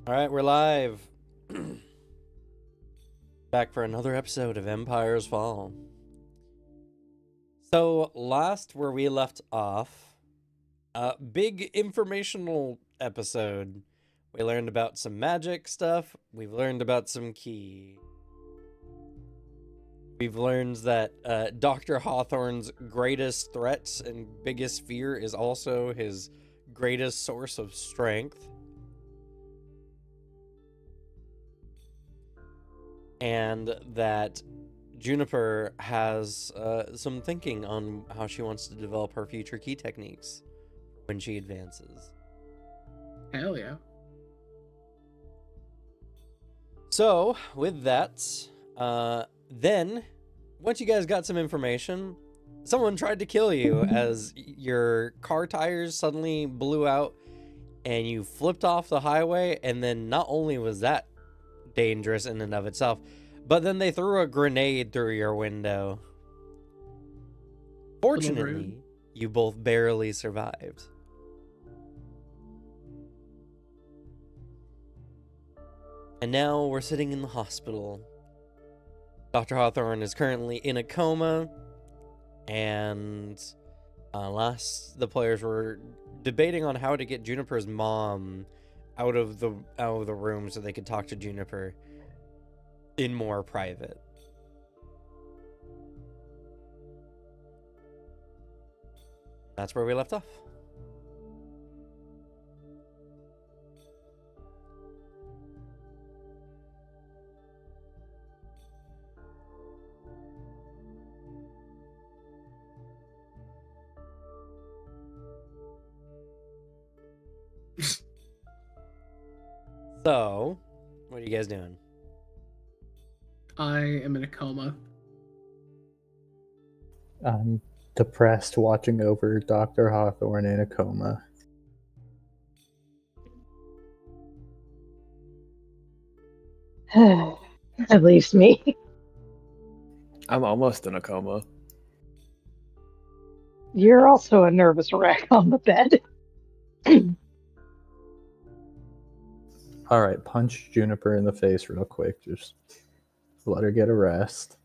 All right, we're live. Back for another episode of Empire's Fall. So, last where we left off, big informational episode. We learned about some magic stuff. We've learned about some key. We've learned that Dr. Hawthorne's greatest threat and biggest fear is also his greatest source of strength. And that Juniper has some thinking on how she wants to develop her future key techniques when she advances. Hell yeah. So, with that, then, once you guys got some information, someone tried to kill you as your car tires suddenly blew out and you flipped off the highway, and then not only was that dangerous in and of itself, but then they threw a grenade through your window. Fortunately, you both barely survived. And now we're sitting in the hospital. Dr. Hawthorne is currently in a coma, and last the players were debating on how to get Juniper's mom out of the room so they could talk to Juniper in more private. That's where we left off. So, what are you guys doing? I am in a coma. I'm depressed watching over Dr. Hawthorne in a coma. That leaves me. I'm almost in a coma. You're also a nervous wreck on the bed. Alright, punch Juniper in the face real quick. Just let her get a rest.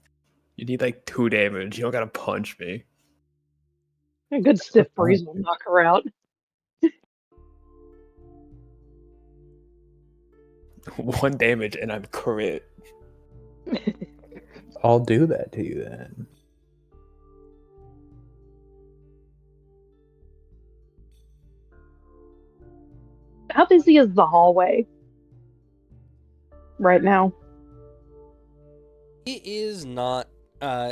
You need like 2 damage. You don't gotta punch me. A good stiff breeze will knock her out. 1 damage and I'm crit. I'll do that to you then. How busy is the hallway right now? It is not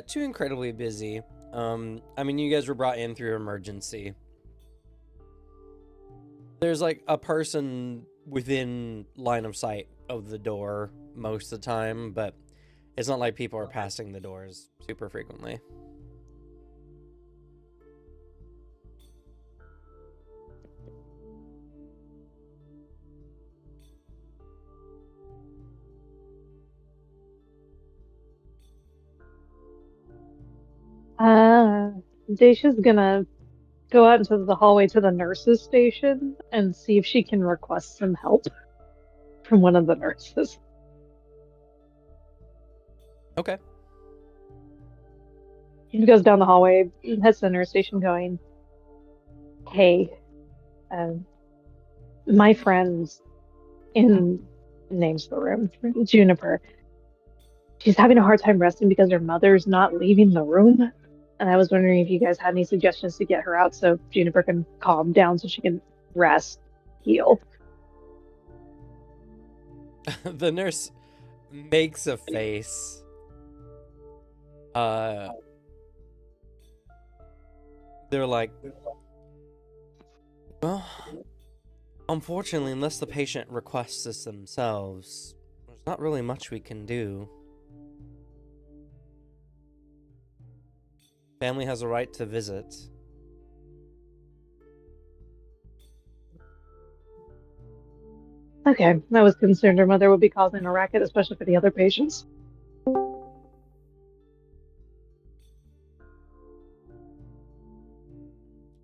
too incredibly busy. I mean, you guys were brought in through emergency. There's like a person within line of sight of the door most of the time, but it's not like people are passing the doors super frequently. Dacia's gonna go out into the hallway to the nurses' station and see if she can request some help from one of the nurses. Okay. She goes down the hallway, heads to the nurse station going, "Hey, my friend's in," names the room, Juniper. She's having a hard time resting because her mother's not leaving the room. And I was wondering if you guys had any suggestions to get her out so Juniper can calm down so she can rest, heal. The nurse makes a face. They're like, well, unfortunately, unless the patient requests this themselves, there's not really much we can do. Family has a right to visit. Okay, I was concerned her mother would be causing a racket, especially for the other patients.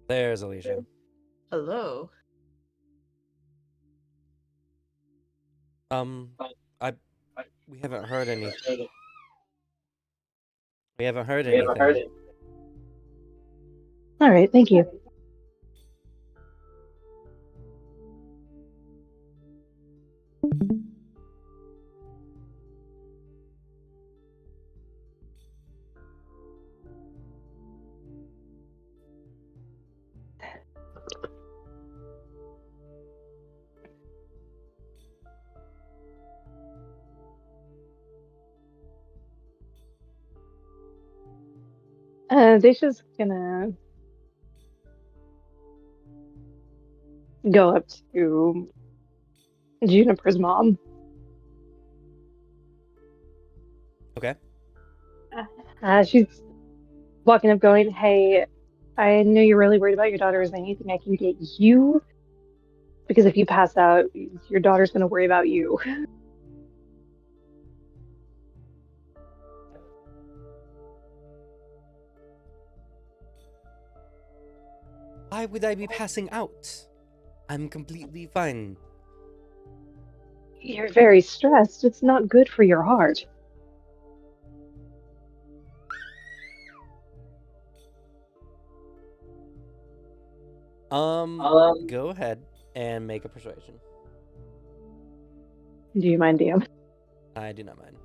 There's Alicia. Hello. I we haven't heard any. We haven't heard anything. All right, thank you. Daisha's gonna go up to Juniper's mom. Okay. She's walking up, going, "Hey, I know you're really worried about your daughter. Is there anything I can get you? Because if you pass out, your daughter's gonna worry about you." Why would I be passing out? I'm completely fine. You're very stressed. It's not good for your heart. Go ahead and make a persuasion. Do you mind, DM? I do not mind.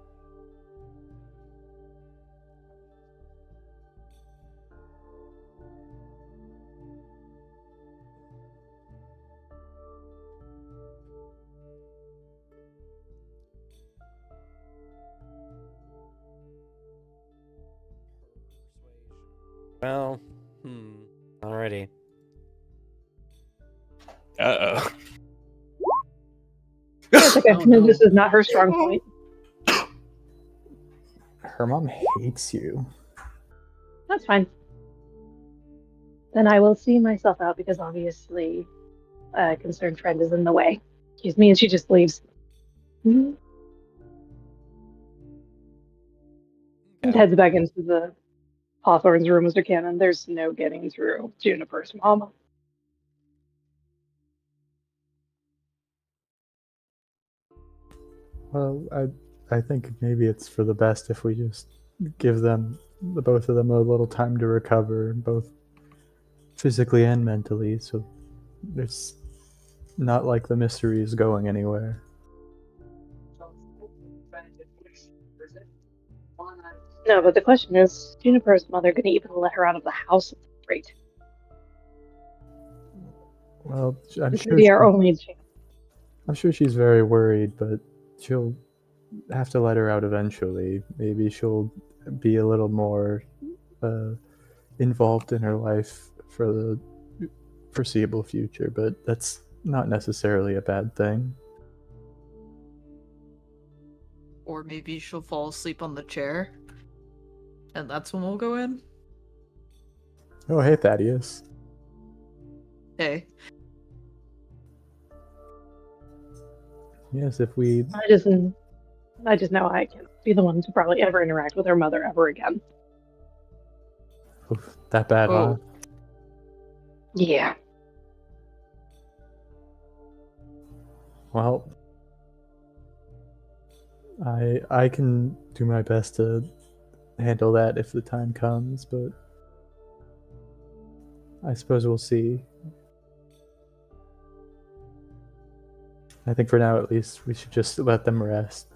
Well, alrighty. Uh-oh. It's okay. Oh, no. This is not her strong point. Her mom hates you. That's fine. Then I will see myself out because obviously a concerned friend is in the way. Excuse me, and she just leaves. And Okay. heads back into the Hawthorne's room, Mr. Cannon. There's no getting through Juniper's mom. Well, I think maybe it's for the best if we just give them, the both of them, a little time to recover, both physically and mentally. So it's not like the mystery is going anywhere. No, but the question is, Juniper's mother going to even let her out of the house at this rate? Well, I'm This sure would be our only chance. I'm sure she's very worried, but she'll have to let her out eventually. Maybe she'll be a little more involved in her life for the foreseeable future, but that's not necessarily a bad thing. Or maybe she'll fall asleep on the chair. And that's when we'll go in. Oh, hey, Thaddeus. Hey. Yes, if we... I just know I can't be the one to probably ever interact with her mother ever again. Oof, that bad, huh? Oh. Yeah. Well, I can do my best to handle that if the time comes, but I suppose we'll see. I think for now, at least, we should just let them rest.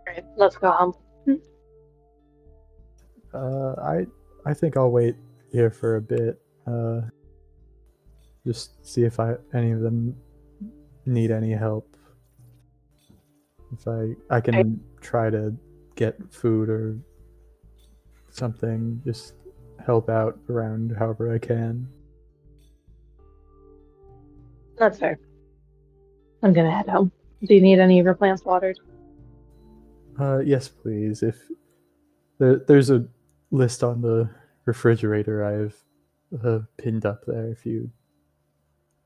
All right, let's go home. I think I'll wait here for a bit. Just see if any of them need any help. If I can try to get food or something, just help out around however I can. That's fair. I'm gonna head home. Do you need any of your plants watered? Yes, please. If there's a list on the refrigerator I've pinned up there if you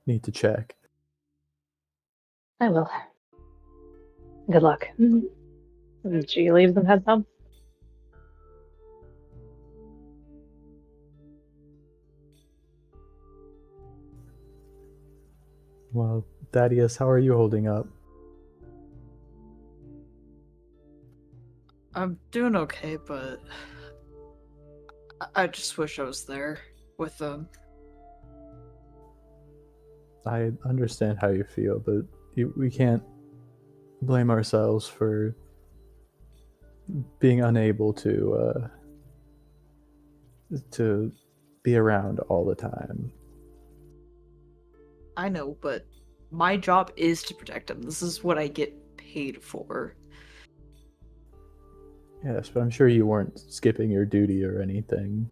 need to check. I will. Good luck. And she leaves and heads home. Well, Thaddeus, how are you holding up? I'm doing okay, but I just wish I was there with them. I understand how you feel, but we can't blame ourselves for being unable to be around all the time. I know, but my job is to protect them. This is what I get paid for. Yes, but I'm sure you weren't skipping your duty or anything.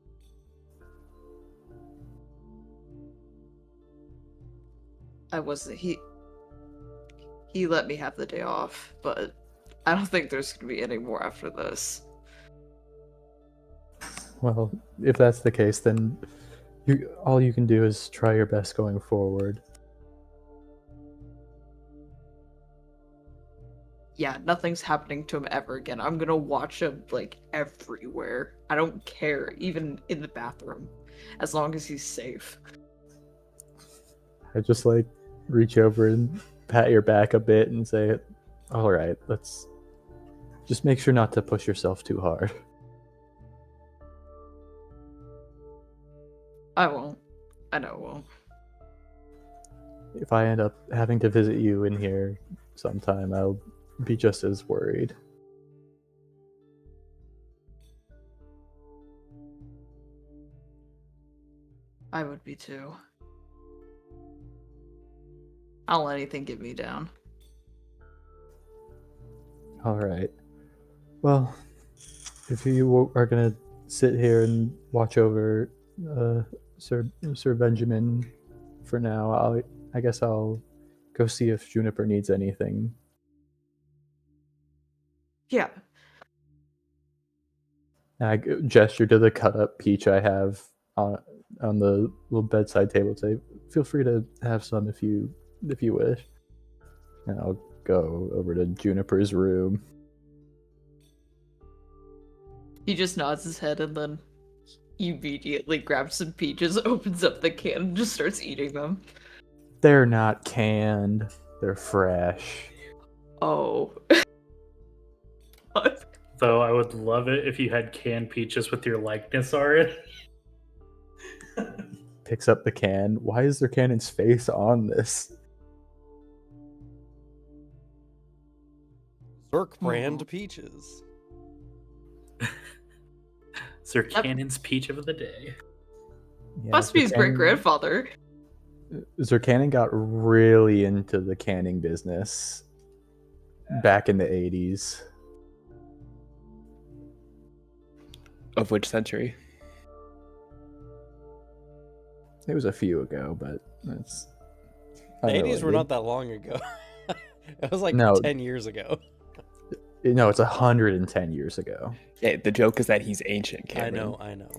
I wasn't. He let me have the day off, but I don't think there's gonna be any more after this. Well, if that's the case, then all you can do is try your best going forward. Yeah, nothing's happening to him ever again. I'm gonna watch him like everywhere. I don't care, even in the bathroom, as long as he's safe. I just like reach over and pat your back a bit and say, "All right, let's just make sure not to push yourself too hard." I won't. I know I won't. If I end up having to visit you in here sometime, I'll be just as worried. I would be too. I'll let anything get me down. All right. Well, if you are gonna sit here and watch over Sir Benjamin for now, I guess I'll go see if Juniper needs anything. Yeah. And I gesture to the cut up peach I have on the little bedside table. Say, feel free to have some if you wish. And I'll go over to Juniper's room. He just nods his head and then he immediately grabs some peaches, opens up the can, and just starts eating them. They're not canned. They're fresh. Oh. Though I would love it if you had canned peaches with your likeness already. Picks up the can. Why is there Cannon's face on this? Zerk brand peaches. Sir Cannon's peach of the day. Yeah, Must be his great grandfather. Zercannon got really into the canning business back in the 80s. Of which century? It was a few ago, but it's The 80s were unrelated. not that long ago. It was like No. 10 years ago. No, it's 110 years ago. Yeah, the joke is that he's ancient, Cameron. I know.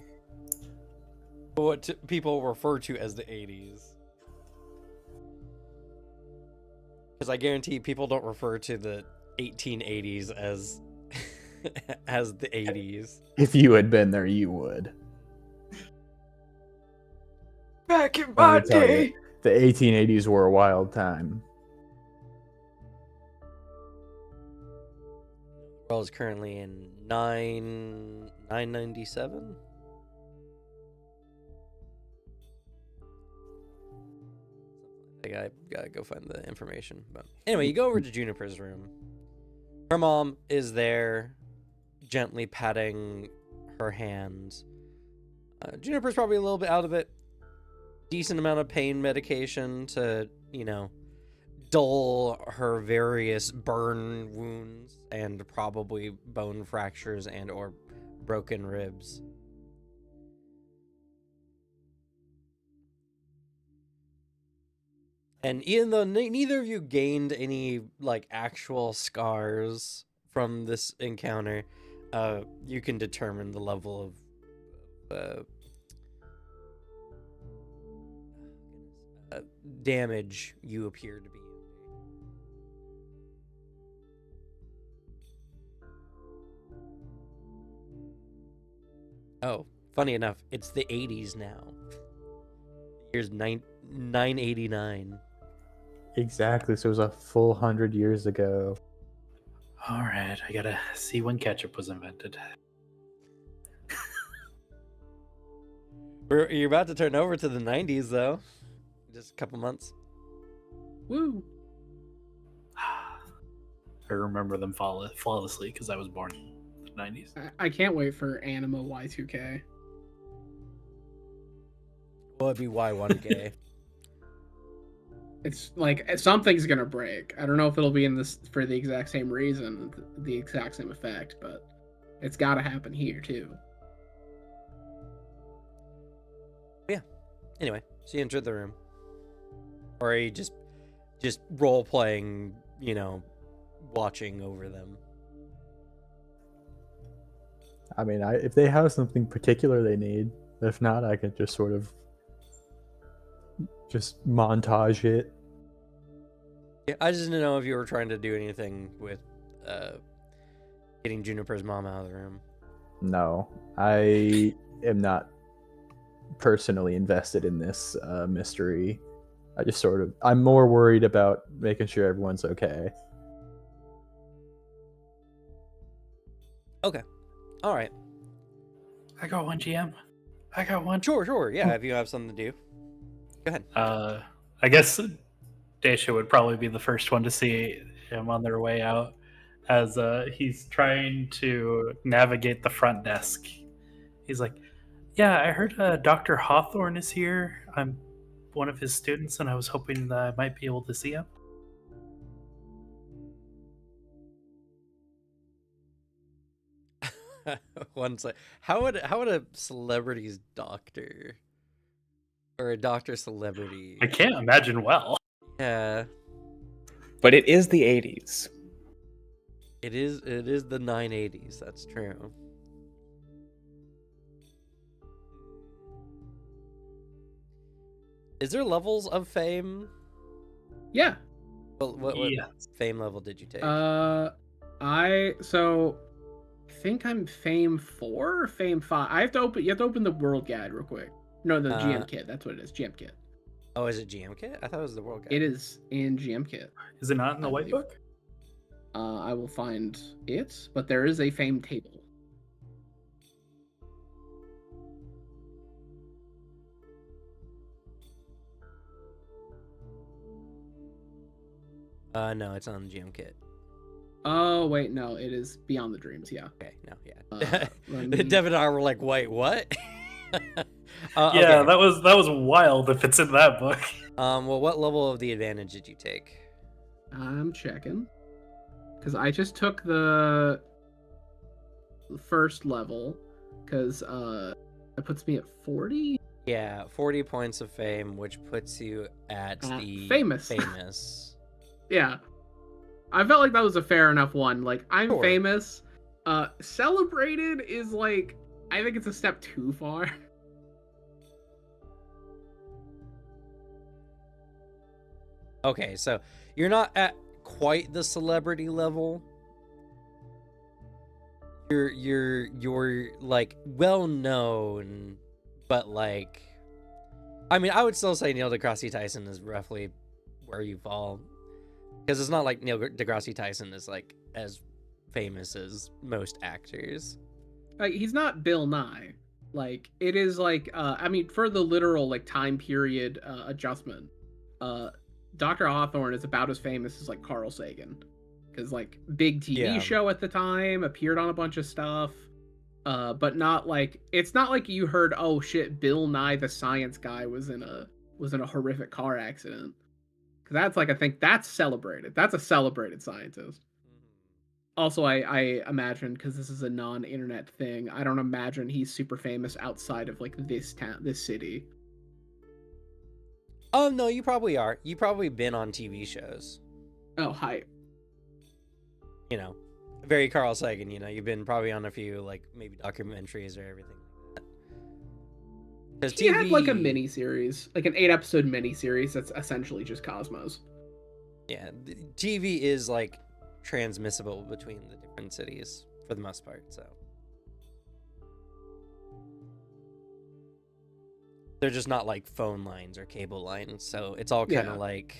What people refer to as the 80s. Because I guarantee people don't refer to the 1880s as as the 80s. If you had been there, you would. Back in Let my me tell day. you, the 1880s were a wild time. The world is currently in 997. I gotta go find the information. But anyway, you go over to Juniper's room. Her mom is there, gently patting her hand. Juniper's probably a little bit out of it. Decent amount of pain medication to, dull her various burn wounds and probably bone fractures and or broken ribs. And even though neither of you gained any actual scars from this encounter, you can determine the level of damage you appear to be. Oh, funny enough, it's the 80s now. The year's 989. Exactly. So it was a full 100 years ago. All right, I gotta see when ketchup was invented. You're about to turn over to the 90s, though. Just a couple months. Woo! I remember them flawlessly because I was born in the 90s. I can't wait for Anima Y2K. Well, it'd be Y1K. It's like something's gonna break. I don't know if it'll be in this for the exact same reason, the exact same effect, but it's got to happen here too. Anyway, so you entered the room. Or are you just role playing, watching over them? I mean, if they have something particular they need, if not, I could just sort of just montage it. Yeah, I just didn't know if you were trying to do anything with getting Juniper's mom out of the room. No, I am not personally invested in this mystery. I'm more worried about making sure everyone's okay. Okay. All right. I got one, GM. I got one. Sure. Yeah, if you have something to do. Go ahead. I guess Daisha would probably be the first one to see him on their way out as he's trying to navigate the front desk. He's like, yeah, I heard Dr. Hawthorne is here. I'm one of his students, and I was hoping that I might be able to see him. One sec. How would a celebrity's doctor or a doctor celebrity? I can't imagine well. Yeah, But it is the 80s. it is the 980s. That's true. Is there levels of fame? Yeah. What Yes. fame level did you take? I think I'm fame 4 or fame 5. You have to open the world guide real quick. No, the GM kit. That's what it is. GM kit. Oh, is it GM kit? I thought it was the world guide. It is in GM kit. Is it not in the I white believe. book? I will find it, but there is a fame table. No, it's on GM kit. Oh wait, no, it is Beyond the Dreams. Yeah. Okay, no, yeah. Let me- Devin and I were like, wait, what? Yeah, okay. that was wild if it's in that book. Well, what level of the advantage did you take? I'm checking because I just took the first level because it puts me at 40. Yeah, 40 points of fame, which puts you at the famous. famous. Yeah, I felt like that was a fair enough one. Like, I'm Sure. famous. Celebrated is like, I think it's a step too far. Okay, so you're not at quite the celebrity level. You're like well known, but like, I mean, I would still say Neil deGrasse Tyson is roughly where you fall, because it's not like Neil deGrasse Tyson is like as famous as most actors. Like, he's not Bill Nye. Like, it is like, I mean, for the literal like time period adjustment, Dr. Hawthorne is about as famous as like Carl Sagan, because like big TV Yeah. show at the time, appeared on a bunch of stuff, but not like, it's not like you heard, oh shit, Bill Nye the Science Guy was in a horrific car accident. Because that's like, I think that's celebrated. That's a celebrated scientist. Also, I imagine, because this is a non-internet thing, I don't imagine he's super famous outside of like this town, this city. Oh no, you probably are. You probably been on TV shows. Oh, hi. You know, very Carl Sagan. You know, you've been probably on a few like maybe documentaries or everything like that. Because He had like a mini series, like an 8-episode mini series that's essentially just Cosmos. Yeah, TV is like transmissible between the different cities for the most part. So they're just not like phone lines or cable lines. So it's all kind of Yeah. like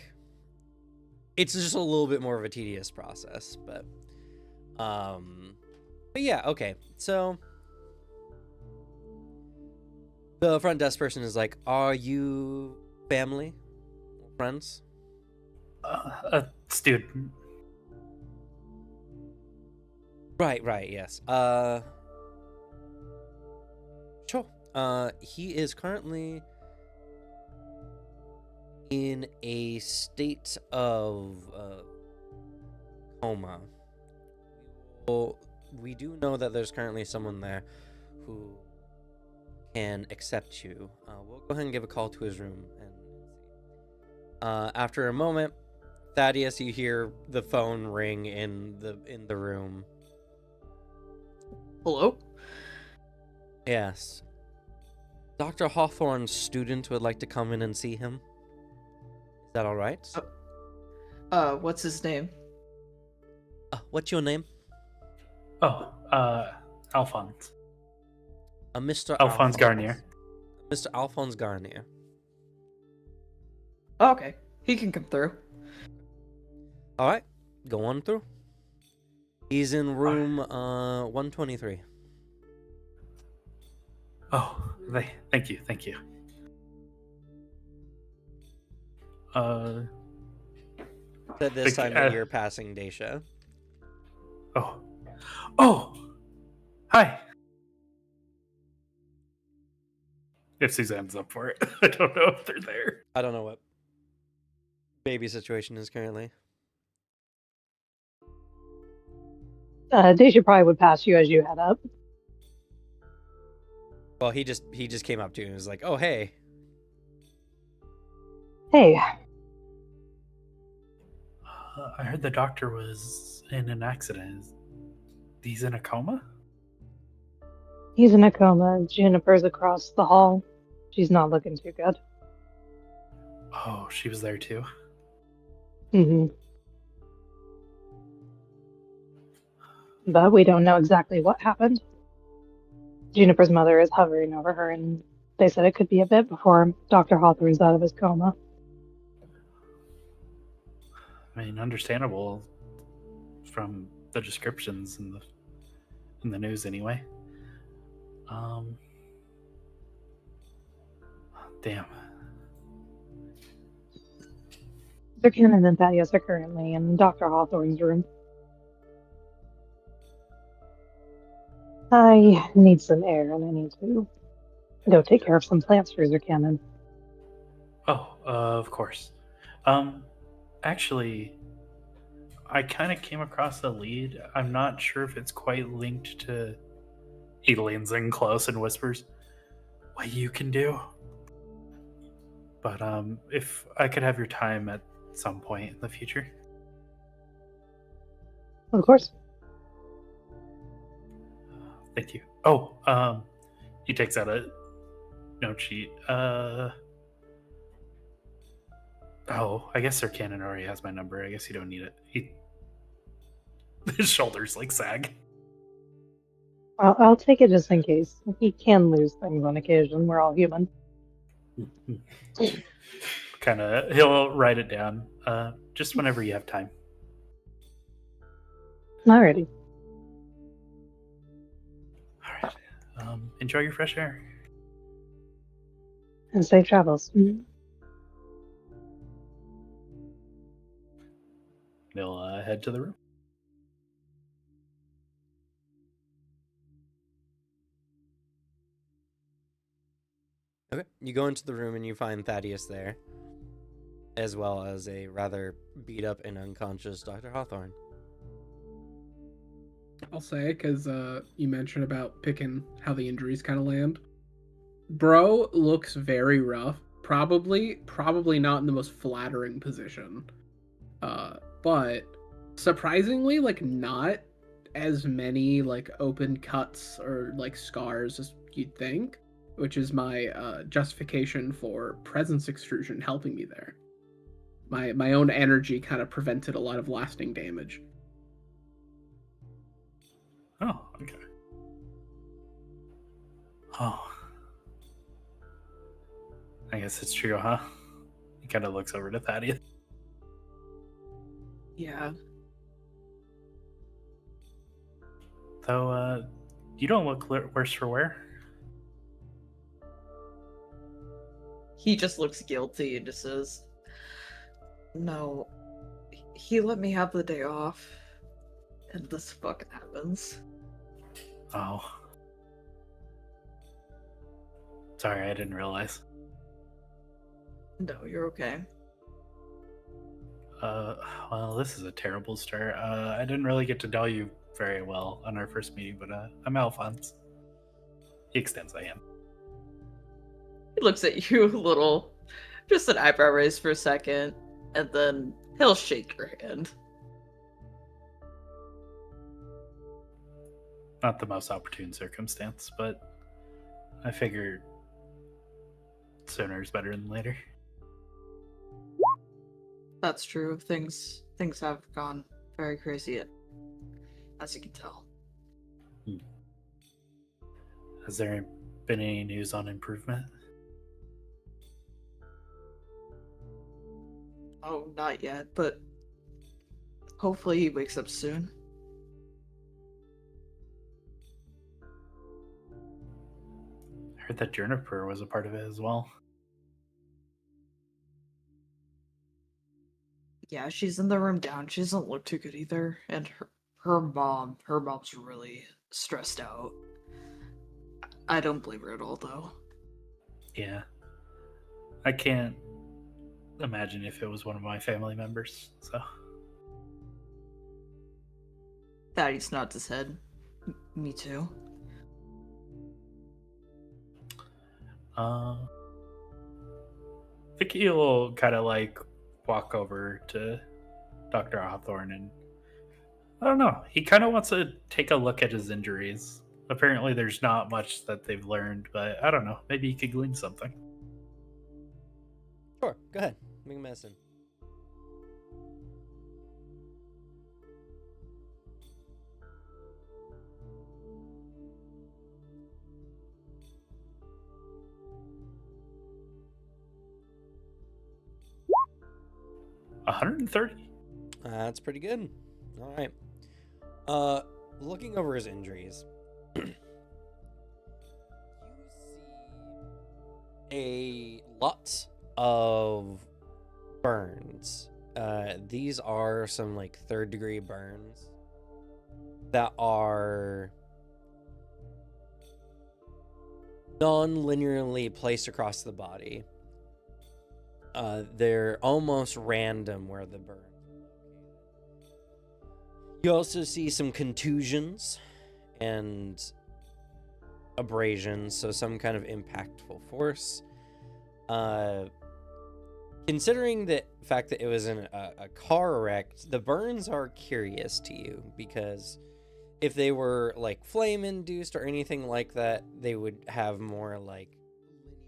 it's just a little bit more of a tedious process, but yeah, okay. So the front desk person is like, "Are you family, friends?" A student. Right, yes. Sure. He is currently in a state of coma. Well, we do know that there's currently someone there who can accept you. We'll go ahead and give a call to his room. And after a moment, Thaddeus, you hear the phone ring in the room. Hello? Yes. Dr. Hawthorne's student would like to come in and see him. Is that all right? What's his name? What's your name? Oh, Alphonse. Mr. Alphonse Garnier. Mr. Alphonse Garnier. Oh, okay. He can come through. All right, go on through. He's in room 123. Oh, thank you. Said this time that you're passing Daisha. Oh, hi. If Suzanne's up for it, I don't know if they're there. I don't know what baby situation is currently. Deja probably would pass you as you head up. Well, he just came up to you and was like, "Oh, hey." Hey, I heard the doctor was in an accident. He's in a coma? he's in a coma. Juniper's across the hall. She's not looking too good. Oh, she was there too? hmm But we don't know exactly what happened. Juniper's mother is hovering over her, and they said it could be a bit before Dr. Hawthorne's out of his coma. I mean, understandable from the descriptions in the news anyway. Damn. Sir Cannon and Thaddeus are currently in Dr. Hawthorne's room. I need some air, and I need to go take care of some plants for Sir Cannon. Oh, of course. Actually, I kind of came across a lead. I'm not sure if it's quite linked to. He leans in close and whispers, "What you can do." But if I could have your time at some point in the future. Of course. Thank you. Oh, he takes out a note sheet. Oh, I guess Sir Cannon already has my number. I guess you don't need it. His shoulders like sag. I'll take it just in case. He can lose things on occasion. We're all human. He'll write it down. Just whenever you have time. Alrighty. All right. Enjoy your fresh air. And safe travels. He'll head to the room. Okay, you go into the room and you find Thaddeus there, as well as a rather beat up and unconscious Dr. Hawthorne. I'll say, because you mentioned about picking how the injuries kind of land. Bro looks very rough. Probably not in the most flattering position. But surprisingly, like, not as many like open cuts or like scars as you'd think, which is my justification for presence extrusion helping me there. My own energy kind of prevented a lot of lasting damage. Oh, okay. Oh. I guess it's true, huh? He kind of looks over to Thaddeus. Yeah. Though, you don't look worse for wear. He just looks guilty and just says, "No, he let me have the day off, and this fucking happens." Oh. Sorry, I didn't realize. No, you're okay. Well, this is a terrible start. I didn't really get to know you very well on our first meeting, but I'm Alphonse. He extends a hand. He looks at you a little, just an eyebrow raise for a second, and then he'll shake your hand. Not the most opportune circumstance, but I figured sooner is better than later. That's true. Things have gone very crazy, as you can tell. Has there been any news on improvement? Oh, not yet, but hopefully he wakes up soon. I heard that Juniper was a part of it as well. Yeah, she's in the room down. She doesn't look too good either, and her mom's really stressed out. I don't blame her at all, though. Yeah. I can't imagine if it was one of my family members, so. Thaddeus nods his head. Me too. I think he'll kind of like walk over to Dr. Hawthorne and I don't know. He kind of wants to take a look at his injuries. Apparently, there's not much that they've learned, but I don't know. Maybe he could glean something. Sure, go ahead. Make a medicine. $130. That's pretty good. All right. Looking over his injuries, you see a lot of burns. These are some like 3rd-degree burns that are non-linearly placed across the body. They're almost random where the burns are located. You also see some contusions and abrasions, so some kind of impactful force. Considering the fact that it was in a car wreck, the burns are curious to you, because if they were like flame induced or anything like that, they would have more like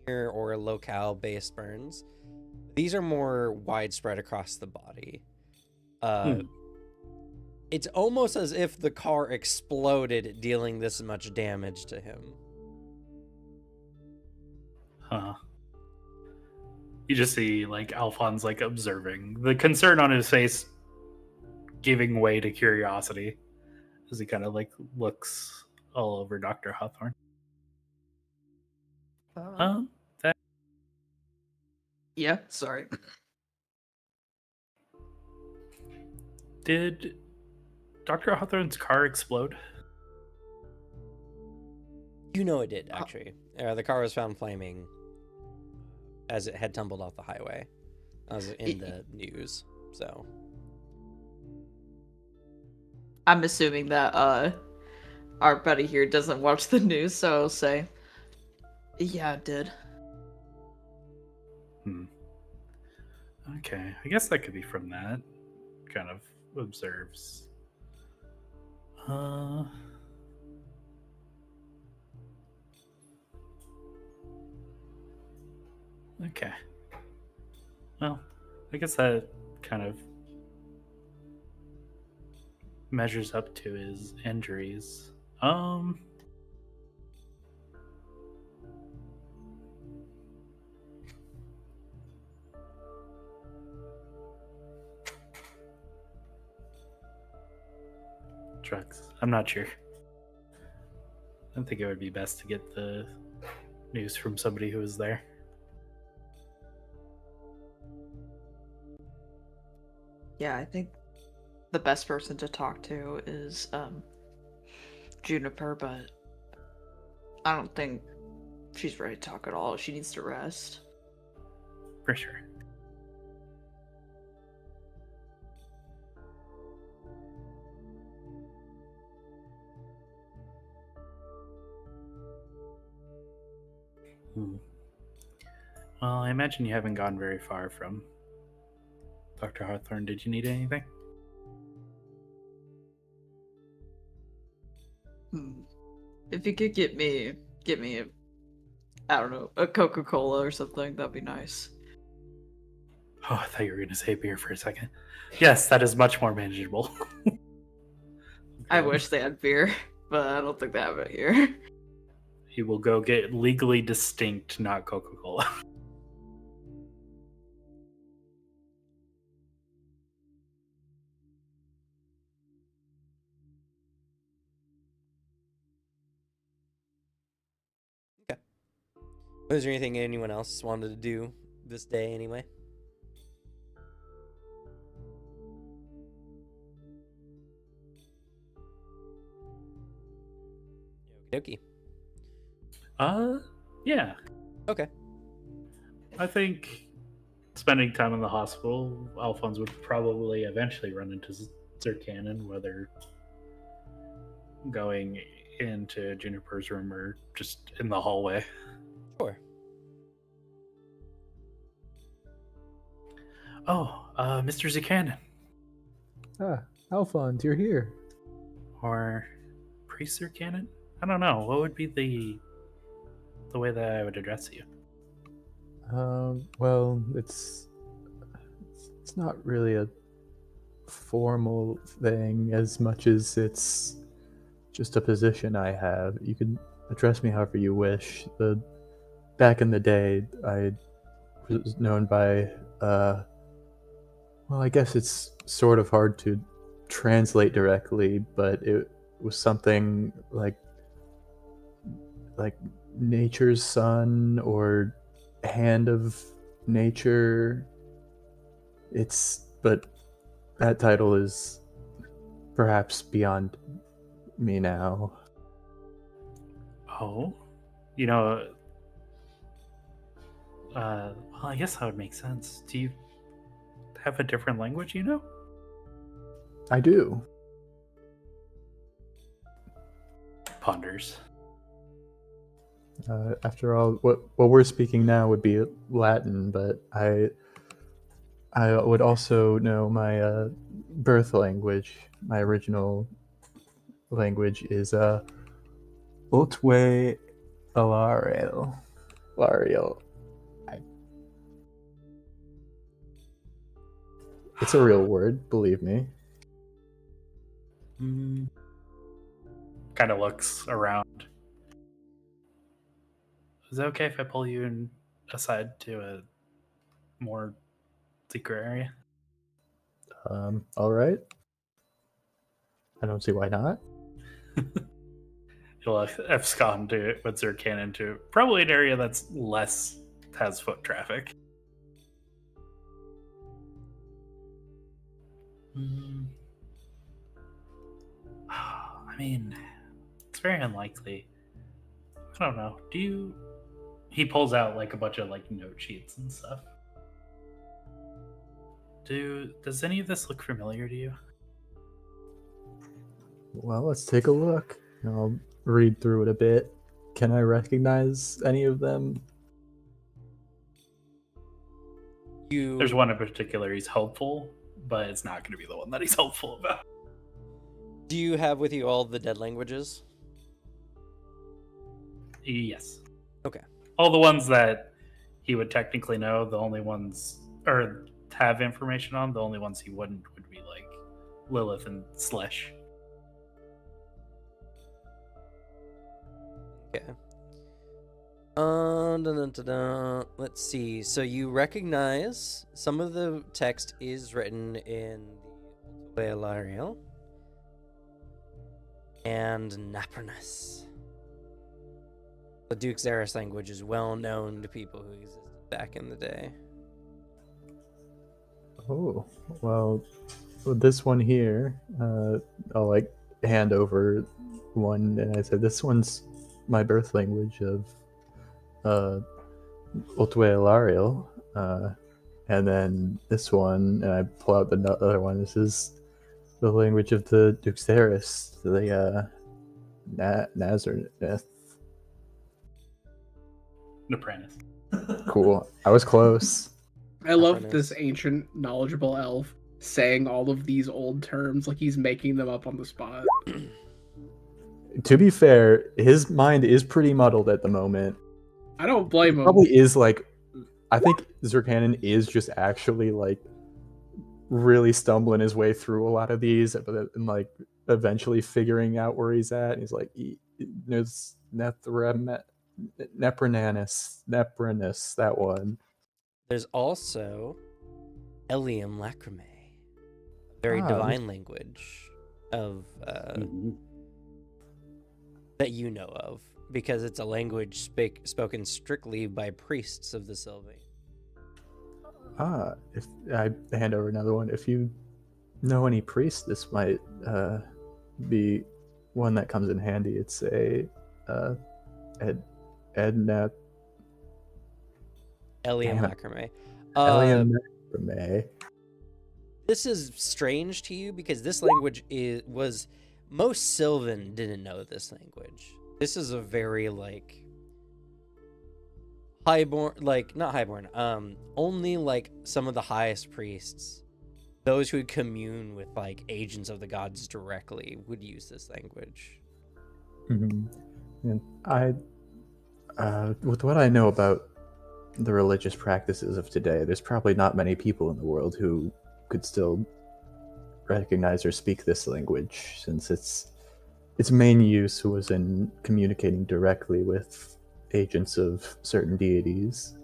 linear or locale based burns. These are more widespread across the body. It's almost as if the car exploded, dealing this much damage to him. Huh. You just see like Alphonse like observing, the concern on his face giving way to curiosity as he kind of like looks all over Dr. Hawthorne. That Yeah, sorry. did Dr. Hawthorne's car explode? You know it did, actually. The car was found flaming as it had tumbled off the highway. That was in the news, so. I'm assuming that our buddy here doesn't watch the news, so I'll say, yeah, it did. Okay, I guess that could be from that. Kind of observes. Okay. Well, I guess that kind of measures up to his injuries. trucks. I'm not sure. I think it would be best to get the news from somebody who was there. Yeah, I think the best person to talk to is Juniper, but I don't think she's ready to talk at all. She needs to rest. For sure. Well, I imagine you haven't gone very far from Dr. Hawthorne. Did you need anything? If you could get me I don't know, a Coca-Cola or something, that'd be nice. Oh, I thought you were going to say beer for a second. Yes, that is much more manageable. I wish they had beer, but I don't think they have it here. He will go get legally distinct, not Coca-Cola. Was there anything anyone else wanted to do this day anyway? Okie Yeah. Okay. I think spending time in the hospital, Alphonse would probably eventually run into Zircanon, whether going into Juniper's room or just in the hallway. Sure. Oh, Mr. Zircanon. Ah, Alphonse, you're here. Or Priest Zircanon? I don't know. What would be the way that I would address you? Well, it's not really a formal thing as much as it's just a position I have. You can address me however you wish. Back in the day, I was known by well, I guess it's sort of hard to translate directly, but it was something like nature's son or hand of nature. But that title is perhaps beyond me now. Oh, you know, well, I guess that would make sense. Do you have a different language, you know? I do. Ponders. After all, what we're speaking now would be Latin, but I would also know my birth language. My original language is Otwe Alariel. Lariel. It's a real word, believe me. Kind of looks around. Is it okay if I pull you aside to a more secret area? All right. I don't see why not. You'll abscond to with Zircanon to probably an area that's has foot traffic. I mean, it's very unlikely. I don't know. He pulls out like a bunch of like note sheets and stuff. Does any of this look familiar to you? Well, let's take a look. I'll read through it a bit. Can I recognize any of them? There's one in particular he's hopeful, but it's not going to be the one that he's hopeful about. Do you have with you all the dead languages? Yes. Okay. All the ones that he would technically know, the only ones, or have information on, the only ones he wouldn't would be like Lilith and Slesh. Okay. Let's see. So you recognize some of the text is written in the Alariel. and Napernus. The Duke Xeris language is well known to people who existed back in the day. Oh, well, with this one here, I'll like hand over one, and I said, "This one's my birth language of Otwe Ilarial." And then this one, and I pull out the other one. This is the language of the Duxeris, the Nazareth. Apprentice. Cool. I was close. I love Apprentice. this ancient, knowledgeable elf saying all of these old terms like he's making them up on the spot. To be fair, his mind is pretty muddled at the moment. I don't blame him. Probably is like, I think Zerkanon is just actually like really stumbling his way through a lot of these, and like eventually figuring out where he's at. And he's like, there's Nepranus, that one. There's also Elium Lacrimae, very divine language of that you know of, because it's a language spoken strictly by priests of the Sylvain. If I hand over another one, if you know any priests, this might be one that comes in handy. It's a Edna Elium Damn it. Lacrimae. Elium Lacrimae. This is strange to you because this language was most Sylvan didn't know this language. This is a very like highborn, like not highborn, only like some of the highest priests, those who would commune with like agents of the gods directly, would use this language. Mm-hmm. And with what I know about the religious practices of today, there's probably not many people in the world who could still recognize or speak this language, since its main use was in communicating directly with agents of certain deities.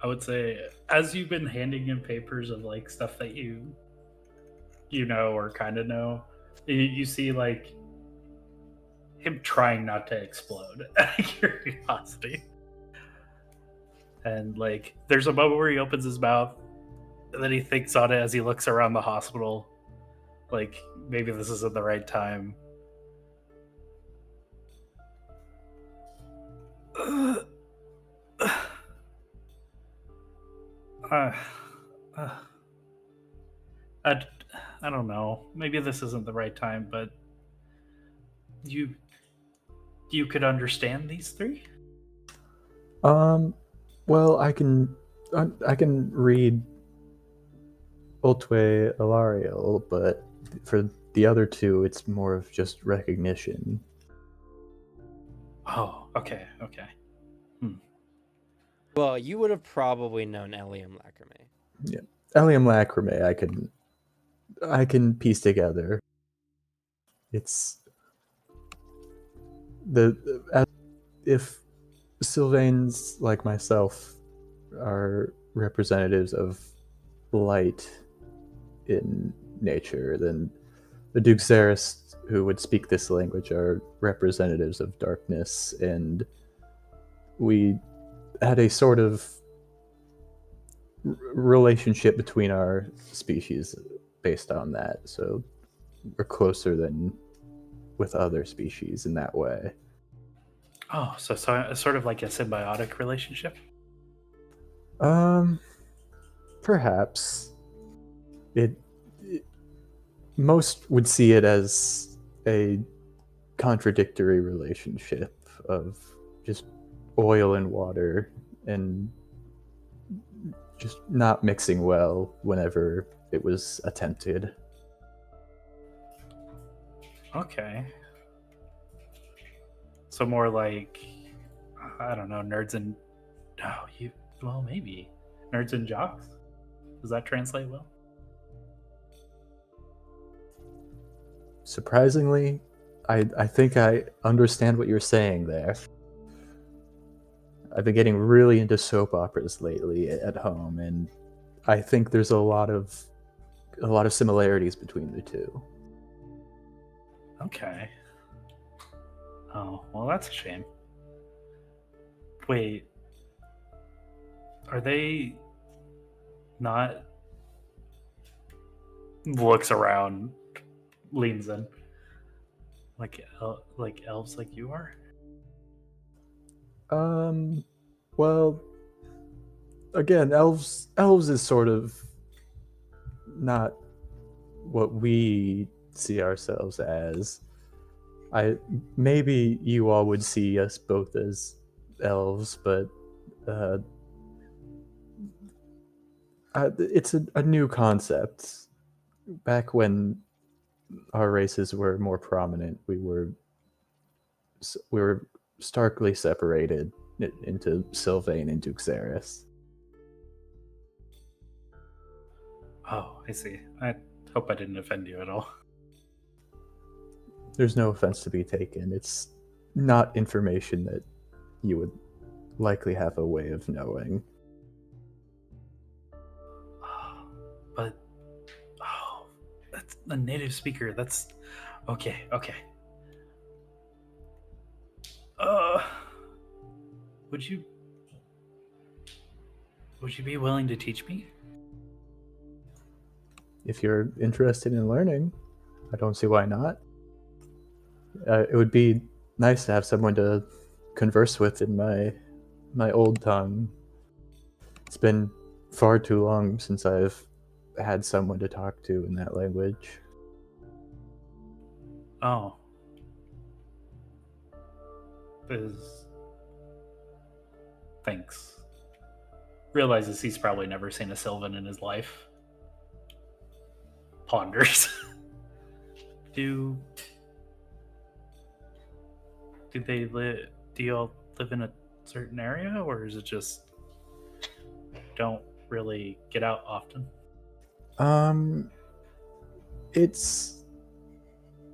I would say, as you've been handing him papers of like stuff that you know or kind of know, you see like him trying not to explode out of curiosity. And like there's a moment where he opens his mouth and then he thinks on it as he looks around the hospital, like maybe this isn't the right time. I don't know. Maybe this isn't the right time, but you could understand these three? Well, I can read Otwe Ilarial, but for the other two, it's more of just recognition. Oh, okay. Well, you would have probably known Elium Lacrimae. Yeah, Elium Lacrimae, I can piece together. It's if Sylvains like myself are representatives of light in nature, then the Duke Xeris who would speak this language are representatives of darkness, and we had a sort of relationship between our species based on that, so we're closer than with other species in that way. Oh, so sort of like a symbiotic relationship? Perhaps. Most would see it as a contradictory relationship of just oil and water, and just not mixing well whenever it was attempted. Okay. So more like, I don't know, nerds and... well, maybe. Nerds and jocks? Does that translate well? Surprisingly, I think I understand what you're saying there. I've been getting really into soap operas lately at home, and I think there's a lot of similarities between the two. Okay. Oh, well, that's a shame. Wait, are they not? Looks around, leans in, like elves, like you are. Well, again, elves is sort of not what we see ourselves as. Maybe you all would see us both as elves, but uh, it's a new concept. Back when our races were more prominent, we were starkly separated into Sylvain and Duxeris. Oh, I see. I hope I didn't offend you at all. There's no offense to be taken. It's not information that you would likely have a way of knowing. But that's a native speaker. That's okay. Okay. Uh, would you be willing to teach me? If you're interested in learning, I don't see why not. It would be nice to have someone to converse with in my old tongue. It's been far too long since I've had someone to talk to in that language. Oh. Thanks. Realizes he's probably never seen a Sylvan in his life. Ponders. Do you all live in a certain area, or is it just don't really get out often?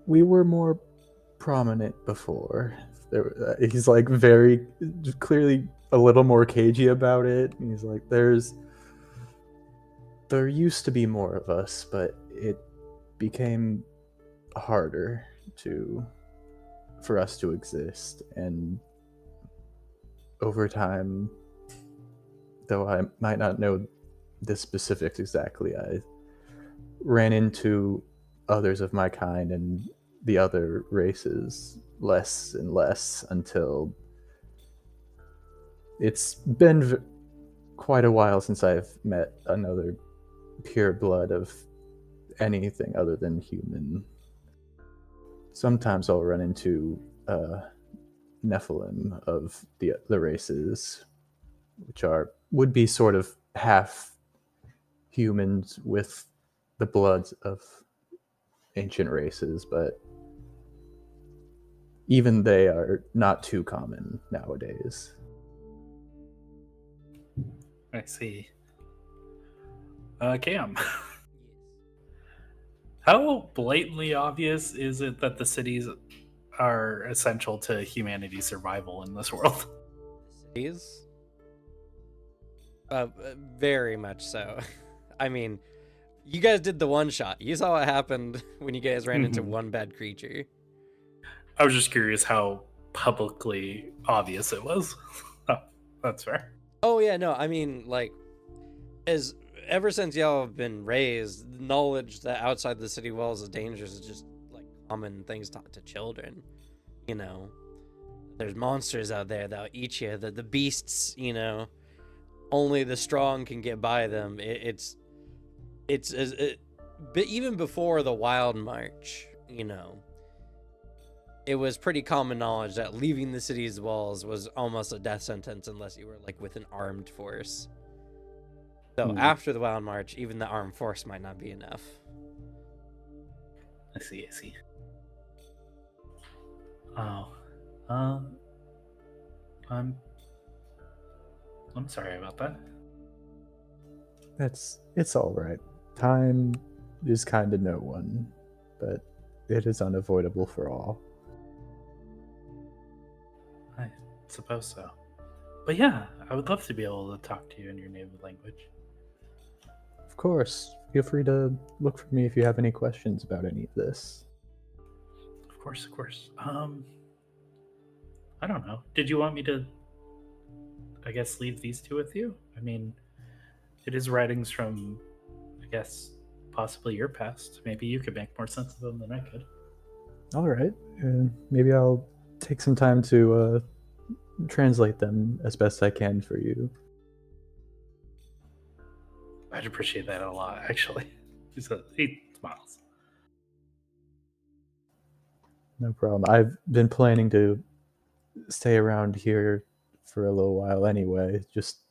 We were more prominent before. He's like very clearly a little more cagey about it. He's like, there used to be more of us, but it became harder for us to exist. And over time, though I might not know the specifics exactly, I ran into others of my kind and the other races less and less until it's been quite a while since I've met another pure blood of anything other than human. Sometimes I'll run into Nephilim of the races, which would be sort of half humans with the blood of ancient races, but even they are not too common nowadays. I see. Cam, how blatantly obvious is it that the cities are essential to humanity's survival in this world? Cities? Very much so. I mean, you guys did the one shot. You saw what happened when you guys ran into one bad creature. I was just curious how publicly obvious it was. Oh, that's fair. Oh yeah, no, I mean, like, ever since y'all have been raised, the knowledge that outside the city walls is dangerous is just like common things taught to children. You know, there's monsters out there that'll eat you. The beasts, you know, only the strong can get by them. But even before the Wild March, you know, it was pretty common knowledge that leaving the city's walls was almost a death sentence unless you were like with an armed force. So after the Wild March, even the armed force might not be enough. I see. Oh, I'm sorry about that. It's all right. Time is kind of no one, but it is unavoidable for all. I suppose so. But yeah, I would love to be able to talk to you in your native language. Of course, feel free to look for me if you have any questions about any of this. Of Of course. I don't know. Did you want me to, I guess, leave these two with you? I mean, it is writings from, I guess, possibly your past. Maybe you could make more sense of them than I could. All right. Maybe I'll take some time to translate them as best I can for you. I'd appreciate that a lot, actually. He smiles. No problem. I've been planning to stay around here for a little while anyway, just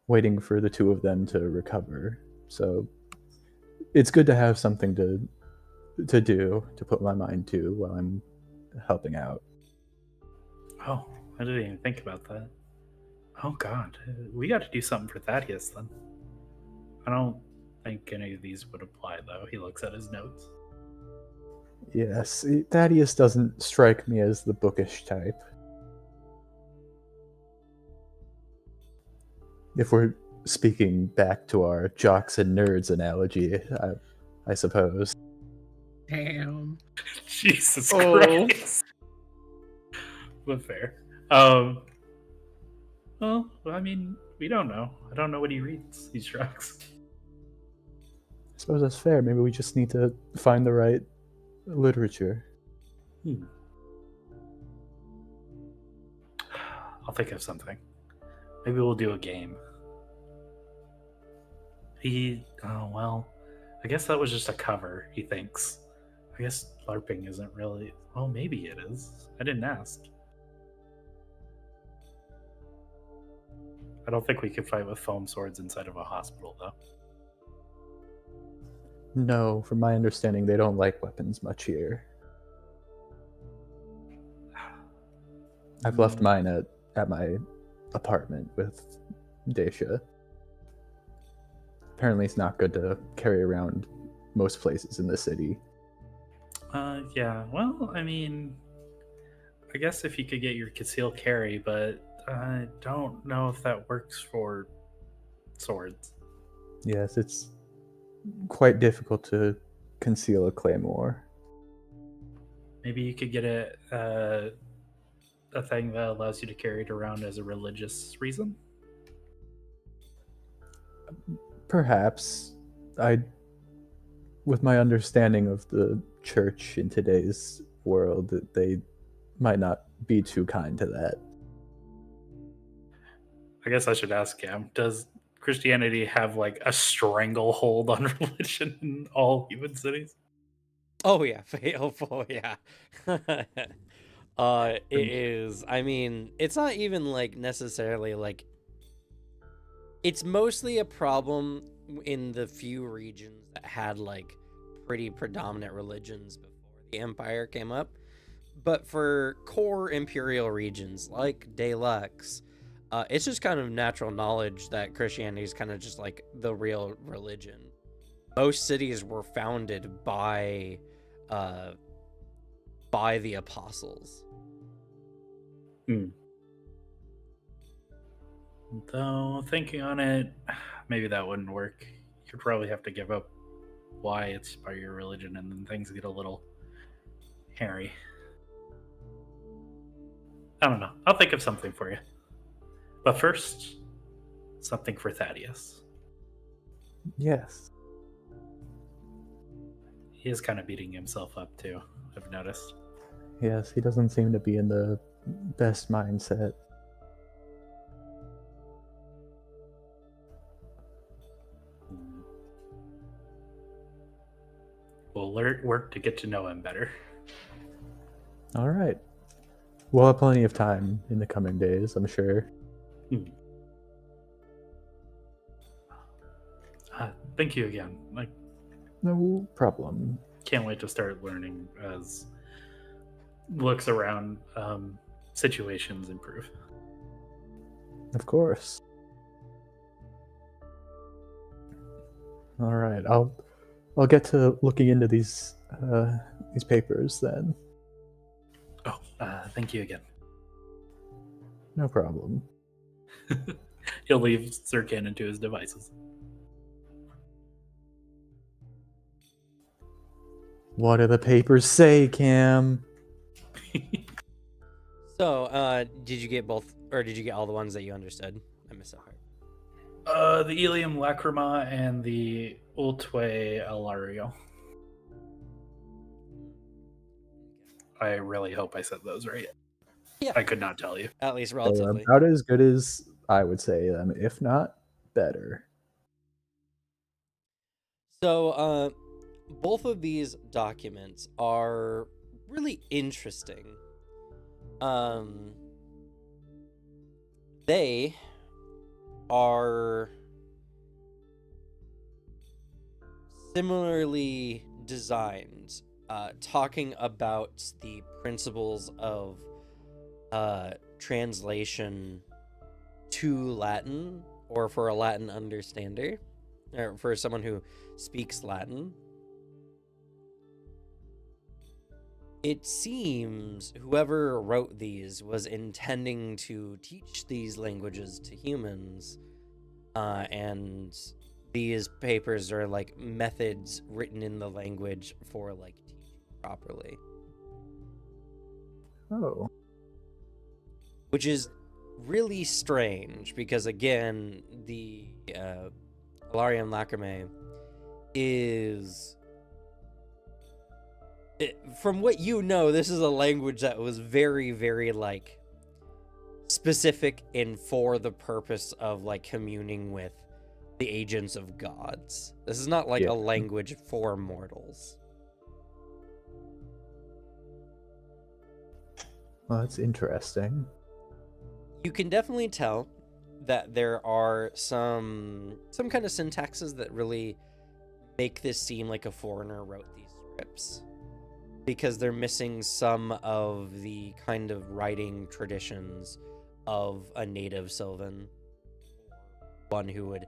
waiting for the two of them to recover. So it's good to have something to do, to put my mind to while I'm helping out. Oh, I didn't even think about that. Oh, God. We got to do something for Thaddeus, then. I don't think any of these would apply, though. He looks at his notes. Yes, Thaddeus doesn't strike me as the bookish type. If we're speaking back to our jocks and nerds analogy, I suppose. Damn. Jesus Oh. Christ. But fair. Well, I mean, we don't know. I don't know what he reads. He shrugs. I suppose that's fair. Maybe we just need to find the right literature. I'll think of something. Maybe we'll do a game. Well, I guess that was just a cover, he thinks. I guess LARPing isn't really... Well, maybe it is. I didn't ask. I don't think we could fight with foam swords inside of a hospital, though. No, from my understanding, they don't like weapons much here. I've left mine at my apartment with Daisha. Apparently it's not good to carry around most places in the city. Yeah, well, I mean, I guess if you could get your concealed carry, but I don't know if that works for swords. Yes, it's quite difficult to conceal a claymore. Maybe you could get a thing that allows you to carry it around as a religious reason? Perhaps. With my understanding of the church in today's world, they might not be too kind to that. I guess I should ask him, does Christianity have like a stranglehold on religion in all human cities? Oh yeah, oh yeah. It is. I mean, it's not even like necessarily like. It's mostly a problem in the few regions that had like pretty predominant religions before the empire came up. But for core imperial regions like Deluxe, it's just kind of natural knowledge that Christianity is kind of just like the real religion. Most cities were founded by the apostles. Though thinking on it, maybe that wouldn't work. You'd probably have to give up why it's part of your religion, and then things get a little hairy. I don't know. I'll think of something for you. But first, something for Thaddeus. Yes. He is kind of beating himself up too, I've noticed. Yes, he doesn't seem to be in the best mindset. We'll work to get to know him better. All right. We'll have plenty of time in the coming days, I'm sure. Thank you again. Like, no problem. Can't wait to start learning as looks around situations improve. Of course. All right. I'll get to looking into these papers then. Oh, thank you again. No problem. He'll leave Sir Cannon to his devices. What do the papers say, Cam? So, did you get both, or did you get all the ones that you understood? I missed that part. The Ilium Lacrima and the Ultwe Alario. I really hope I said those right. Yeah. I could not tell you. At least They're relatively. about as good as I would say them, if not better. So, both of these documents are really interesting. They are similarly designed, talking about the principles of translation to Latin, or for a Latin understander, or for someone who speaks Latin. It seems whoever wrote these was intending to teach these languages to humans, and these papers are like methods written in the language for like teaching properly. Oh. Which is really strange because, again, the Alarian Lacrimae is... from what you know, this is a language that was very, very, like, specific and for the purpose of, like, communing with the agents of gods. This is not, like, Yeah. a language for mortals. Well, that's interesting. You can definitely tell that there are some kind of syntaxes that really make this seem like a foreigner wrote these scripts, because they're missing some of the kind of writing traditions of a native Sylvan, one who would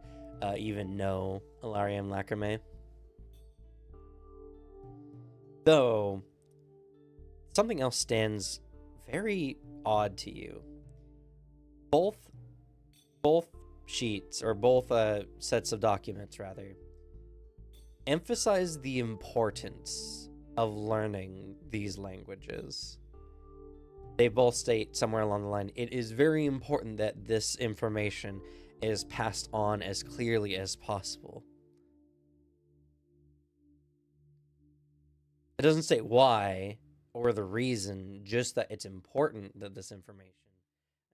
even know Alarium Lacrimae. Though, something else stands very odd to you. Both sheets, or both sets of documents, rather, emphasize the importance of learning these languages. They both state somewhere along the line, it is very important that this information is passed on as clearly as possible. It doesn't say why or the reason, just that it's important that this information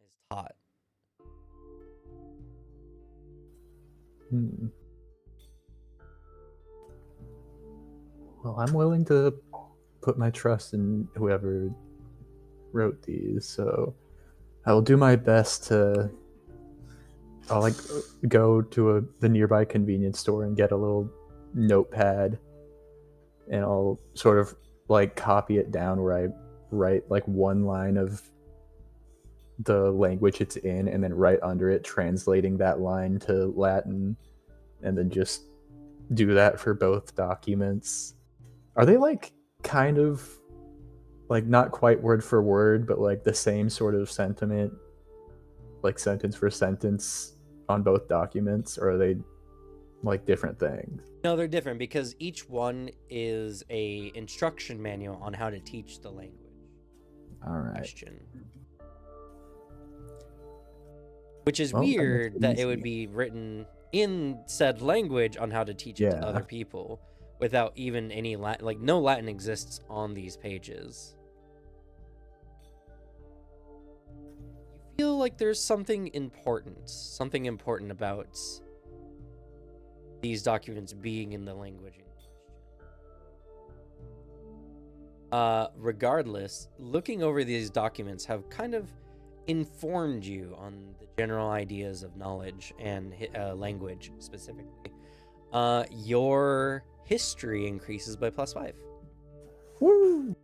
is taught. Well, I'm willing to put my trust in whoever wrote these, so I will do my best to. I'll like go to the nearby convenience store and get a little notepad, and I'll sort of like copy it down where I write like one line of the language it's in, and then right under it translating that line to Latin, and then just do that for both documents. Are they like kind of like not quite word for word, but like the same sort of sentiment, like sentence for sentence on both documents, or are they like different things? No, they're different because each one is a instruction manual on how to teach the language. All right. Question. Which is Well, that makes weird it that it would easy. be written in said language on how to teach it to Yeah. other people without even any Latin. Like, no Latin exists on these pages. You feel like there's something important about these documents being in the language in question. Regardless, looking over these documents have kind of informed you on the general ideas of knowledge and language specifically. Your history increases by +5. Woo!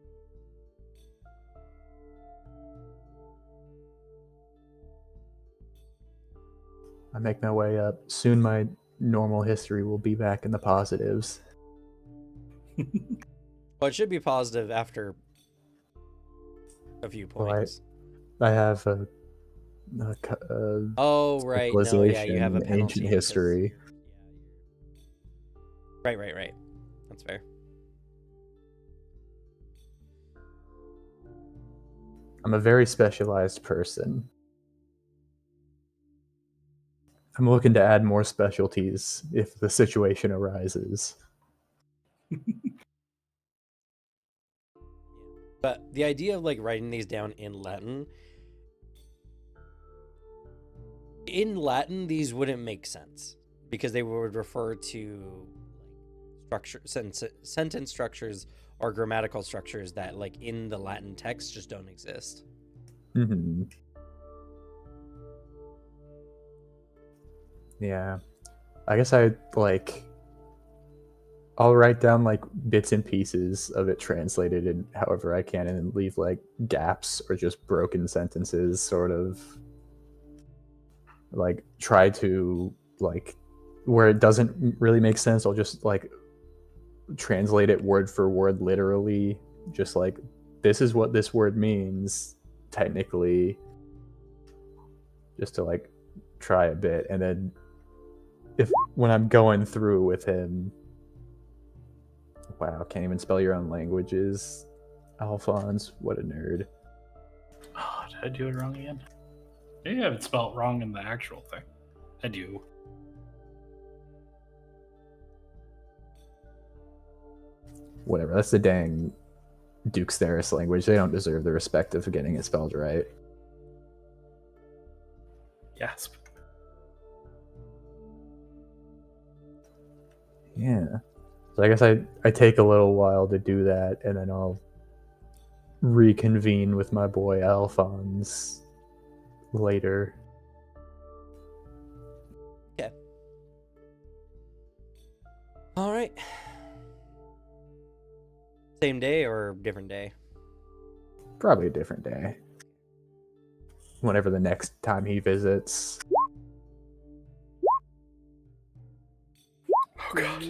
I make my way up. Soon my normal history will be back in the positives. Well, it should be positive after a few Well, points. I have a Oh, right. No, yeah, you have a specialization in penalty ancient because history. you're- Right. That's fair. I'm a very specialized person. I'm looking to add more specialties if the situation arises. But the idea of like writing these down in Latin, these wouldn't make sense because they would refer to structure, sentence structures or grammatical structures that like in the Latin text just don't exist. Mm-hmm. Yeah. I guess I'll write down like bits and pieces of it translated in however I can and leave like gaps or just broken sentences, sort of like try to like where it doesn't really make sense, I'll just like translate it word for word literally, just like this is what this word means technically, just to like try a bit. And then if when I'm going through with him, wow, can't even spell your own languages, Alphonse, what a nerd. Oh, did I do it wrong again? Maybe I have it spelled wrong in the actual thing. I do. Whatever, that's the dang Duke's Theris language. They don't deserve the respect of getting it spelled right. Yes. Yeah. So I guess I take a little while to do that, and then I'll reconvene with my boy Alphonse later. Okay. All right. Same day or different day? Probably a different day. Whenever the next time he visits. Oh god.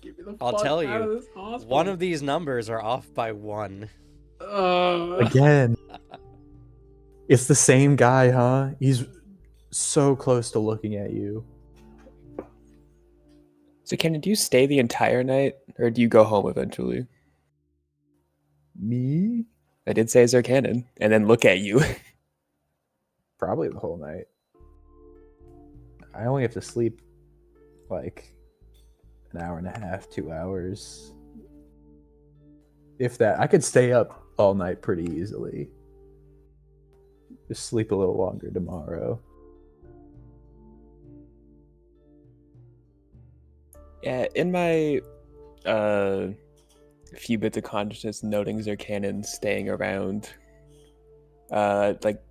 Get me the I'll fuck tell out you, of this hospital. one of these numbers are off by 1. Again. It's the same guy, huh? He's so close to looking at you. So, Kenan, do you stay the entire night, or do you go home eventually? Me? I did say Zerkanon, and then look at you. Probably the whole night. I only have to sleep like an hour and a half, 2 hours. If that. I could stay up all night pretty easily. Just sleep a little longer tomorrow. Yeah, in my few bits of consciousness noting Zerkanon staying around, like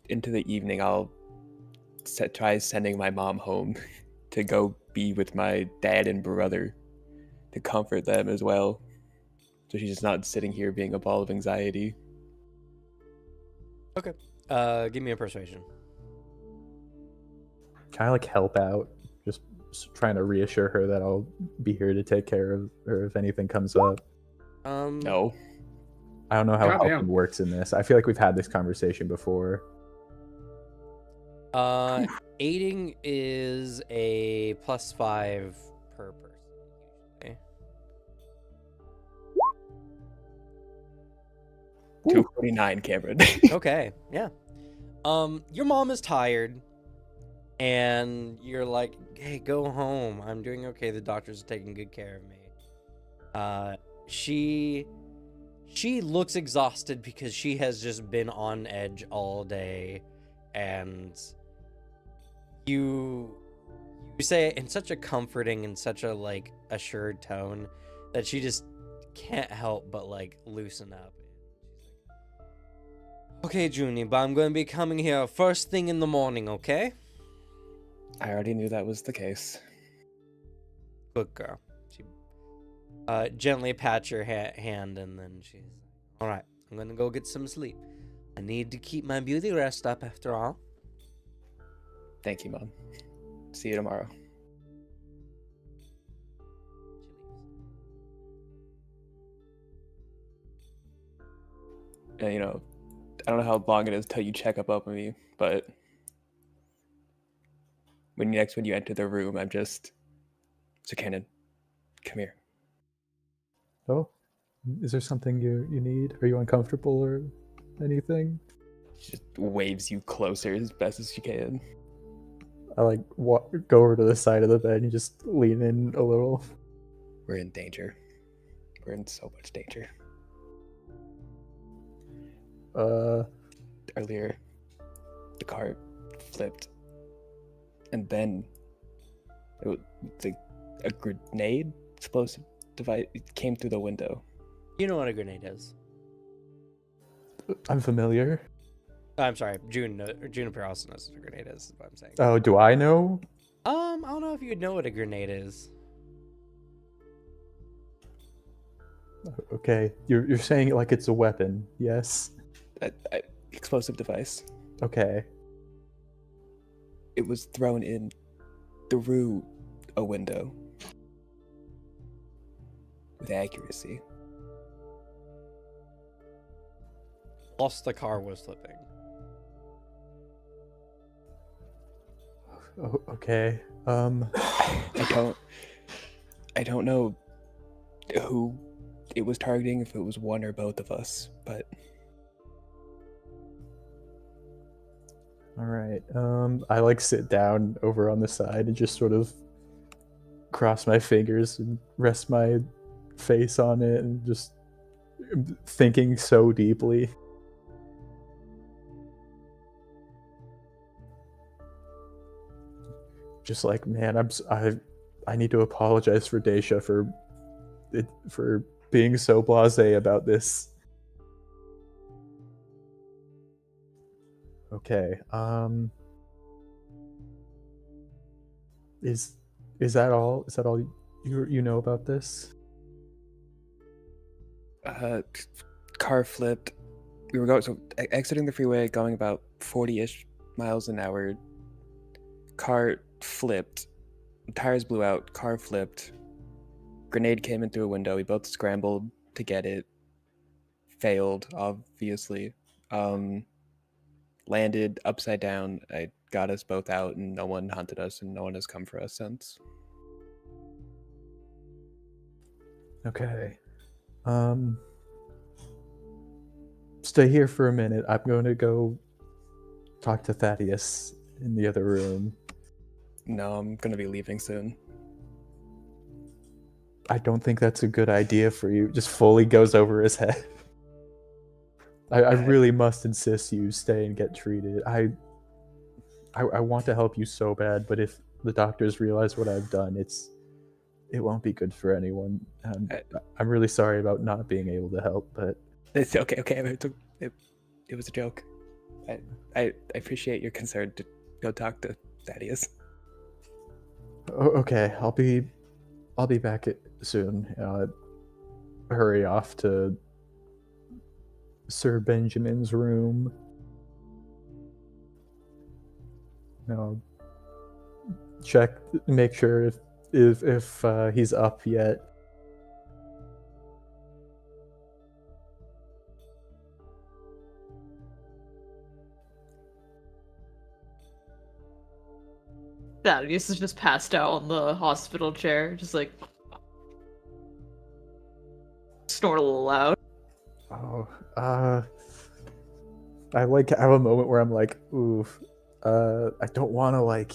into the evening, I'll try sending my mom home to go be with my dad and brother to comfort them as well. So she's just not sitting here being a ball of anxiety. Okay. Give me a persuasion. Kind of like help out. Just trying to reassure her that I'll be here to take care of her if anything comes up. No. I don't know how Goddamn. helping works in this. I feel like we've had this conversation before. Aiding is a +5 per person. Okay. 249, Cameron. Okay, yeah. Your mom is tired, and you're like, "Hey, go home. I'm doing okay. The doctors are taking good care of me." She looks exhausted because she has just been on edge all day, and you say it in such a comforting and such a like assured tone that she just can't help but like loosen up. Okay, Junie, but I'm going to be coming here first thing in the morning, okay? I already knew that was the case. Good girl. She gently pats your hand, and then she's like, all right, I'm going to go get some sleep. I need to keep my beauty rest up after all. Thank you, Mom. See you tomorrow. And, you know, I don't know how long it is till you check up on me, but when you enter the room, I'm just, Zerkanon, come here. Oh, Is there something you need? Are you uncomfortable or anything? She just waves you closer as best as she can. I like go over to the side of the bed and just lean in a little. We're in danger. We're in so much danger. Earlier, the car flipped, and then it was like a grenade explosive device came through the window. You know what a grenade is. I'm familiar. I'm sorry, Juniper also knows what a grenade is what I'm saying. Oh, do I know? I don't know if you'd know what a grenade is. Okay, you're saying it like it's a weapon, yes? Explosive device. Okay. It was thrown in through a window with accuracy. Plus the car was flipping. Oh, okay. I don't know who it was targeting, if it was one or both of us, but All right. I like sit down over on the side and just sort of cross my fingers and rest my face on it and just thinking so deeply. Just like, man, I need to apologize for Daisha for being so blasé about this. Okay. Is that all? Is that all you know about this? car flipped. We were exiting the freeway, going about 40-ish miles an hour. Car flipped. Tires blew out. Car flipped. Grenade came in through a window. We both scrambled to get it. Failed, obviously. Landed upside down. I got us both out, and no one hunted us, and no one has come for us since. Okay. Stay here for a minute. I'm going to go talk to Thaddeus in the other room. No, I'm going to be leaving soon. I don't think that's a good idea for you. Just fully goes over his head. I really must insist you stay and get treated. I want to help you so bad, but if the doctors realize what I've done, it won't be good for anyone. I'm really sorry about not being able to help, but it's okay. It was a joke. I appreciate your concern. To go talk to Thaddeus. Okay, I'll be back soon. Hurry off to Sir Benjamin's room. No, check, make sure if he's up yet. Thaddeus is just passed out on the hospital chair, just like snort a little loud. Oh, I have a moment where I'm like, oof, I don't want to like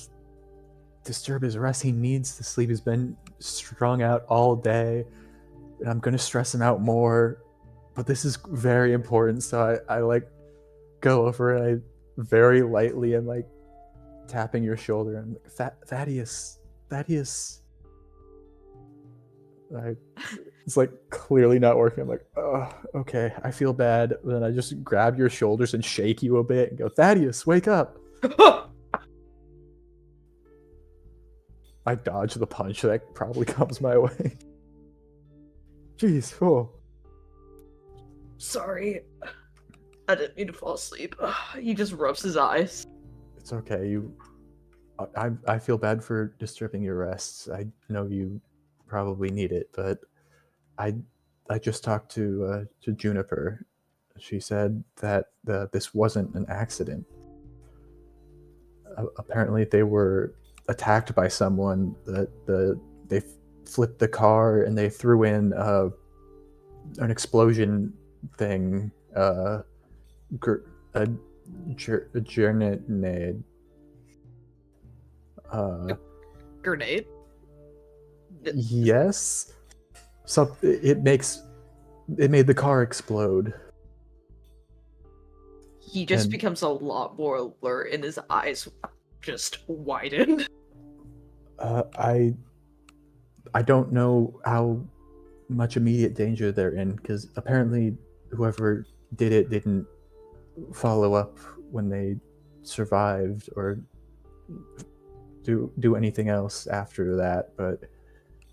disturb his rest. He needs to sleep. He's been strung out all day, and I'm gonna stress him out more. But this is very important, so I like go over and I very lightly am like tapping your shoulder and Thaddeus. It's like clearly not working. I'm like, oh, okay, I feel bad. And then I just grab your shoulders and shake you a bit and go, Thaddeus, wake up. I dodge the punch that probably comes my way. Jeez, oh. Sorry. I didn't mean to fall asleep. He just rubs his eyes. It's okay. I feel bad for disturbing your rest. I know you probably need it, but I just talked to Juniper. She said that this wasn't an accident. Apparently, they were attacked by someone. They flipped the car and they threw in an explosion thing, a grenade. Grenade. Yes. So it made the car explode. He just And- becomes a lot more alert, and his eyes just widen. I don't know how much immediate danger they're in, because apparently whoever did it didn't follow up when they survived or do anything else after that. But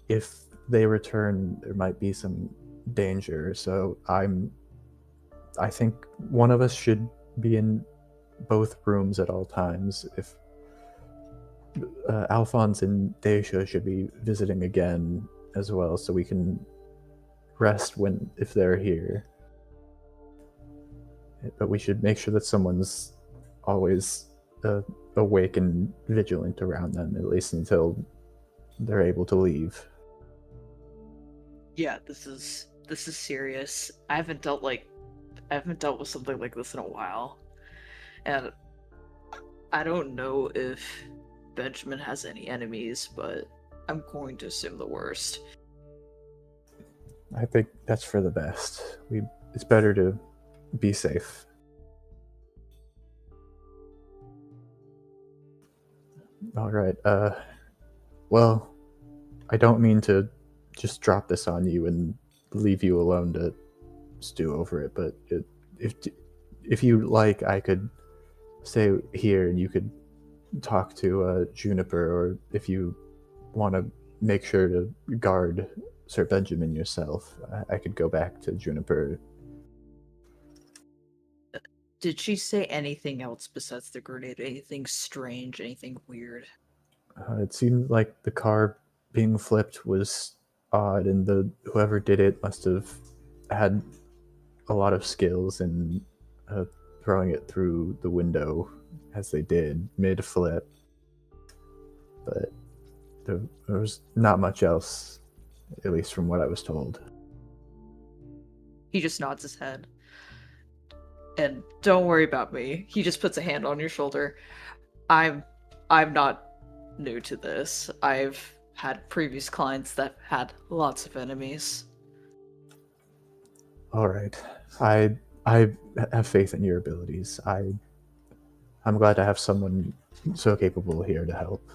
if they return, there might be some danger. So I think one of us should be in both rooms at all times. If Alphonse and Daisha should be visiting again as well, so we can rest if they're here. But we should make sure that someone's always awake and vigilant around them, at least until they're able to leave. Yeah, this is serious. I haven't dealt with something like this in a while, and I don't know if Benjamin has any enemies, but I'm going to assume the worst. I think that's for the best. It's better to be safe. All right. Well, I don't mean to just drop this on you and leave you alone to stew over it, but if you like, I could stay here and you could talk to Juniper, or if you want to make sure to guard Sir Benjamin yourself, I could go back to Juniper. Did she say anything else besides the grenade? Anything strange? Anything weird? It seemed like the car being flipped was odd, and whoever did it must have had a lot of skills in throwing it through the window as they did mid-flip. But there was not much else, at least from what I was told. He just nods his head. And don't worry about me. He just puts a hand on your shoulder. I'm not new to this. I've had previous clients that had lots of enemies. All right. I have faith in your abilities. I'm glad to have someone so capable here to help.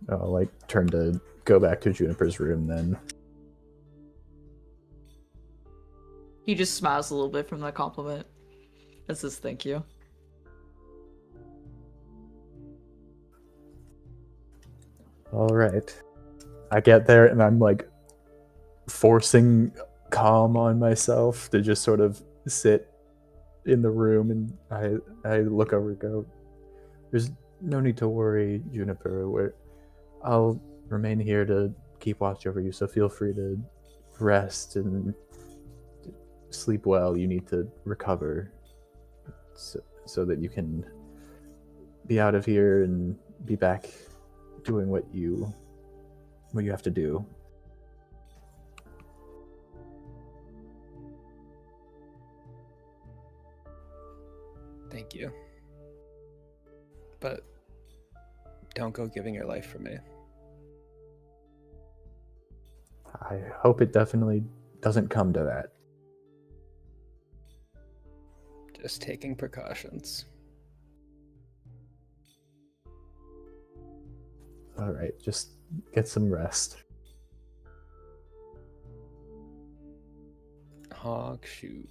I'll turn to go back to Juniper's room then. He just smiles a little bit from that compliment and says thank you. All right. I get there and I'm forcing calm on myself to just sort of sit in the room, and I look over and go, there's no need to worry, Juniper. I'll remain here to keep watch over you, so feel free to rest and sleep well. You need to recover so that you can be out of here and be back doing what you have to do. Thank you. But don't go giving your life for me. I hope it definitely doesn't come to that. Just taking precautions. All right, just get some rest. Honk shoe.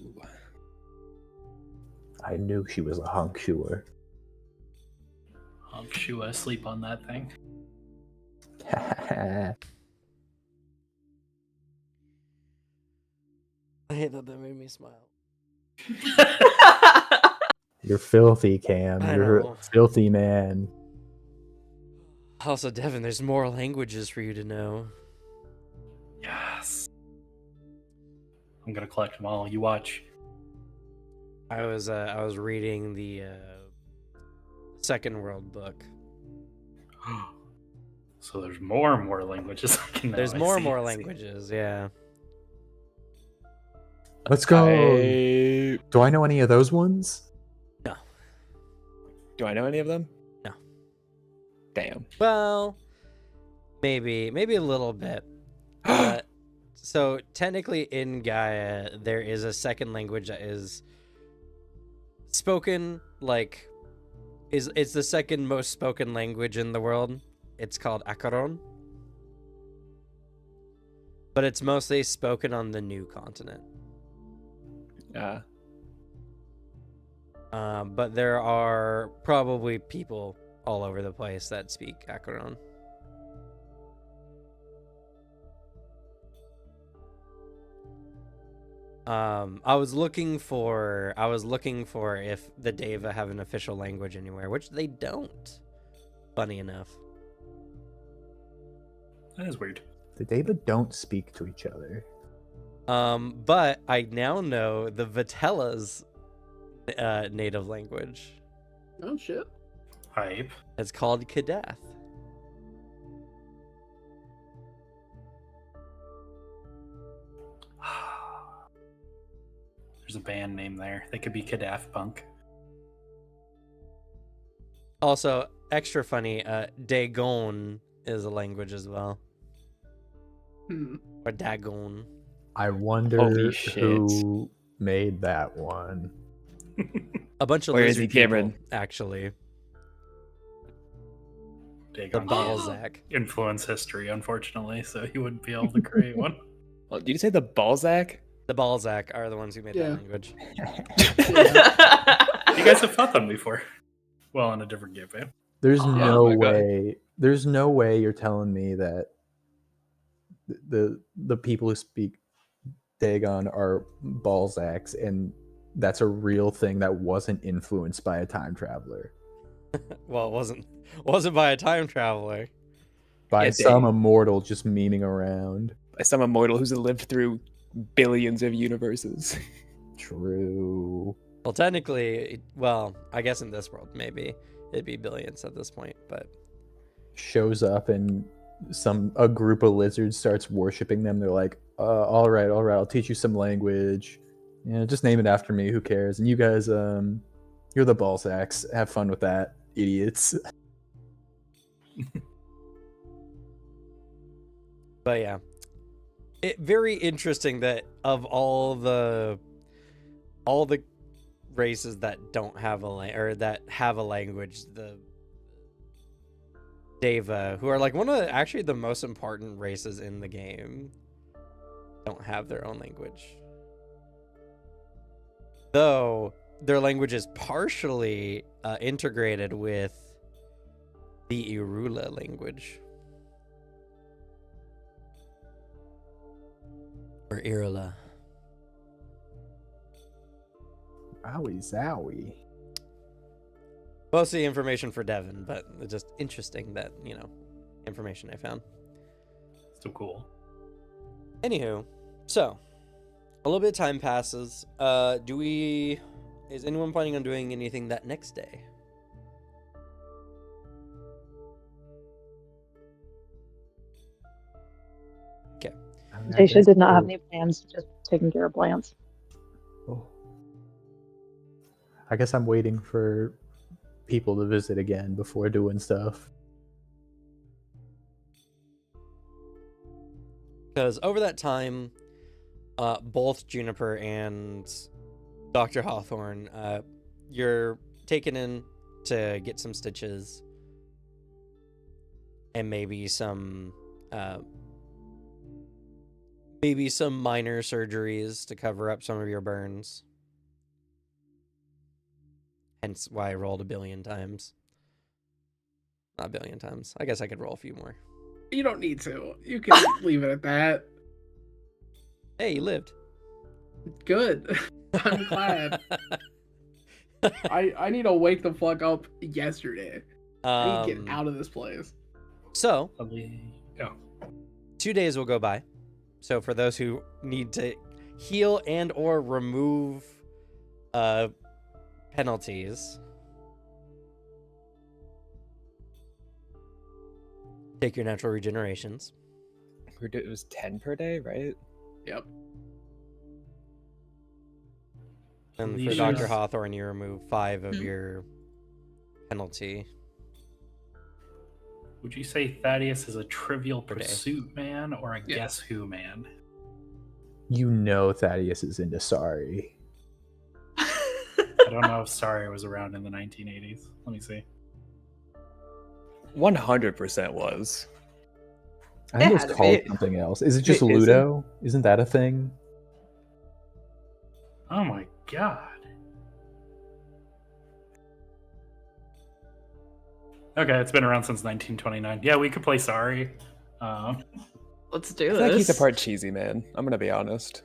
I knew she was a honk shoer. I'm sure I sleep on that thing. I hate that made me smile. You're filthy, Cam. I You're know. a filthy man. Also, Devin, there's more languages for you to know. Yes. I'm gonna collect them all. You watch. I was reading the Second World book. So there's more and more languages I can know. There's I more and see, more I see. languages, yeah. Let's go. I... Do I know any of those ones? No. Do I know any of them? No. Damn. Well, maybe a little bit. So technically in Gaia, there is a second language that is spoken it's the second most spoken language in the world. It's called Acheron. But it's mostly spoken on the new continent. But there are probably people all over the place that speak Acheron. I was looking for if the Deva have an official language anywhere, which they don't. Funny enough. That is weird. The Deva don't speak to each other. But I now know the Vitella's native language. Oh shit. Hype. It's called Kadath. There's a band name there. They could be Kadath Punk. Also, extra funny, Dagon is a language as well. Or Dagon. I wonder Holy shit. who made that one. A bunch of Where is lizard he, Cameron? people, actually. The Dagon Balzac. influence history, unfortunately, so he wouldn't be able to create one. Well, did you say the Balzac? The Balzac are the ones who made that language. You guys have fought them before. Well, in a different campaign. There's Oh no my God. way. There's no way you're telling me that the people who speak Dagon are Balzacs, and that's a real thing that wasn't influenced by a time traveler. Well, it wasn't by a time traveler. By Yeah, some immortal just memeing around. By some immortal who's lived through billions of universes. True. Well, technically, well, I guess in this world, maybe it'd be billions at this point, but Shows up and a group of lizards starts worshiping them. They're like, all right, I'll teach you some language. Yeah, just name it after me. Who cares? And you guys, you're the Balzacs. Have fun with that, idiots. But yeah, very interesting that of all the races that don't have that have a language, the Deva, who are like one of actually the most important races in the game, don't have their own language. Though their language is partially integrated with the Irula language. Or Irula. Owie zowie. Mostly information for Devin, but it's just interesting that, information I found. So cool. Anywho, so a little bit of time passes. Is anyone planning on doing anything that next day? Okay. Daisha did not have any plans, just taking care of plants. Oh. I guess I'm waiting for people to visit again before doing stuff. Because over that time, both Juniper and Dr. Hawthorne, you're taken in to get some stitches and maybe some minor surgeries to cover up some of your burns. Hence why I rolled 1 billion times. Not 1 billion times. I guess I could roll a few more. You don't need to. You can leave it at that. Hey, you lived. Good. I'm glad. I need to wake the fuck up yesterday. I need to get out of this place. So, Go. 2 days will go by. So for those who need to heal and or remove penalties, take your natural regenerations. It was 10 per day, right? Yep. And for Alicia's- Dr. Hawthorne, you remove 5 of Hmm. your penalty. Would you say Thaddeus is a Trivial Per day. Pursuit man or a Yeah. Guess Who man? You know Thaddeus is into sorry. I don't know if Sorry was around in the 1980s. Let me see. 100% was. I think It it was had to called be. something else. Is it just It isn't. Ludo? Isn't that a thing? Oh my god. Okay, it's been around since 1929. Yeah, we could play Sorry. Let's I do feel like he's a this. part cheesy, man. I'm gonna be honest.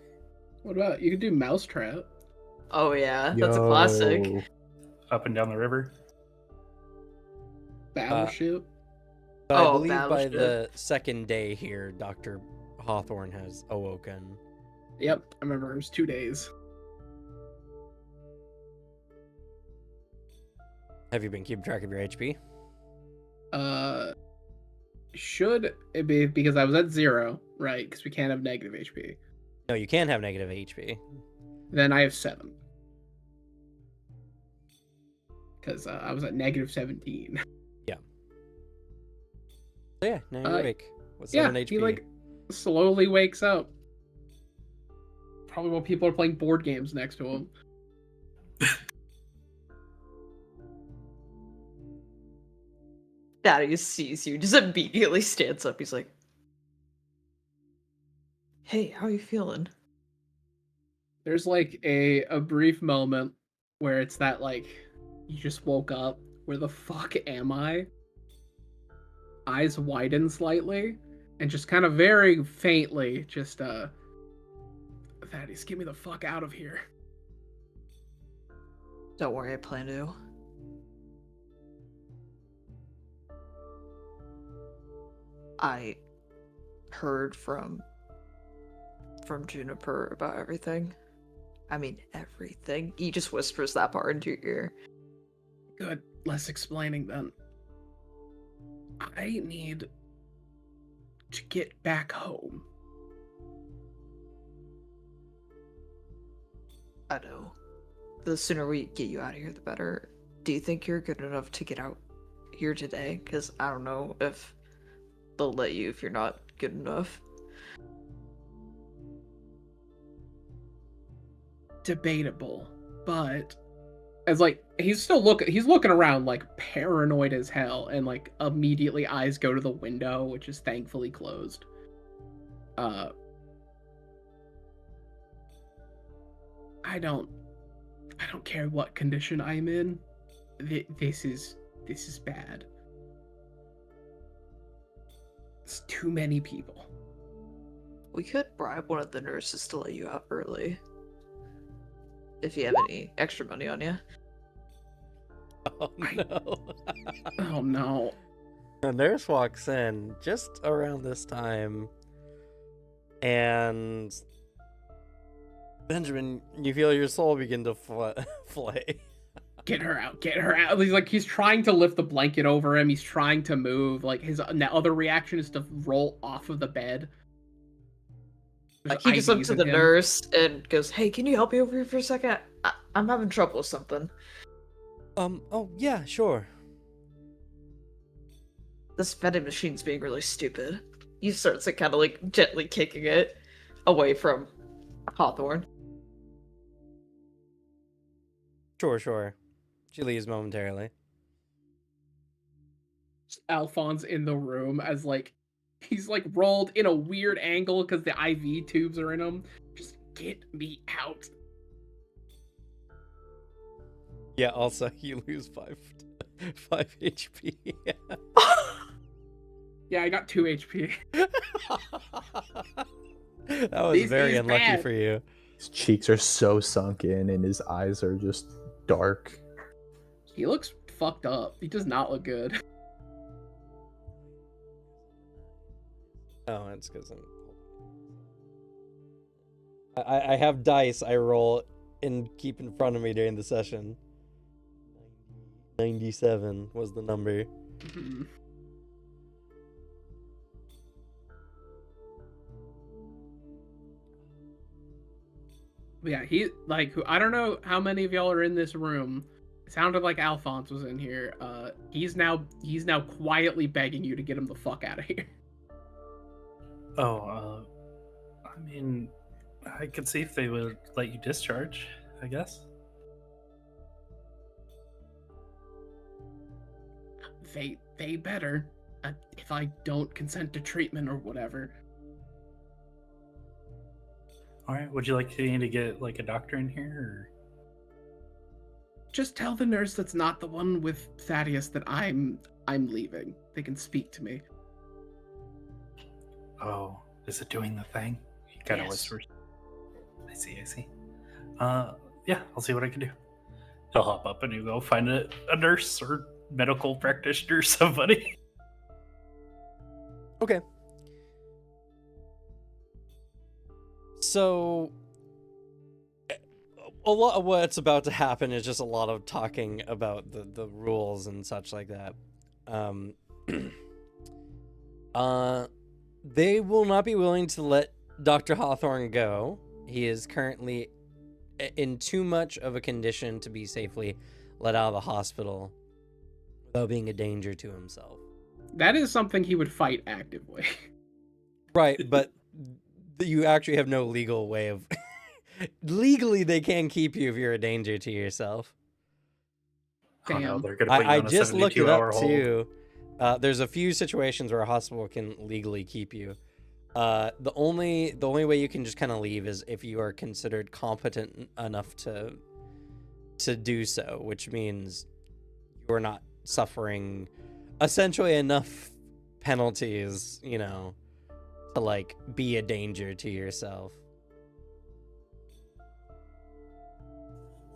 What about you could do Mousetrap? Oh yeah, that's a classic. Yo. Up and down the river. Battleship. But I Oh, believe by Battleship. the second day here, Dr. Hawthorne has awoken. Yep, I remember it was 2 days. Have you been keeping track of your HP? Should it be because I was at 0, right? Because we can't have negative HP. No, you can have negative HP. Then I have 7. Because I was at negative 17. So yeah, now you're Uh, awake. What's Yeah, 7 HP? he like slowly wakes up. Probably while people are playing board games next to him. Thaddeus sees you, just immediately stands up. He's like, "Hey, how you feeling?" There's like a brief moment where it's that like you just woke up. Where the fuck am I? Eyes widen slightly, and just kind of very faintly, just Thaddeus, get me the fuck out of here. Don't worry, I plan to. I heard from Juniper about everything. I mean, everything. He just whispers that part into your ear. Good, less explaining then. I need to get back home. I know. The sooner we get you out of here, the better. Do you think you're good enough to get out here today? Because I don't know if they'll let you if you're not good enough. Debatable, but as like he's looking around like paranoid as hell, and like immediately eyes go to the window, which is thankfully closed. I don't care what condition I'm in. This is bad. It's too many people. We could bribe one of the nurses to let you out early. If you have any extra money on you. Oh no. Oh no. A nurse walks in just around this time, and Benjamin, you feel your soul begin to flay. Get her out, get her out. He's trying to lift the blanket over him. He's trying to move. Like his other reaction is to roll off of the bed. There's He just up IVs to in the him. nurse and goes, "Hey, can you help me over here for a second? I'm having trouble with something. Oh yeah, sure. This vending machine's being really stupid." He starts like kind of like gently kicking it away from Hawthorne. Sure. She leaves momentarily. Alphonse in the room as like he's like rolled in a weird angle because the IV tubes are in him. Just get me out. Yeah, also you lose 5 HP. Yeah, I got 2 HP. That was This very is unlucky bad. for you. His cheeks are so sunk in and his eyes are just dark. He looks fucked up. He does not look good. Oh, it's because I have dice I roll and keep in front of me during the session. 97 was the number. Mhm. Yeah, he like who I don't know how many of y'all are in this room. It sounded like Alphonse was in here. He's now quietly begging you to get him the fuck out of here. Oh, I mean, I could see if they would let you discharge, I guess. They better. If I don't consent to treatment or whatever. All right. Would you like to get like a doctor in here? Just tell the nurse that's not the one with Thaddeus that I'm leaving. They can speak to me. Or... Oh, is it doing the thing? He kind of Yes. whispers. I see. Yeah, I'll see what I can do. He'll hop up and he'll go find a nurse or medical practitioner, somebody. Okay. So a lot of what's about to happen is just a lot of talking about the rules and such like that. They will not be willing to let Dr. Hawthorne go. He is currently in too much of a condition to be safely let out of the hospital without being a danger to himself. That is something he would fight actively. Right, but you actually have no legal way of... Legally, they can keep you if you're a danger to yourself. Oh no, Damn. they're gonna put you I on a just looked it 72-hour up hold. too. There's a few situations where a hospital can legally keep you. The only way you can just kind of leave is if you are considered competent enough to do so, which means you're not suffering essentially enough penalties, you know, to like be a danger to yourself.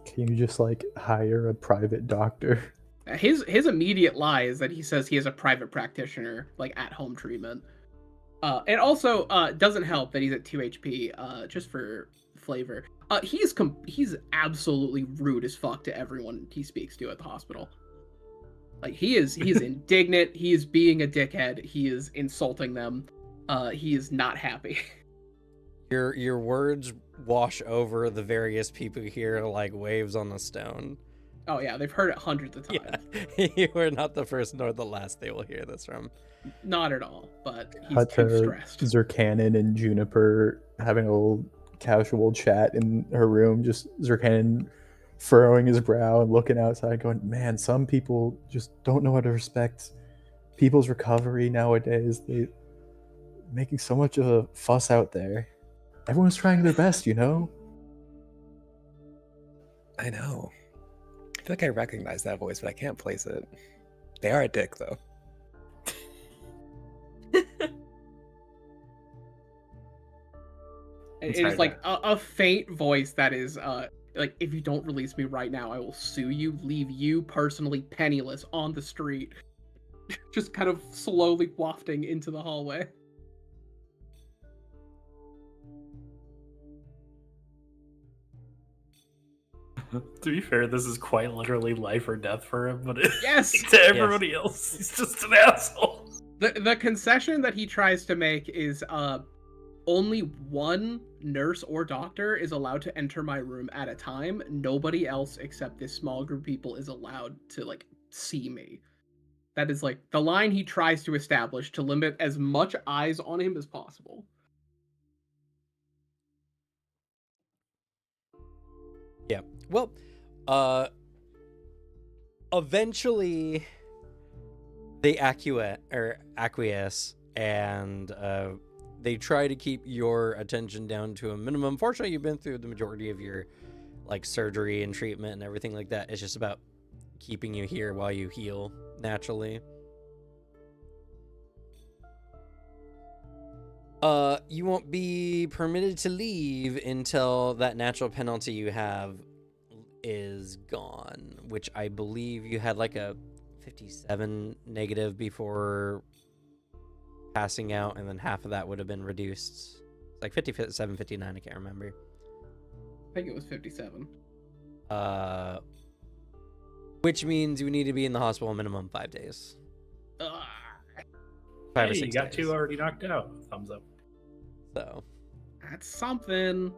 Can you just like hire a private doctor? His immediate lie is that he says he has a private practitioner, like at home treatment. It also doesn't help that he's at 2 HP, just for flavor. He's absolutely rude as fuck to everyone he speaks to at the hospital. Like he is indignant, he is being a dickhead, he is insulting them. He is not happy. Your words wash over the various people here like waves on a stone. Oh yeah, they've heard it hundreds of times. Yeah. You are not the first nor the last they will hear this from. Not at all, but he's Cut too to stressed. Zircanon and Juniper having a little casual chat in her room. Just Zircanon furrowing his brow and looking outside, going, "Man, some people just don't know how to respect people's recovery nowadays. They making so much of a fuss out there. Everyone's trying their best, you know." I know. I feel like I recognize that voice, but I can't place it. They are a dick, though. It sorry, is like a faint voice that is like, if you don't release me right now, I will sue you, leave you personally penniless on the street. Just kind of slowly wafting into the hallway. To be fair, this is quite literally life or death for him, but Yes! to everybody else, he's just an asshole. The concession that he tries to make is only one nurse or doctor is allowed to enter my room at a time. Nobody else except this small group of people is allowed to like see me. That is like the line he tries to establish to limit as much eyes on him as possible. Yeah. Well, eventually they acquiesce and they try to keep your attention down to a minimum. Fortunately, you've been through the majority of your like surgery and treatment and everything like that. It's just about keeping you here while you heal naturally. You won't be permitted to leave until that natural penalty you have is gone, which I believe you had like a 57 negative before passing out, and then half of that would have been reduced. Like 57, 59, I can't remember. I think it was 57. Which means you need to be in the hospital a minimum 5 days. Ugh. 5 or Hey, 6 you got days. 2 already knocked out. Thumbs up. So, That's something.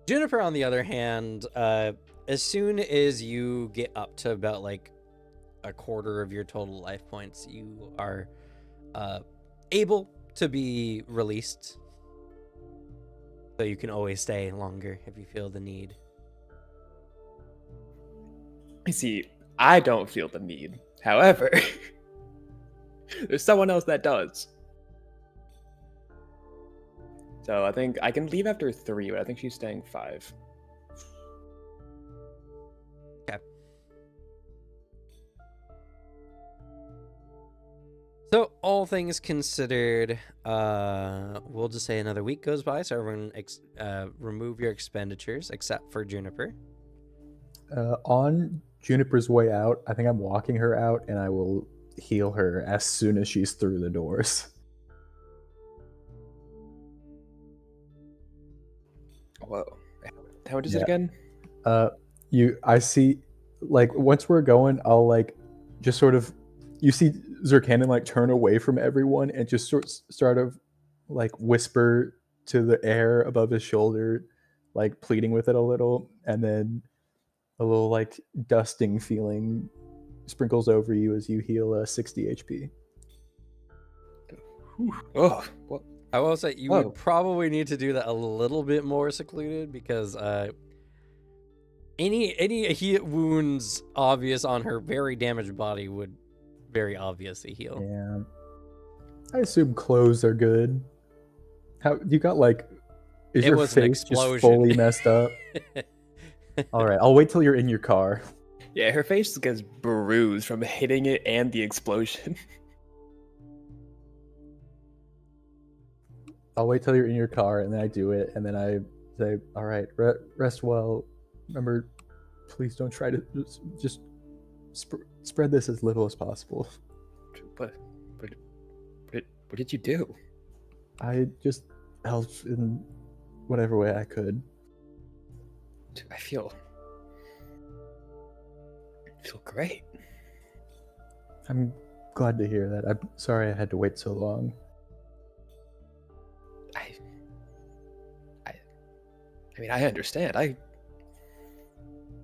Juniper, on the other hand, as soon as you get up to about like a quarter of your total life points, you are able to be released. So you can always stay longer if you feel the need. You see, I don't feel the need. However, there's someone else that does. So I think I can leave after 3, but I think she's staying 5. Okay. So all things considered, we'll just say another week goes by, so everyone remove your expenditures except for Juniper. On Juniper's way out, I think I'm walking her out, and I will heal her as soon as she's through the doors. Whoa. How much is it Yeah. again? I see, like, once we're going, I'll like just sort of, you see Zircanon like turn away from everyone and just sort of like whisper to the air above his shoulder, like pleading with it a little, and then a little like dusting feeling sprinkles over you as you heal 60 HP. Oh, what? I will say you would probably need to do that a little bit more secluded, because any hit wounds obvious on her very damaged body would very obviously heal. Yeah, I assume clothes are good. How you got like? Is It your was an face just explosion. fully messed up? All right, I'll wait till you're in your car. Yeah, her face gets bruised from hitting it and the explosion. I'll wait till you're in your car, and then I do it, and then I say, "All right, rest well. Remember, please don't try to just spread this as little as possible." What did you do? I just helped in whatever way I could. I feel great. I'm glad to hear that. I'm sorry I had to wait so long. I mean, I understand. I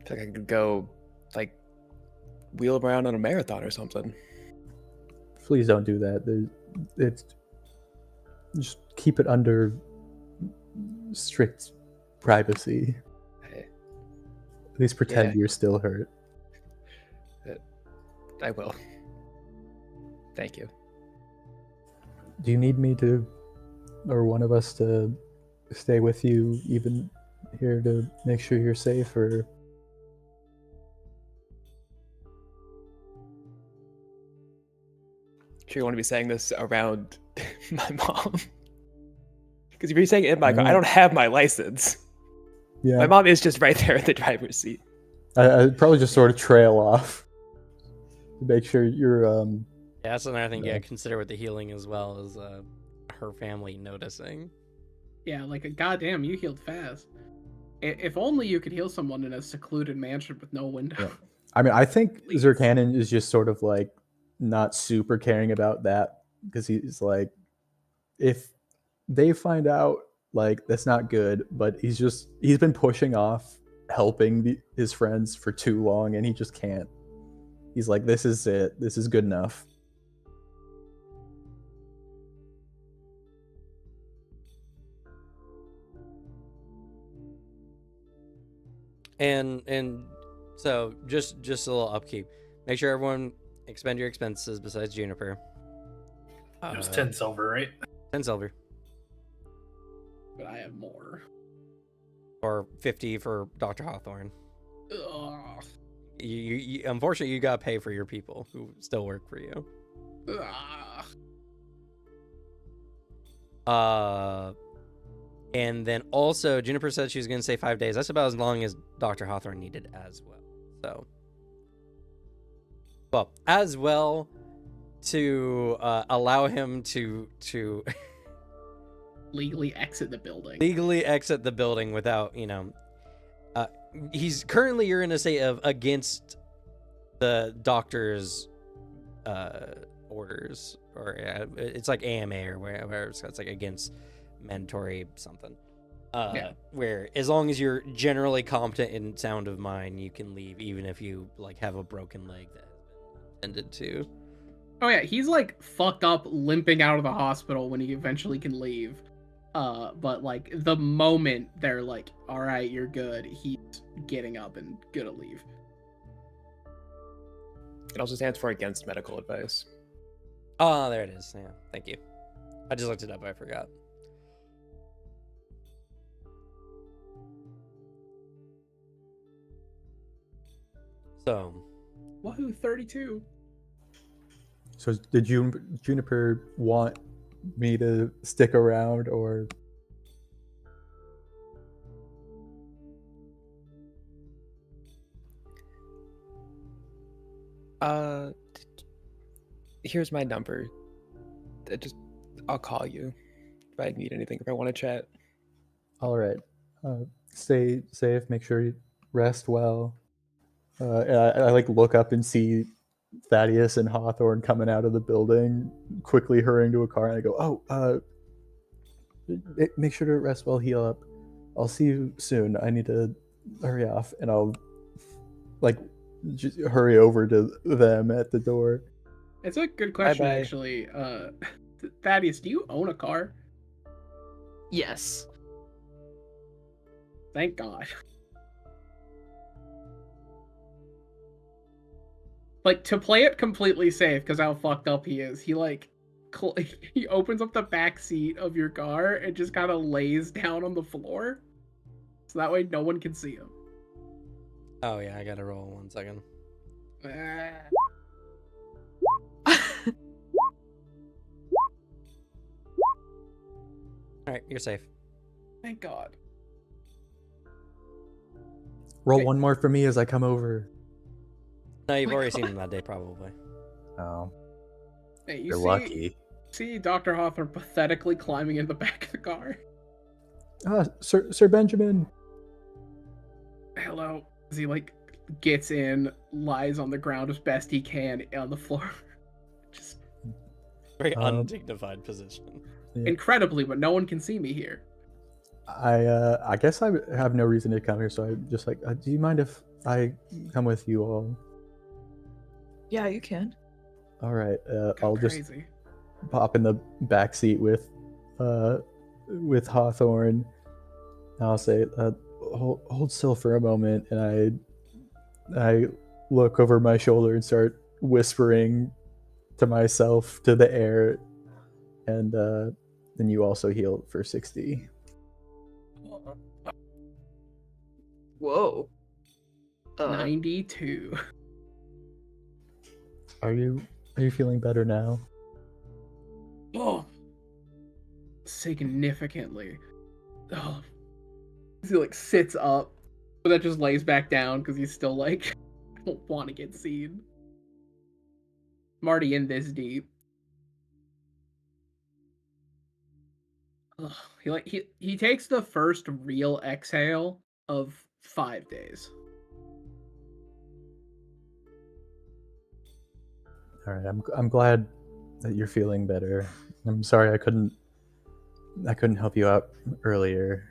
feel like I could go, like, wheel around on a marathon or something. Please don't do that. It's just keep it under strict privacy. At least pretend you're still hurt. I will. Thank you. Do you need me to, or one of us to, stay with you even here to make sure you're safe, or? Sure you want to be saying this around my mom? Because if you're saying it in my car, I don't have my license. Yeah. My mom is just right there in the driver's seat. I'd probably just sort of trail off to make sure you're Yeah, that's another thing you gotta consider with the healing as well, is her family noticing. Yeah, like, goddamn, you healed fast. If only you could heal someone in a secluded mansion with no window. Yeah. I mean, I think Zircanon is just sort of like not super caring about that, because he's like, if they find out, like, that's not good, but he's been pushing off helping his friends for too long, and he just can't. He's like, this is it. This is good enough. And so just a little upkeep. Make sure everyone expend your expenses besides Juniper. It was 10 silver, right? 10 silver. But I have more. Or 50 for Dr. Hawthorne. Ugh. You unfortunately, you gotta pay for your people who still work for you. Ugh. And then also, Juniper said she was gonna say 5 days. That's about as long as Dr. Hawthorne needed as well. So, well, as well to allow him to Legally exit the building. legally exit the building without, he's currently, you're in a state of against the doctor's orders, or it's like AMA or whatever, so it's like against mandatory something. Yeah. Where as long as you're generally competent and sound of mind, you can leave, even if you like have a broken leg that has been tended to. Oh yeah, he's like fucked up, limping out of the hospital when he eventually can leave. But like the moment they're like, "All right, you're good," he's getting up and gonna leave. It also stands for against medical advice. Oh, there it is. Yeah, thank you. I just looked it up. I forgot. So, Woohoo, 32. So did Juniper want me to stick around, or Uh, here's my number. I'll call you if I need anything, if I want to chat. all right? Stay safe. Make sure you rest well. And I like look up and see Thaddeus and Hawthorne coming out of the building, quickly hurrying to a car, and I go, "Oh, make sure to rest well, heal up. I'll see you soon. I need to hurry off," and I'll like just hurry over to them at the door. It's a good question, Bye-bye. actually. Thaddeus, do you own a car? Yes. Thank God. Like, to play it completely safe, because how fucked up he is, he like he opens up the back seat of your car and just kind of lays down on the floor, so that way no one can see him. oh yeah, I gotta roll 1 second. Ah. All right, you're safe. Thank God. Roll Okay. one more for me as I come over. No, you've my already God. seen him that day, probably. Oh, Hey, you you're see, lucky. see Dr. Hawthorne pathetically climbing in the back of the car. Ah, Sir Benjamin. Hello. As he like gets in, lies on the ground as best he can on the floor. Just Very Um, undignified position. Yeah. incredibly, but no one can see me here. I guess I have no reason to come here, so I'm just like, do you mind if I come with you all? Yeah, you can. All right, Go I'll just crazy. pop in the back seat with Hawthorne. And I'll say, hold still for a moment, and I look over my shoulder and start whispering to myself to the air, and then you also heal for 60. Whoa. 92. Are you feeling better now? Oh, significantly. Oh, he like sits up, but then just lays back down because he's still like, I don't want to get seen. I'm already in this deep. Ugh, he takes the first real exhale of 5 days. All right, I'm glad that you're feeling better. I'm sorry I couldn't help you out earlier.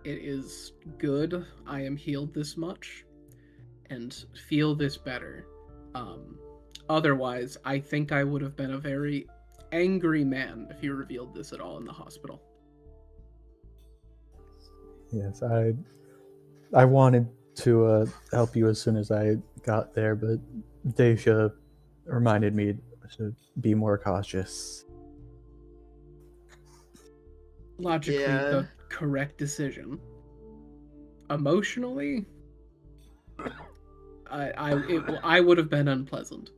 It is good I am healed this much and feel this better. Otherwise, I think I would have been a very angry man if you revealed this at all in the hospital. Yes, I wanted to help you as soon as I got there, but Deja reminded me to be more cautious. Logically, Yeah. the correct decision. Emotionally, I would have been unpleasant.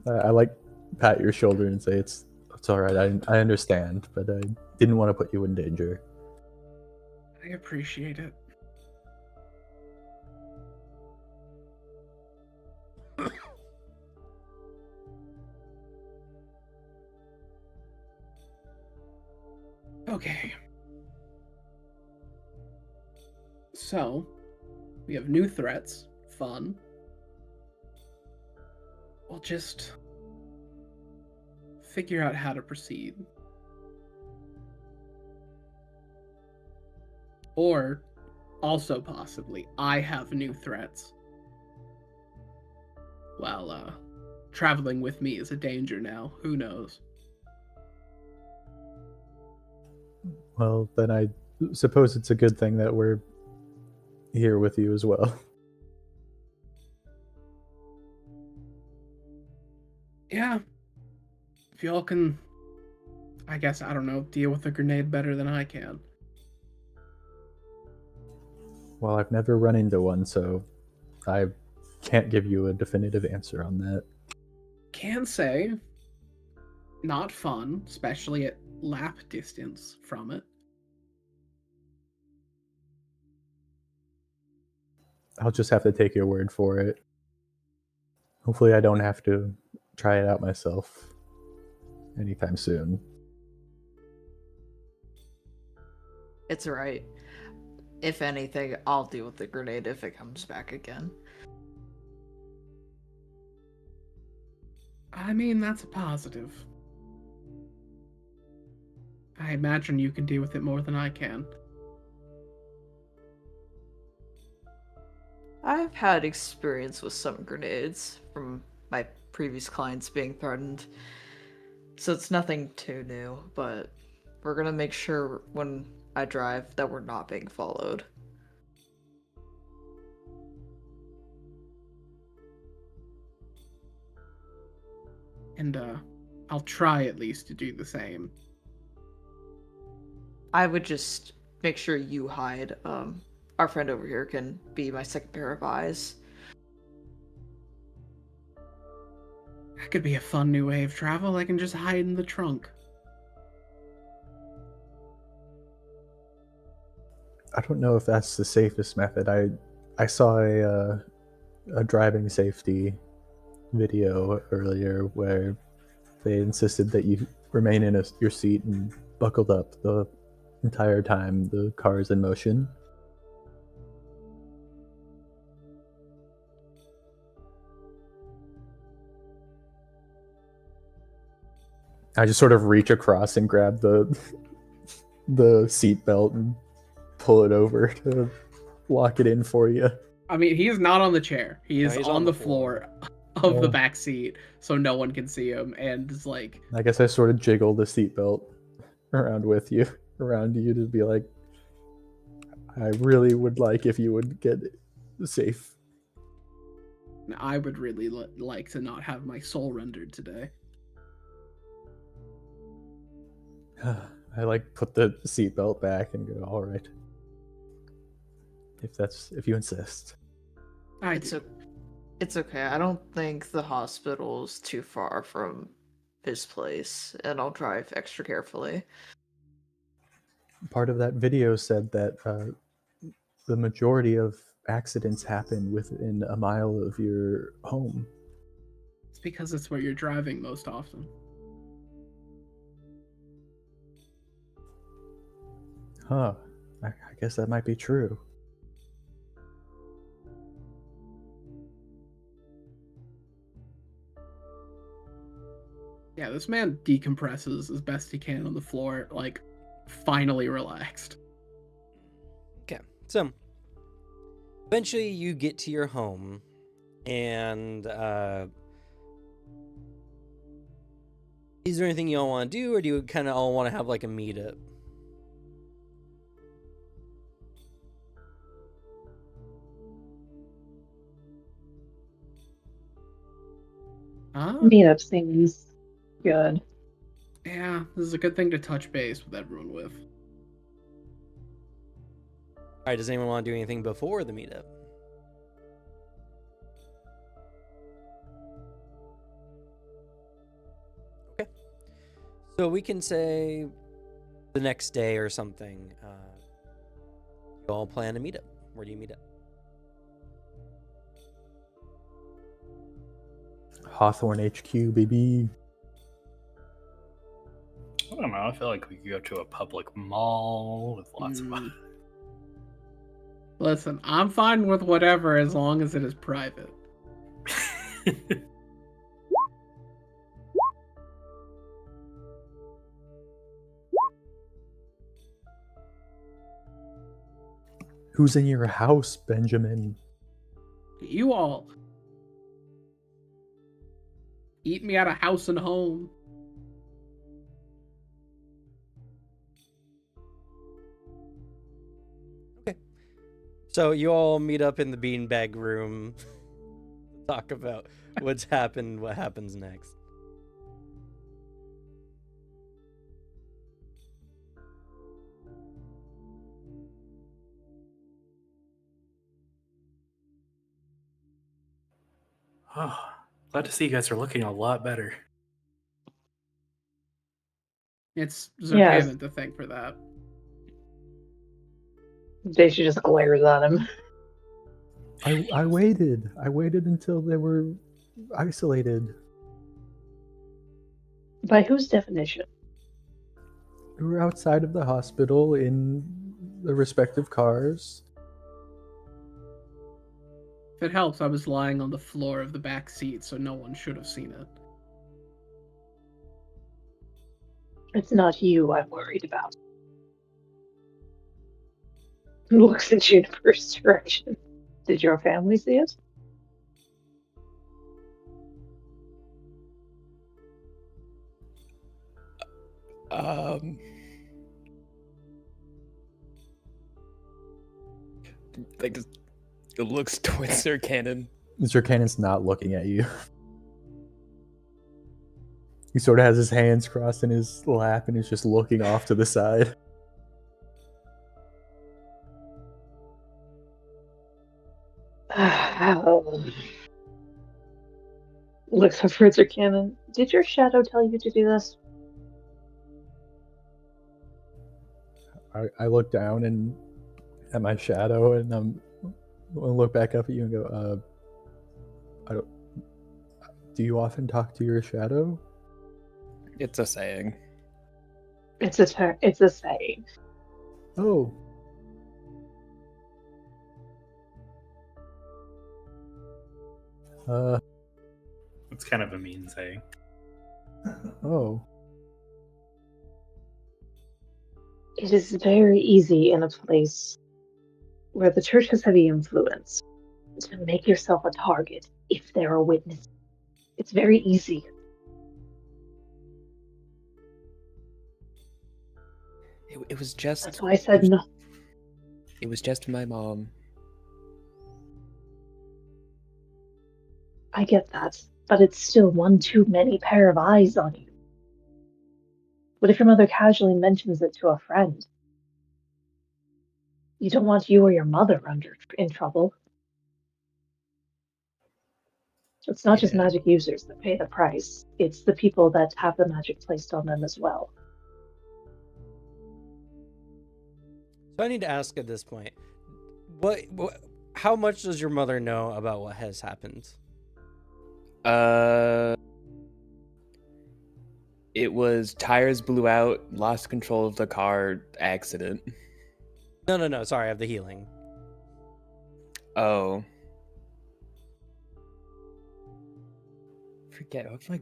I like pat your shoulder and say it's all right. I understand, but I didn't want to put you in danger. I appreciate it. Okay. So, we have new threats. Fun. We'll just figure out how to proceed. Or, also possibly, I have new threats. While, traveling with me is a danger now. Who knows? Well, then I suppose it's a good thing that we're here with you as well. Yeah. If y'all can, I guess, I don't know, deal with a grenade better than I can. Well, I've never run into one, so I can't give you a definitive answer on that. Can say, not fun, especially at lap distance from it. I'll just have to take your word for it. Hopefully, I don't have to try it out myself anytime soon. It's alright. If anything, I'll deal with the grenade if it comes back again. I mean, that's a positive. I imagine you can deal with it more than I can. I've had experience with some grenades from my previous clients being threatened, so it's nothing too new, but we're gonna make sure when I drive that we're not being followed. And, I'll try at least to do the same. I would just make sure you hide. Our friend over here can be my second pair of eyes. That could be a fun new way of travel. I can just hide in the trunk. I don't know if that's the safest method. I saw a driving safety video earlier where they insisted that you remain in your seat and buckled up the entire time the car is in motion. I just sort of reach across and grab the seat belt and pull it over to lock it in for you. I mean, he is not on the chair. He is he's on the floor of the Yeah. back seat, so no one can see him. And it's like, I guess I sort of jiggle the seatbelt around you to be like, I really would like if you would get safe. I would really like to not have my soul rendered today. I like put the seatbelt back and go, all right. If you insist. It's okay. I don't think the hospital's too far from his place, and I'll drive extra carefully. Part of that video said that the majority of accidents happen within a mile of your home. It's because it's where you're driving most often. Huh. I guess that might be true. Yeah, this man decompresses as best he can on the floor, like, finally relaxed. Okay, so eventually you get to your home, and is there anything you all want to do, or do you kind of all want to have like a meetup? Huh? Meetup seems good. Yeah, this is a good thing to touch base with everyone with. All right, does anyone want to do anything before the meetup? Okay, so we can say the next day or something. You all plan a meetup. Where do you meet up? Hawthorne HQ, baby. I don't know. I feel like we could go to a public mall with lots of. Listen, I'm fine with whatever as long as it is private. Who's in your house, Benjamin? You all eat me out of house and home. So you all meet up in the beanbag room, talk about what's happened, what happens next. Oh, glad to see you guys are looking a lot better. It's Yes. Zerkanan to thank for that. Daisy just glares at him. I waited. I waited until they were isolated. By whose definition? We were outside of the hospital in the respective cars. If it helps, I was lying on the floor of the back seat, so no one should have seen it. It's not you I'm worried about. Looks at Juniper's direction. Did your family see it? Like, it looks towards Zerkanan. Zerkanan's not looking at you. He sort of has his hands crossed in his lap and is just looking off to the side. Looks over at Zerkanan. Did your shadow tell you to do this? I look down and at my shadow, and I look back up at you and go, I don't. Do you often talk to your shadow? It's a saying. It's a saying. Oh. It's kind of a mean saying. Oh. It is very easy in a place where the church has heavy influence to make yourself a target if there are witnesses. It's very easy. It was just. That's why I said no. It was just my mom. I get that, but it's still one too many pair of eyes on you. What if your mother casually mentions it to a friend? You don't want you or your mother in trouble. It's not just Yeah. magic users that pay the price. It's the people that have the magic placed on them as well. So I need to ask at this point, what how much does your mother know about what has happened? It was tires blew out, lost control of the car, accident. No, sorry, I have the healing. Oh. Forget, what's like...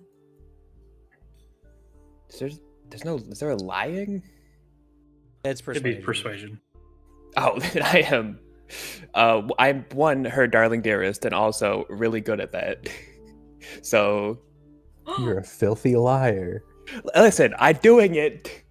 Is there a lying? It's It'd be persuasion. persuasion. Oh, then I am... I'm, one, her darling dearest, and also really good at that. So... You're a filthy liar. Listen, I'm doing it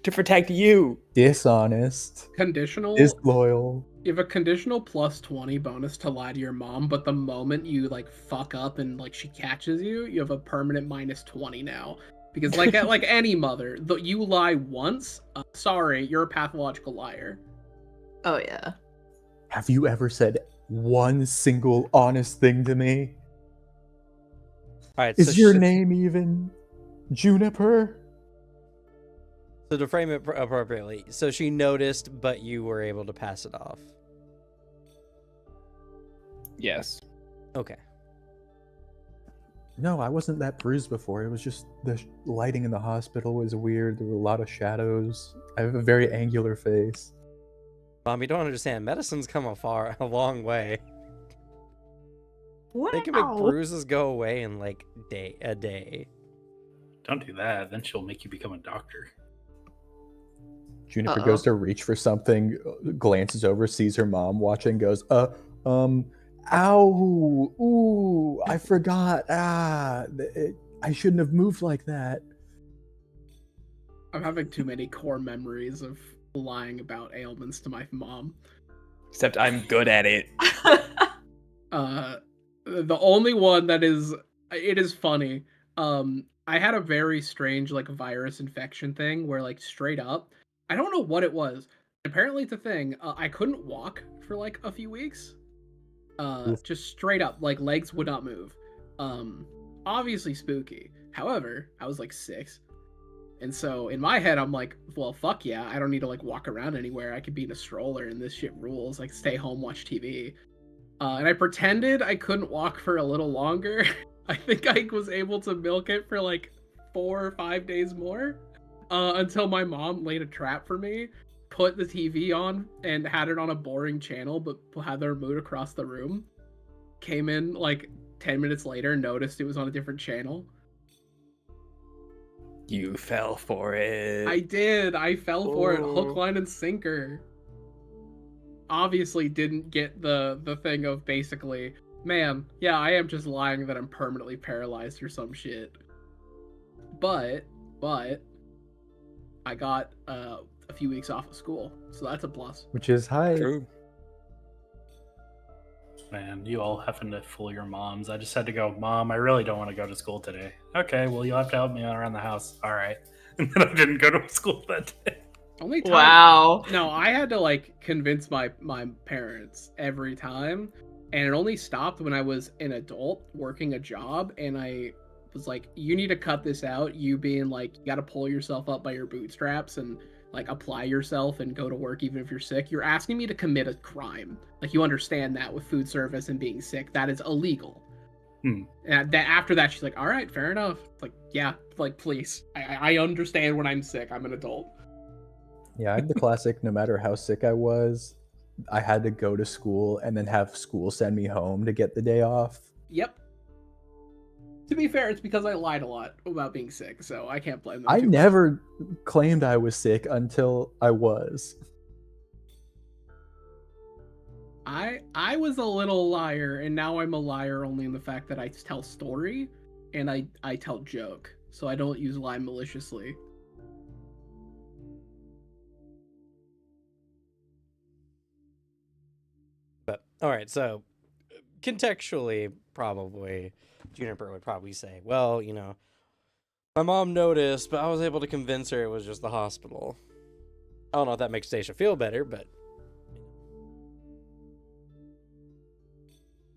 to protect you. Dishonest. Conditional. Disloyal. You have a conditional plus 20 bonus to lie to your mom, but the moment you like fuck up and like she catches you, you have a permanent minus 20 now. Because like any mother, you lie once, sorry, you're a pathological liar. Oh yeah. Have you ever said one single honest thing to me? All right, Is your name even Juniper? So to frame it appropriately, so she noticed, but you were able to pass it off. Yes. Okay. No, I wasn't that bruised before. It was just the lighting in the hospital was weird. There were a lot of shadows. I have a very angular face. Mom, you don't understand. Medicine's come a long way. Wow. They can make bruises go away in like a day. Don't do that. Then she'll make you become a doctor. Juniper goes to reach for something, glances over, sees her mom watching, goes, ow, ooh, I forgot. I shouldn't have moved like that. I'm having too many core memories of lying about ailments to my mom. Except I'm good at it. The only one that is, it is funny. I had a very strange like virus infection thing where like straight up, I don't know what it was. Apparently it's a thing. I couldn't walk for like a few weeks. Just straight up, like legs would not move. Obviously spooky. However, I was like 6. And so in my head, I'm like, well, fuck yeah, I don't need to like walk around anywhere. I could be in a stroller and this shit rules. Like stay home, watch TV. And I pretended I couldn't walk for a little longer. I think I was able to milk it for like 4 or 5 days more. Until my mom laid a trap for me, put the TV on and had it on a boring channel, but had the remote across the room. Came in like 10 minutes later, noticed it was on a different channel. You fell for it. I did. I fell for it. Hook, line, and sinker. Obviously didn't get the thing of basically, man, yeah, I am just lying that I'm permanently paralyzed or some shit. But I got a few weeks off of school, so that's a plus. Which is high. True. Man, you all having to fool your moms. I just had to go, Mom, I really don't want to go to school today. Okay, well, you'll have to help me around the house. All right. And then I didn't go to school that day. Only time. Wow. No, I had to like convince my parents every time, and it only stopped when I was an adult working a job, and I was like, you need to cut this out. You being like, you got to pull yourself up by your bootstraps and like apply yourself and go to work even if you're sick. You're asking me to commit a crime. Like you understand that with food service and being sick, that is illegal. And after that, she's like, all right, fair enough. It's like, yeah, like please. I understand when I'm sick. I'm an adult. Yeah, I had the classic, no matter how sick I was, I had to go to school and then have school send me home to get the day off. Yep. To be fair, it's because I lied a lot about being sick, so I can't blame them. I too much. never claimed I was sick until I was. I was a little liar, and now I'm a liar only in the fact that I tell story and I tell joke, so I don't use lie maliciously. But all right, so contextually, probably Juniper would probably say, well, you know, my mom noticed, but I was able to convince her it was just the hospital. I don't know if that makes Stacia feel better, but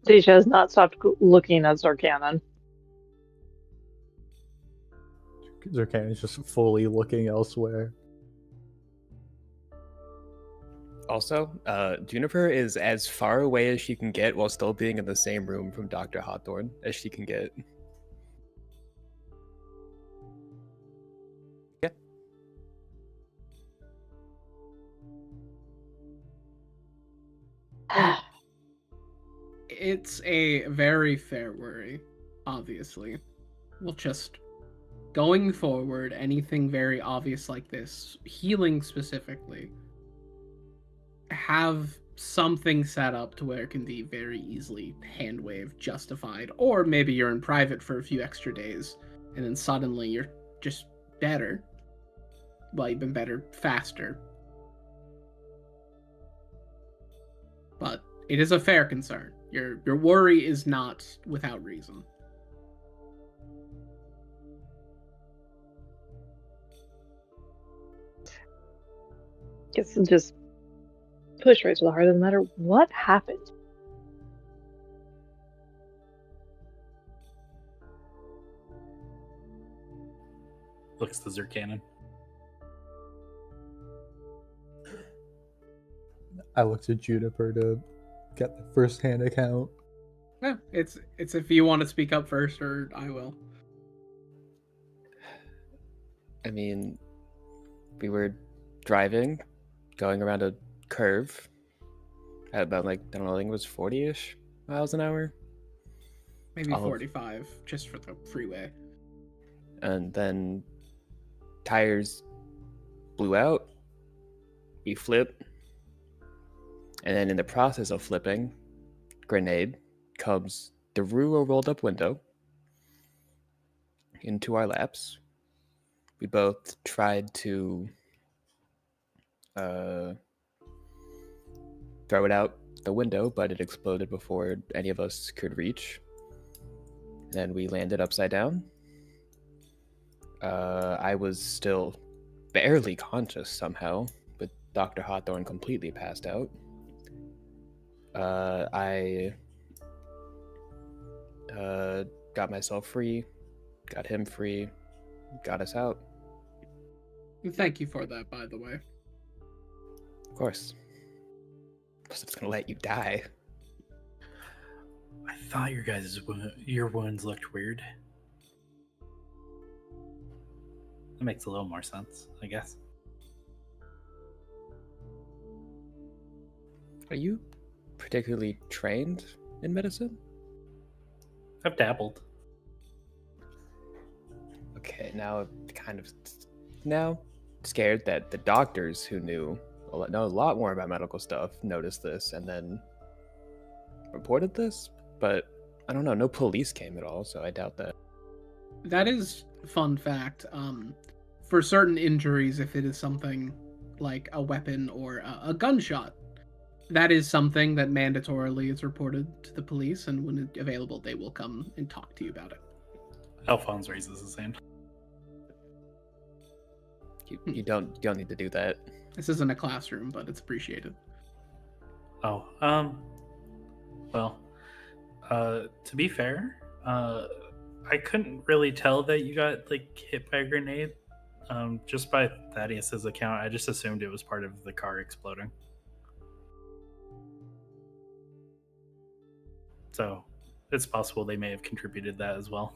Stacia has not stopped looking at Zorcanon. Zircan is just fully looking elsewhere. Also, Juniper is as far away as she can get while still being in the same room from Dr. Hawthorne as she can get. It's a very fair worry, obviously. We'll just, going forward, anything very obvious like this, healing specifically, have something set up to where it can be very easily hand-waved, justified, or maybe you're in private for a few extra days, and then suddenly you're just better. Well, you've been better faster. But it is a fair concern. Your worry is not without reason. Guess I'll just push right to the heart of the matter. What happened? Looks to Zircanon. I looked at Juniper to get the first-hand account. Yeah, it's if you want to speak up first, or I will. I mean, we were driving, going around a curve at about, like, I don't know, I think it was 40-ish miles an hour. Maybe 45, just for the freeway. And then tires blew out, We flip, and then in the process of flipping, grenade comes through a rolled up window into our laps. We both tried to throw it out the window, but it exploded before any of us could reach. Then we landed upside down. I was still barely conscious somehow, but Dr. Hawthorne completely passed out. I got myself free, got him free, got us out. Thank you for that, by the way. Of course. I was gonna let you die. I thought your wounds looked weird. That makes a little more sense, I guess. Are you particularly trained in medicine? I've dabbled. Okay, now now scared that the doctors who know a lot more about medical stuff noticed this and then reported this, but I don't know, no police came at all, so I doubt that. That is a fun fact. For certain injuries, if it is something like a weapon or a gunshot, that is something that mandatorily is reported to the police, and when available, they will come and talk to you about it. Alphonse raises his hand. You don't need to do that. This isn't a classroom, but it's appreciated. Oh, well, to be fair, I couldn't really tell that you got hit by a grenade. Just by Thaddeus's account, I just assumed it was part of the car exploding. So it's possible they may have contributed that as well.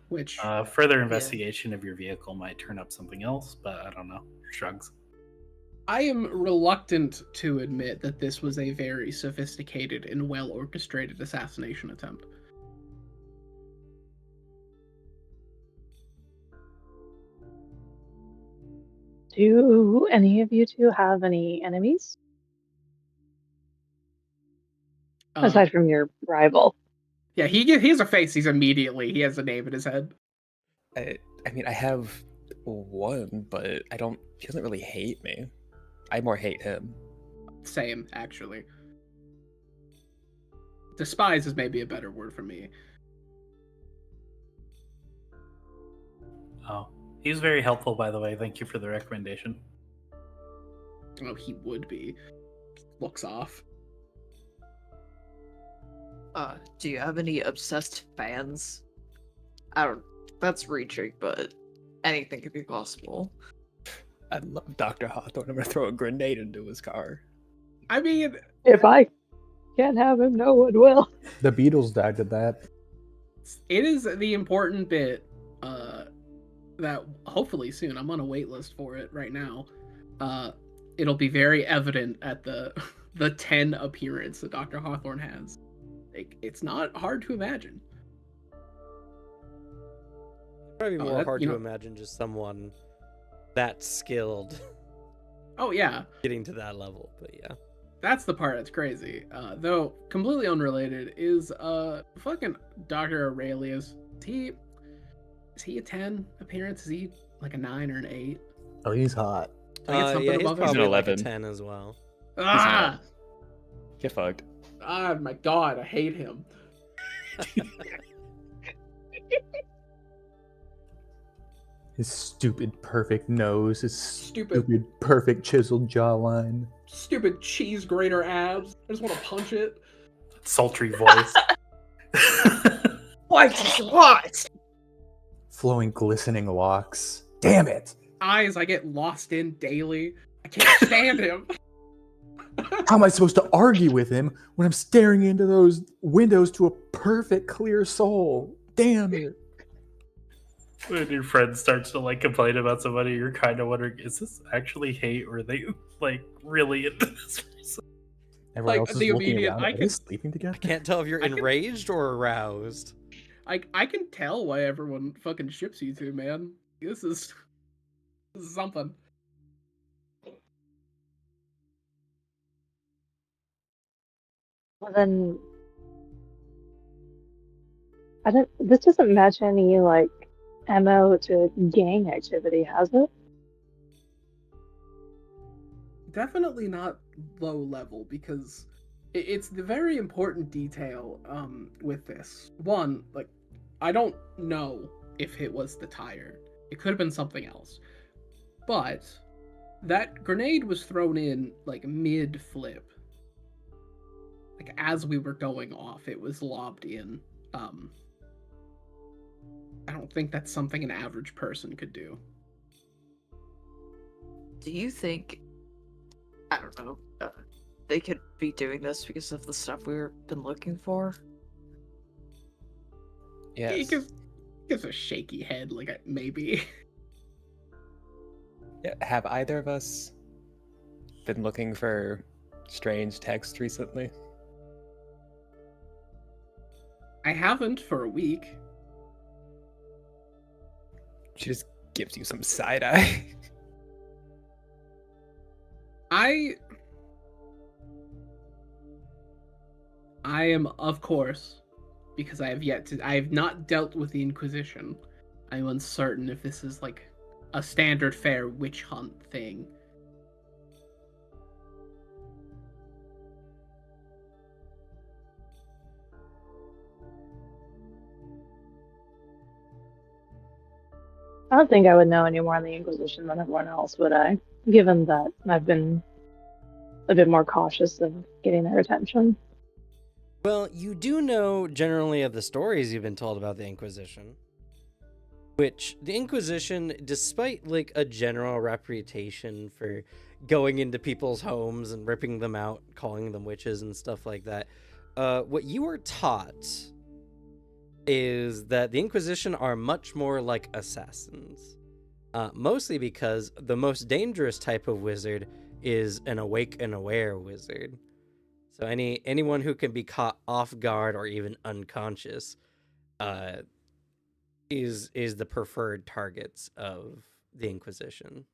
Which further investigation of your vehicle might turn up something else, but I don't know. Shrugs. I am reluctant to admit that this was a very sophisticated and well orchestrated assassination attempt. Do any of you two have any enemies? Aside from your rival. Yeah, he has a face. He has a name in his head. I mean, I have one, but he doesn't really hate me. I more hate him. Same, actually. Despise is maybe a better word for me. Oh, he was very helpful, by the way. Thank you for the recommendation. Oh, he would be. Looks off. Do you have any obsessed fans? That's reaching, but anything could be possible. I love Dr. Hawthorne. I'm gonna throw a grenade into his car. I mean, if I can't have him, no one will. The Beatles died to that. It is the important bit that hopefully soon, I'm on a wait list for it right now. It'll be very evident at the 10 appearance that Dr. Hawthorne has. It's not hard to imagine. Probably more hard to imagine just someone that skilled. Oh yeah, getting to that level, but yeah. That's the part that's crazy. Though completely unrelated is fucking Dr. Aurelius. Is he a 10 appearance? Is he like a 9 or an 8? Oh, he's hot. Yeah, he's probably He's an 11. like a 10 as well. Ah! Get fucked. Ah, my god, I hate him. His stupid perfect nose, his stupid perfect chiseled jawline. Stupid cheese grater abs. I just want to punch it. Sultry voice. What? Flowing, glistening locks. Damn it! Eyes I get lost in daily. I can't stand him. How am I supposed to argue with him when I'm staring into those windows to a perfect, clear soul? Damn it. When your friend starts to complain about somebody, you're kind of wondering, is this actually hate or are they really into this person? Everyone else is looking around. Are they sleeping together? I can't tell if you're enraged or aroused. I can tell why everyone fucking ships you two, man. This is something. Well, then, I don't. This doesn't match any like MO to gang activity, has it? Definitely not low level, because it's the very important detail with this. One, like, I don't know if it was the tire. It could have been something else. But that grenade was thrown in like mid flip. Like as we were going off, it was lobbed in. Um I don't think that's something an average person could do. Do you think, I don't know, they could be doing this because of the stuff we've been looking for? It Yes. gives a shaky head, like maybe. Yeah. Have either of us been looking for strange text recently? I haven't for a week. She just gives you some side eye. I am, of course, because I have not dealt with the Inquisition. I'm uncertain if this is like a standard fare witch hunt thing. I don't think I would know any more on the Inquisition than everyone else, would I? Given that I've been a bit more cautious of getting their attention. Well, you do know generally of the stories you've been told about the Inquisition. Which, the Inquisition, despite like a general reputation for going into people's homes and ripping them out, calling them witches and stuff like that, what you were taught is that the Inquisition are much more like assassins. Mostly because the most dangerous type of wizard is an awake and aware wizard. So anyone who can be caught off guard or even unconscious uh, is the preferred targets of the Inquisition.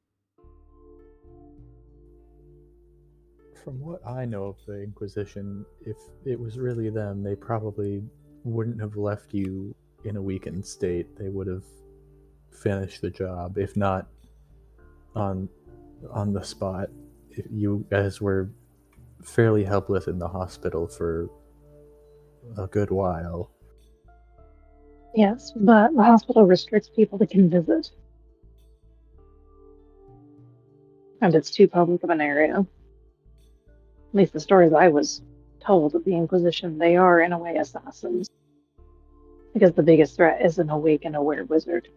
From what I know of the Inquisition, if it was really them, they probably wouldn't have left you in a weakened state. They would have finished the job, if not on the spot. If you guys were fairly helpless in the hospital for a good while. Yes, but the hospital restricts people that can visit. And it's too public of an area. At least the stories I was told of the Inquisition, they are, in a way, assassins. Because the biggest threat is an awake and aware wizard.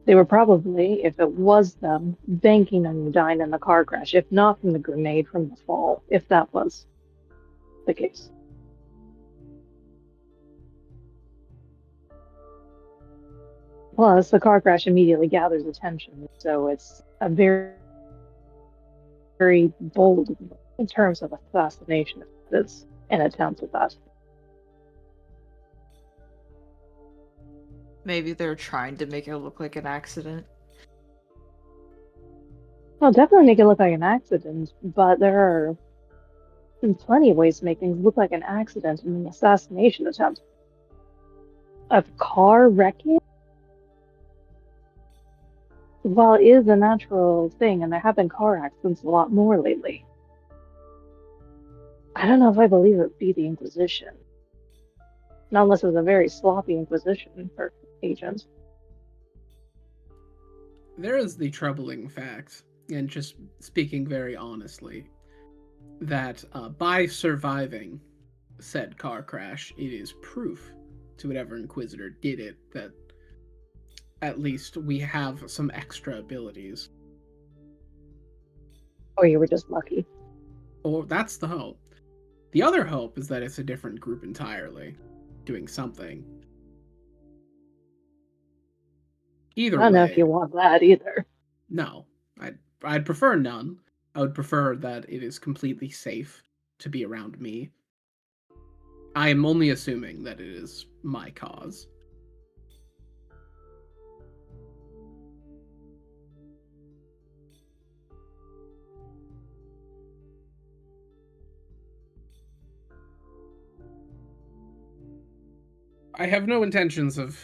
They were probably, if it was them, banking on you dying in the car crash, if not from the grenade from the fall, if that was the case. Plus, the car crash immediately gathers attention, so it's a very, very bold in terms of assassination. It's an attempt at that. Maybe they're trying to make it look like an accident. Well, definitely make it look like an accident, but there are plenty of ways to make things look like an accident in an assassination attempt. A car wrecking, while it is a natural thing, and there have been car accidents a lot more lately, I don't know if I believe it would be the Inquisition. Not unless it was a very sloppy Inquisition for agents. There is the troubling fact, and just speaking very honestly, that by surviving said car crash, it is proof to whatever Inquisitor did it that at least we have some extra abilities. Or you were just lucky. Or that's the hope. The other hope is that it's a different group entirely, doing something. Either I don't know way, if you want that either. no. I'd prefer none. I would prefer that it is completely safe to be around me. I am only assuming that it is my cause. I have no intentions of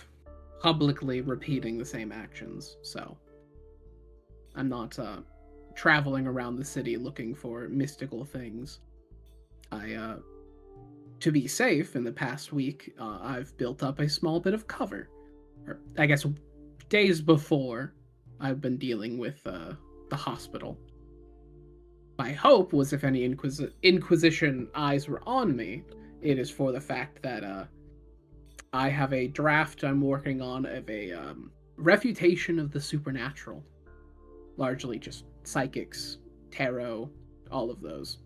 publicly repeating the same actions, so I'm not traveling around the city looking for mystical things. To be safe, in the past week, I've built up a small bit of cover. Or, I guess, days before, I've been dealing with the hospital. My hope was if any Inquisition eyes were on me, it is for the fact that I have a draft I'm working on of a refutation of the supernatural. Largely just psychics, tarot, all of those.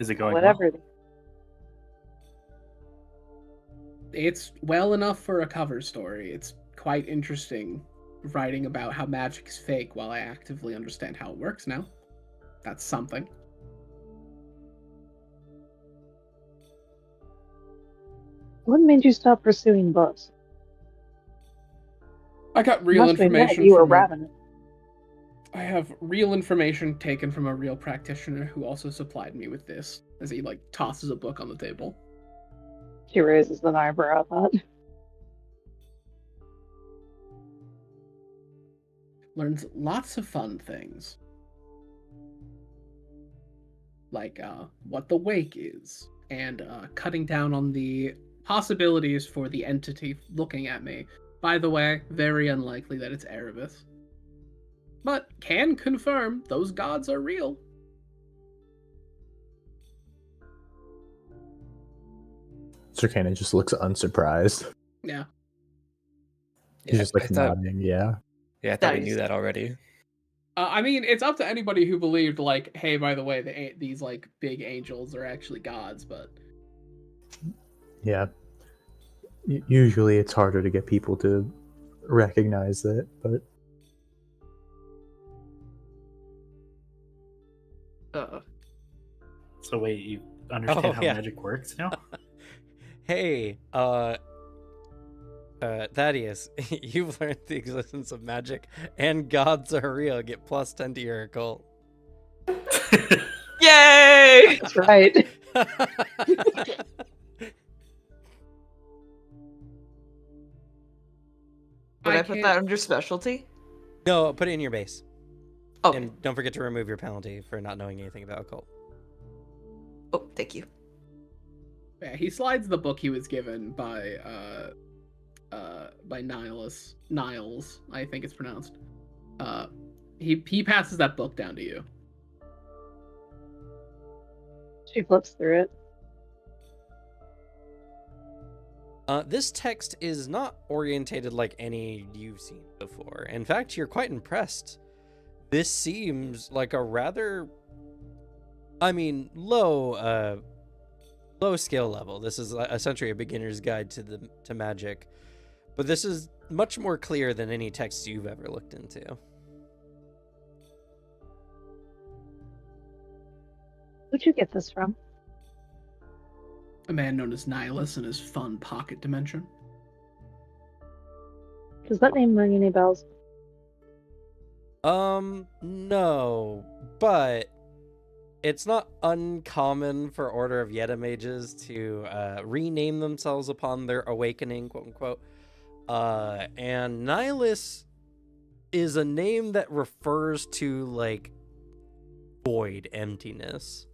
Is it going Whatever. well? It's well enough for a cover story. It's quite interesting writing about how magic is fake while I actively understand how it works now. That's something. What made you stop pursuing books? I got You real must admit information you were from a... ravenous. I have real information taken from a real practitioner who also supplied me with this, as he, tosses a book on the table. She raises an eyebrow at that. Learns lots of fun things. Like, what the wake is, and cutting down on the possibilities for the entity looking at me. By the way, very unlikely that it's Erebus. But can confirm those gods are real. Sir Kanan just looks unsurprised. Yeah. He's just like I thought, nodding, yeah. yeah, I thought we Nice. knew that already. I mean, it's up to anybody who believed, hey, by the way, these, big angels are actually gods, but... Yeah. Usually it's harder to get people to recognize that, but So wait, you understand how yeah. magic works now? Hey, Thaddeus, you've learned the existence of magic and gods are real. Get +10 to your occult. Yay! That's right. Would I put can't- that under specialty? No, put it in your base. Okay. And don't forget to remove your penalty for not knowing anything about occult. Oh, thank you. Yeah, he slides the book he was given by Niles, I think it's pronounced. He passes that book down to you. She flips through it. This text is not orientated like any you've seen before. In fact, you're quite impressed. This seems like a rather, low skill level. This is essentially a beginner's guide to magic, but this is much more clear than any text you've ever looked into. Who'd you get this from? A man known as Nihilus in his fun pocket dimension. Does that name ring any bells? No, but it's not uncommon for Order of Yeta mages to rename themselves upon their awakening, quote unquote. And Nihilus is a name that refers to void, emptiness.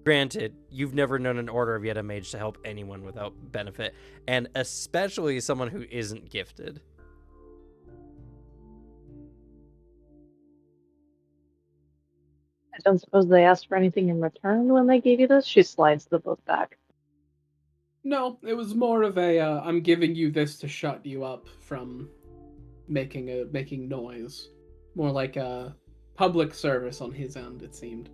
Granted, you've never known an Order of Yeta mage to help anyone without benefit, and especially someone who isn't gifted. I don't suppose they asked for anything in return when they gave you this? She slides the book back. No, it was more of a I'm giving you this to shut you up from making noise. More like a public service on his end, it seemed.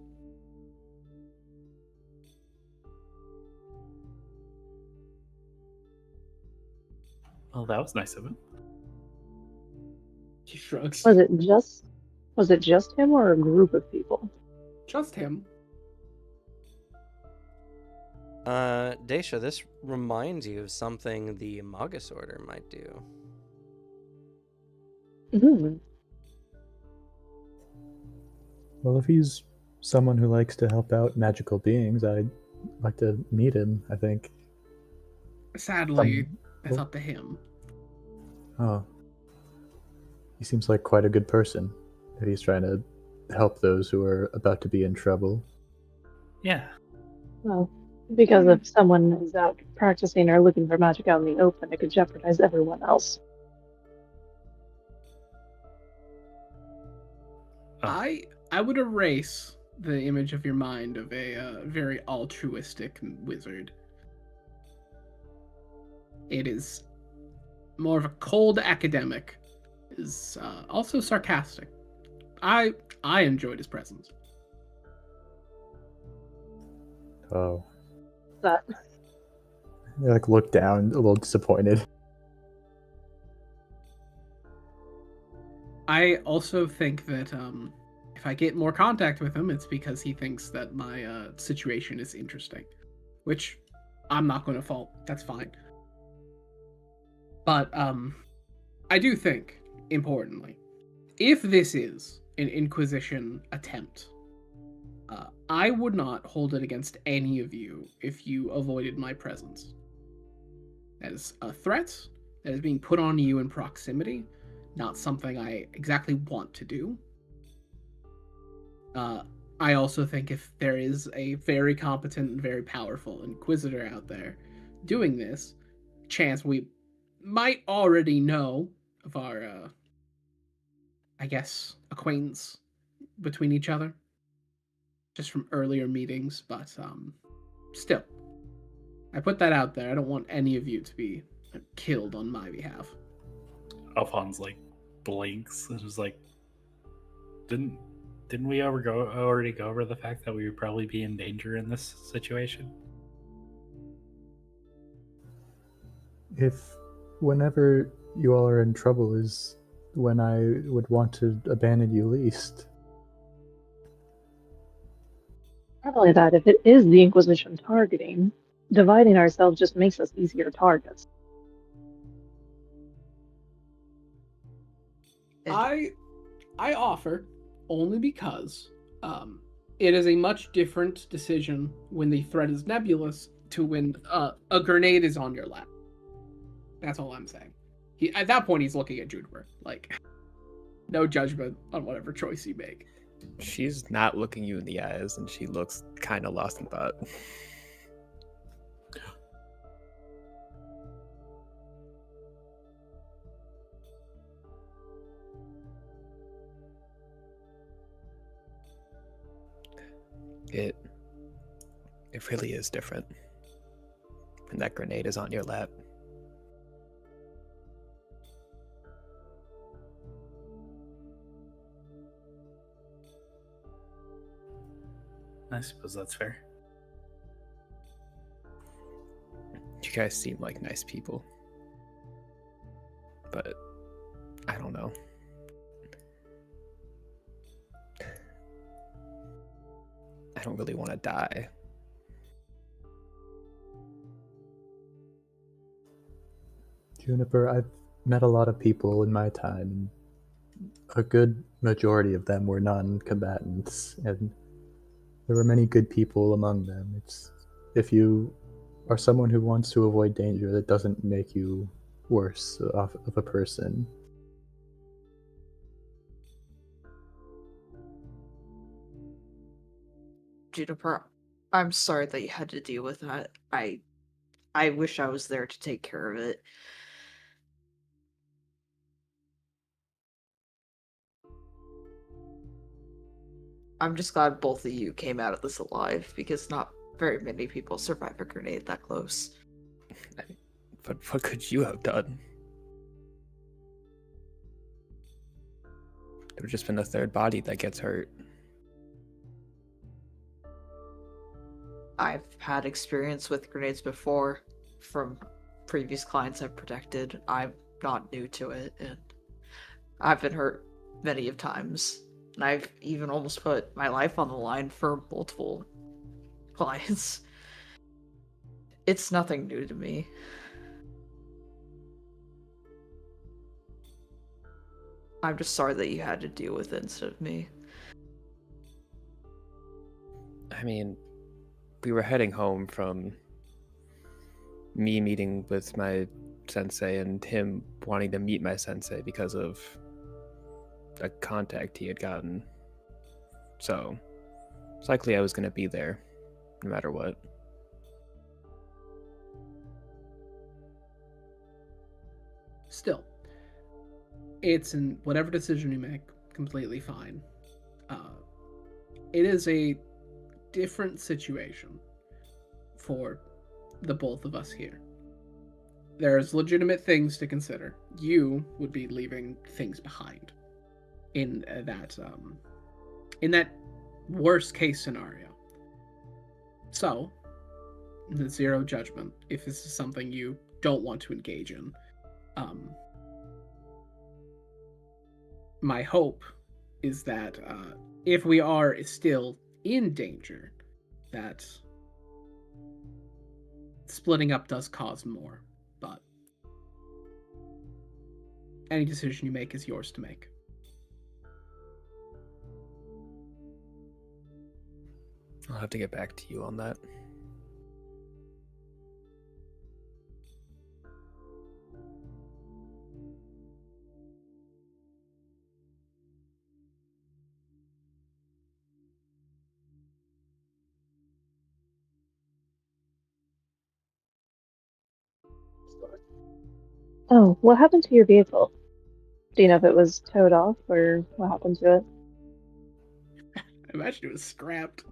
Well, that was nice of him. He shrugs. Was it just him or a group of people? Just him. Daisha, this reminds you of something the Magus Order might do. Mm. Well, if he's someone who likes to help out magical beings, I'd like to meet him, I think. Sadly, that's up to him. Oh. He seems like quite a good person if he's trying to help those who are about to be in trouble. Yeah. Well, because if someone is out practicing or looking for magic out in the open, it could jeopardize everyone else. Oh. I would erase the image of your mind of a very altruistic wizard. It is more of a cold academic. Is also sarcastic. I enjoyed his presence. Oh. But I look down, a little disappointed. I also think that if I get more contact with him, it's because he thinks that my situation is interesting, which I'm not going to fault. That's fine. But I do think, importantly, if this is an Inquisition attempt, I would not hold it against any of you if you avoided my presence. That is a threat that is being put on you in proximity, not something I exactly want to do. I also think if there is a very competent and very powerful Inquisitor out there doing this, chance we might already know of our, I guess, acquaintance between each other, just from earlier meetings, but still. I put that out there. I don't want any of you to be killed on my behalf. Alphonse blinks and is like, didn't we already go over the fact that we would probably be in danger in this situation? If whenever you all are in trouble is when I would want to abandon you least. not only that, if it is the Inquisition targeting, dividing ourselves just makes us easier targets. I offer only because it is a much different decision when the threat is nebulous to when a grenade is on your lap. That's all I'm saying. At that point, he's looking at Juniper. No judgment on whatever choice you make. She's not looking you in the eyes, and she looks kind of lost in thought. It really is different when that grenade is on your lap. I suppose that's fair. You guys seem like nice people, but I don't know. I don't really want to die. Juniper, I've met a lot of people in my time. A good majority of them were non-combatants, and there were many good people among them. It's if you are someone who wants to avoid danger, that doesn't make you worse of a person. Juniper, I'm sorry that you had to deal with that. I wish I was there to take care of it. I'm just glad both of you came out of this alive, because not very many people survive a grenade that close. But what could you have done? There would have just been a third body that gets hurt. I've had experience with grenades before from previous clients I've protected. I'm not new to it, and I've been hurt many of times. And I've even almost put my life on the line for multiple clients. It's nothing new to me. I'm just sorry that you had to deal with it instead of me. I mean, we were heading home from me meeting with my sensei and him wanting to meet my sensei because of a contact he had gotten. So, it's likely I was going to be there, no matter what. Still, it's in whatever decision you make, completely fine. It is a different situation for the both of us here. There's legitimate things to consider. You would be leaving things behind in that worst case scenario. So, the zero judgment if this is something you don't want to engage in. My hope is that if we are still in danger, that splitting up does cause more. But any decision you make is yours to make. I'll have to get back to you on that. Oh, what happened to your vehicle? Do you know if it was towed off or what happened to it? I imagine it was scrapped.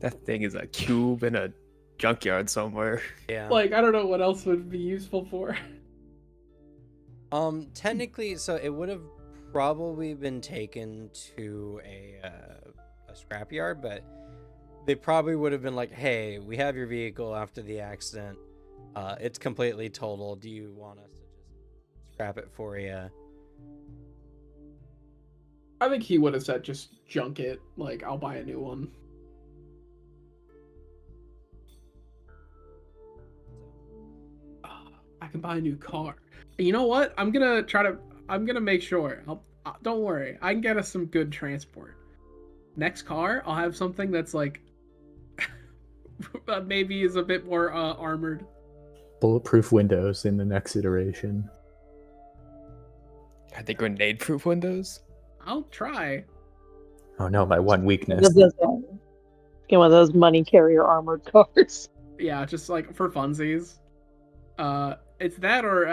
That thing is a cube in a junkyard somewhere. Yeah. Like, I don't know what else would be useful for. Technically, so it would have probably been taken to a scrapyard, but they probably would have been like, "Hey, we have your vehicle after the accident. It's completely total. Do you want us to just scrap it for you?" I think he would have said just junk it. Like, I'll buy a new one. I can buy a new car. You know what? I'm gonna make sure. Don't worry. I can get us some good transport. Next car, I'll have something that's like maybe is a bit more armored. Bulletproof windows in the next iteration. Are they grenade-proof windows? I'll try. Oh no, my one weakness. Get one of those money carrier armored cars. Yeah, just like for funsies. It's that or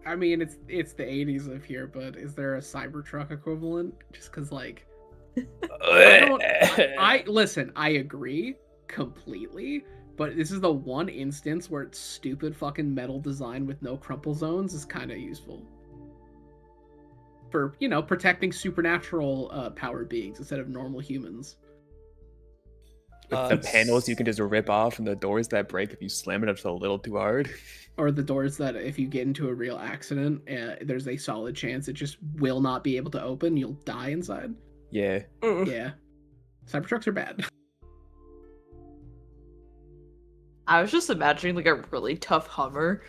I mean it's the 80s of here, but is there a Cybertruck equivalent? Just cuz like I listen, I agree completely, but this is the one instance where it's stupid fucking metal design with no crumple zones is kind of useful. For, you know, protecting supernatural powered beings instead of normal humans. With the panels you can just rip off and the doors that break if you slam it up just a little too hard. Or the doors that if you get into a real accident, there's a solid chance it just will not be able to open. You'll die inside. Yeah. Yeah. Cybertrucks are bad. I was just imagining like a really tough Hummer.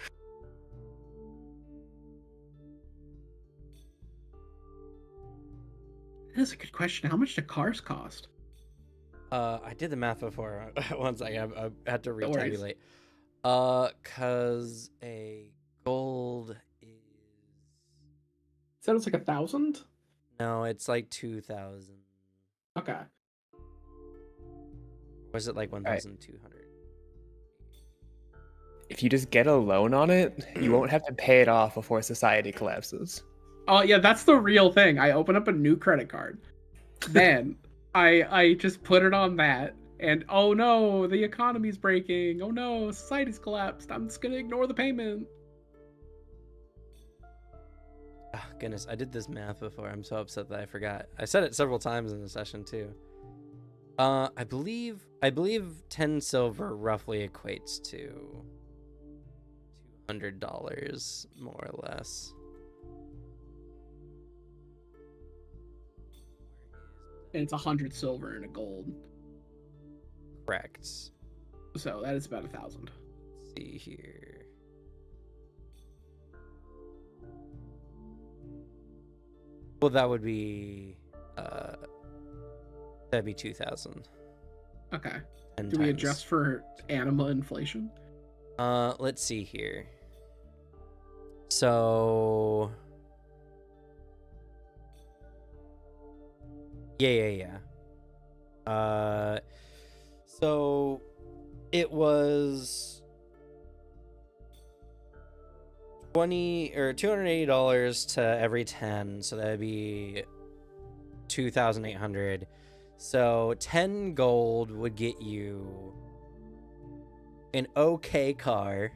That's a good question. How much do cars cost? I did the math before. One second, I had to No worries. retabulate. Cause a gold is Said it was like 1,000? no, it's like 2,000. Okay. Was it like 1,200? If you just get a loan on it, you won't have to pay it off before society collapses. Oh yeah, that's the real thing. I open up a new credit card. Then I just put it on that, and oh no, the economy's breaking. Oh no, society's collapsed. I'm just gonna ignore the payment. Oh, goodness, I did this math before. I'm so upset that I forgot. I said it several times in the session too. I believe 10 silver roughly equates to $200 more or less. And it's 100 silver and a gold. Correct. So that is about 1,000. see here. Well, that would be that'd be 2,000. Okay. 10 Do we times. adjust for Anima inflation? Let's see here. So yeah. So it was $280 to every 10, so that'd be 2,800. So 10 gold would get you an okay car,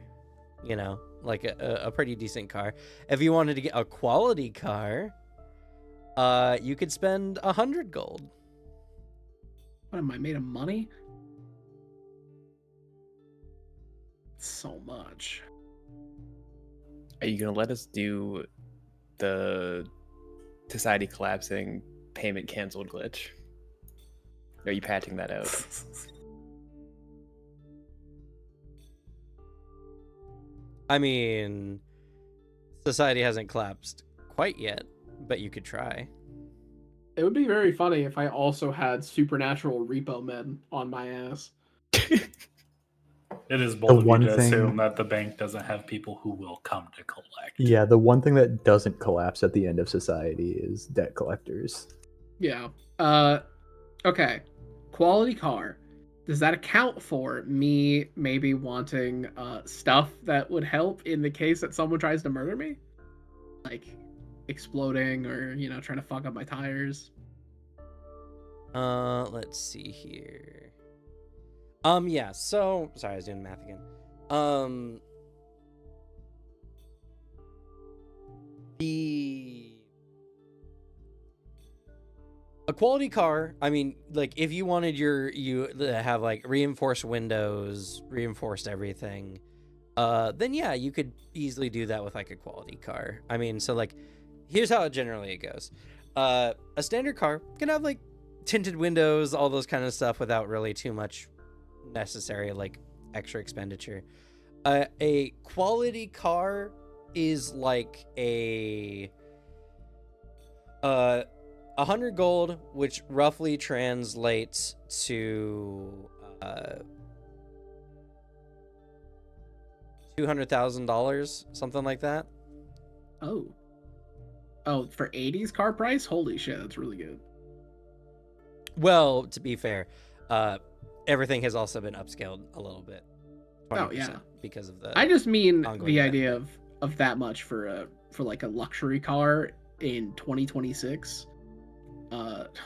you know, like a pretty decent car. If you wanted to get a quality car, you could spend 100 gold. What am I made of money? So much. Are you gonna let us do the society collapsing payment canceled glitch? Are you patching that out? I mean, society hasn't collapsed quite yet, but you could try. It would be very funny if I also had supernatural repo men on my ass. It is bold of you one to thing- assume that the bank doesn't have people who will come to collect. Yeah, the one thing that doesn't collapse at the end of society is debt collectors. Yeah. Okay. Quality car. Does that account for me maybe wanting stuff that would help in the case that someone tries to murder me? Like exploding or, you know, trying to fuck up my tires? Let's see here. Yeah, so sorry, I was doing math again. A quality car, I mean, like if you wanted you to have like reinforced windows, reinforced everything, then yeah, you could easily do that with like a quality car. I mean, so like here's how it generally goes. A standard car can have like tinted windows, all those kind of stuff without really too much necessary like extra expenditure. A quality car is like a 100 gold, which roughly translates to $200,000, something like that. Oh, for 80s car price? Holy shit, that's really good. Well, to be fair, everything has also been upscaled a little bit. 20% Oh, yeah. because of the. I just mean ongoing the debt. idea of that much for like a luxury car in 2026.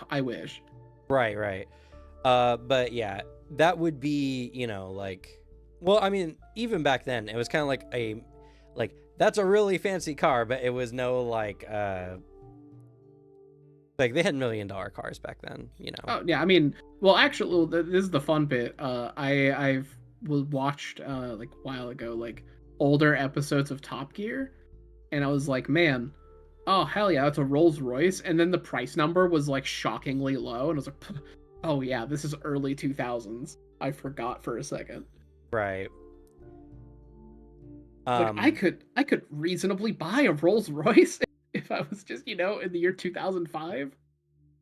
I wish. Right. But yeah, that would be, you know, like, well, I mean, even back then, it was kind of like that's a really fancy car, but it was no like they had $1 million cars back then, you know. Oh yeah, I mean, well, actually, this is the fun bit. I've watched like a while ago like older episodes of Top Gear, and I was like, man, oh hell yeah, that's a Rolls Royce, and then the price number was like shockingly low, and I was like, oh yeah, this is early 2000s. I forgot for a second. Right. Like I could reasonably buy a Rolls Royce if I was just, you know, in the year 2005.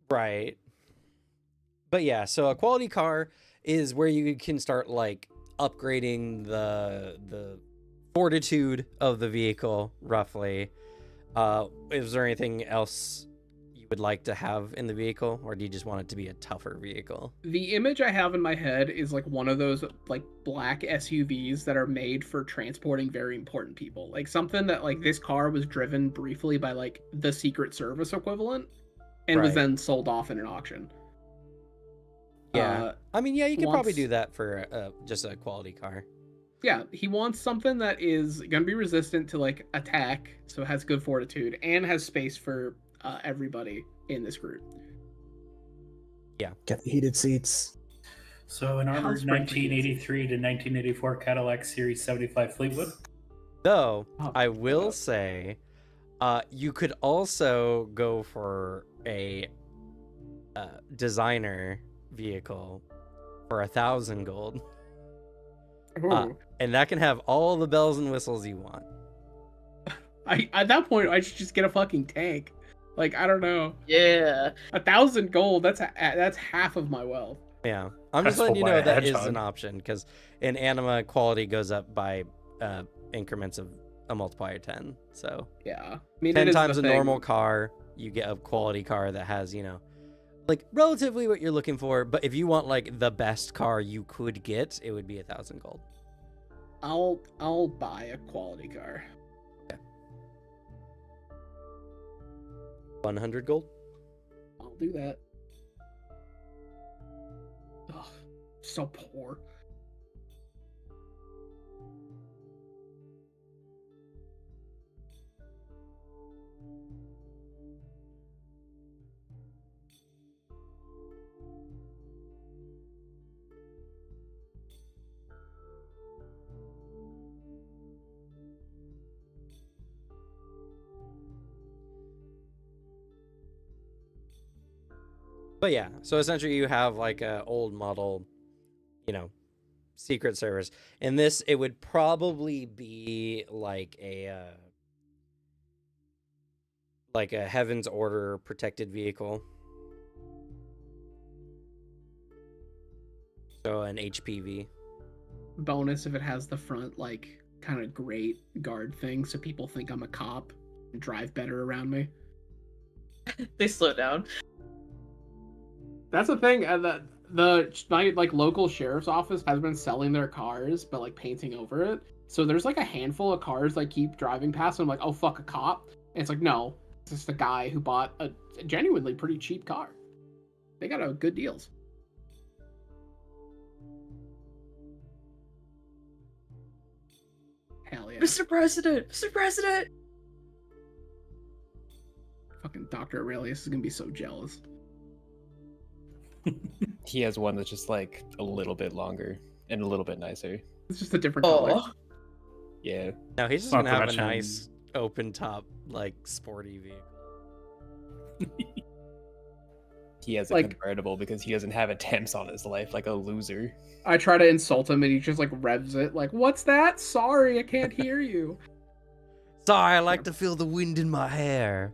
Right. But yeah, so a quality car is where you can start like upgrading the fortitude of the vehicle roughly. Is there anything else you would like to have in the vehicle, or do you just want it to be a tougher vehicle? The image I have in my head is like one of those like black SUVs that are made for transporting very important people. Like something that like this car was driven briefly by like the Secret Service equivalent and was Right. then sold off in an auction. Yeah. I mean, yeah, you could probably wants- do that for just a quality car. Yeah, he wants something that is going to be resistant to like attack, so has good fortitude and has space for everybody in this group. Get the heated seats. So an armored House brand for you. 1983 to 1984 Cadillac Series 75 Fleetwood. Though, Oh, I will say, you could also go for a designer vehicle for 1,000 gold. Ooh. And that can have all the bells and whistles you want. At that point, I should just get a fucking tank. Like, I don't know. Yeah. 1,000 gold. That's half of my wealth. Yeah, I'm just That's letting you why know a that is hedgehog. an option because in Anima quality goes up by increments of a multiplier 10. So Yeah, I mean, 10 it is times the a thing. normal car, you get a quality car that has, like relatively what you're looking for. But if you want like the best car you could get, it would be 1,000 gold. I'll buy a quality car. 100 gold. I'll do that. Ugh, so poor. But yeah, so essentially you have like a old model, secret service. In this, it would probably be like a Heaven's Order protected vehicle. So an HPV. Bonus if it has the front like kind of great guard thing, so people think I'm a cop and drive better around me. They slow down. That's the thing. My like local sheriff's office has been selling their cars, but like painting over it. So there's like a handful of cars I keep driving past, and I'm like, oh fuck, a cop. And it's like, no, it's just a guy who bought a genuinely pretty cheap car. They got a good deals. Hell yeah. Mr. President! Mr. President! Fucking Dr. Aurelius is gonna be so jealous. He has one that's just like a little bit longer and a little bit nicer. It's just a different color. Oh, Yeah. Now he's just Not gonna to have a mention- nice open top, like sporty vehicle. He has a Like- convertible because he doesn't have attempts on his life like a loser. I try to insult him and he just like revs it, like, what's that? Sorry, I can't hear you. Sorry, I like to feel the wind in my hair.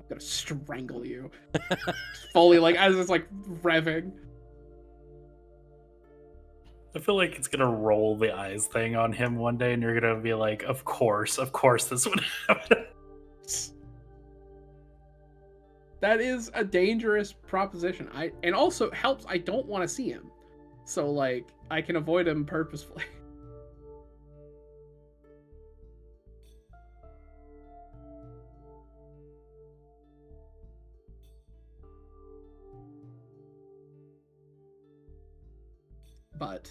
I'm gonna strangle you. Fully, like, as it's like revving. I feel like it's gonna roll the eyes thing on him one day, and you're gonna be like, of course this would happen." That is a dangerous proposition. And also helps I don't want to see him. So like I can avoid him purposefully. But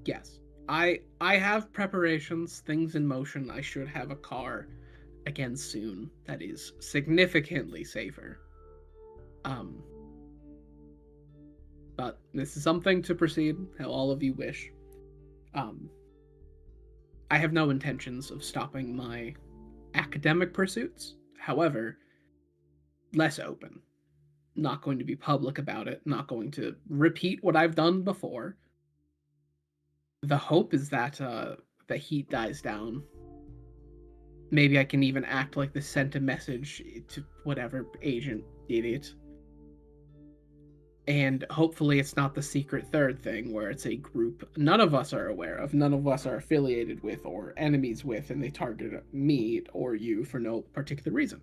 yes. I have preparations, things in motion. I should have a car again soon that is significantly safer. But this is something to proceed how all of you wish. I have no intentions of stopping my academic pursuits. However, less open. Not going to be public about it, not going to repeat what I've done before. The hope is that the heat dies down. Maybe I can even act like this sent a message to whatever agent did it. And hopefully it's not the secret third thing where it's a group none of us are aware of, none of us are affiliated with or enemies with, and they target me or you for no particular reason.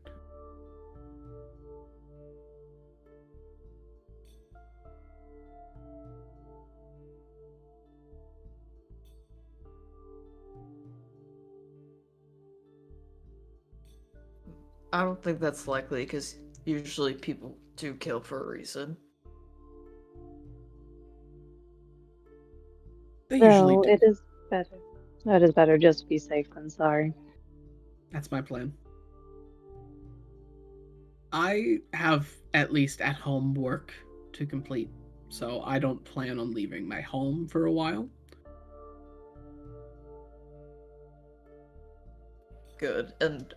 I don't think that's likely because usually people do kill for a reason. They usually No, do. it is better. It is better just to be safe than sorry. That's my plan. I have at least at home work to complete, so I don't plan on leaving my home for a while. Good, and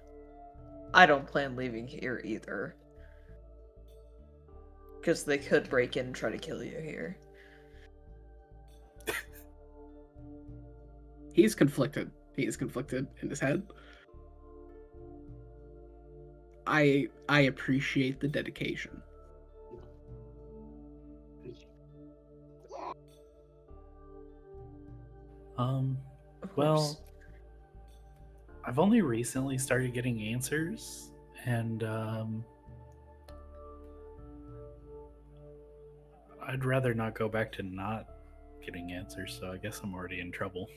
I don't plan leaving here either. Because they could break in and try to kill you here. He's conflicted. He is conflicted in his head. I appreciate the dedication. Um, Of well, course. I've only recently started getting answers, and I'd rather not go back to not getting answers, so I guess I'm already in trouble.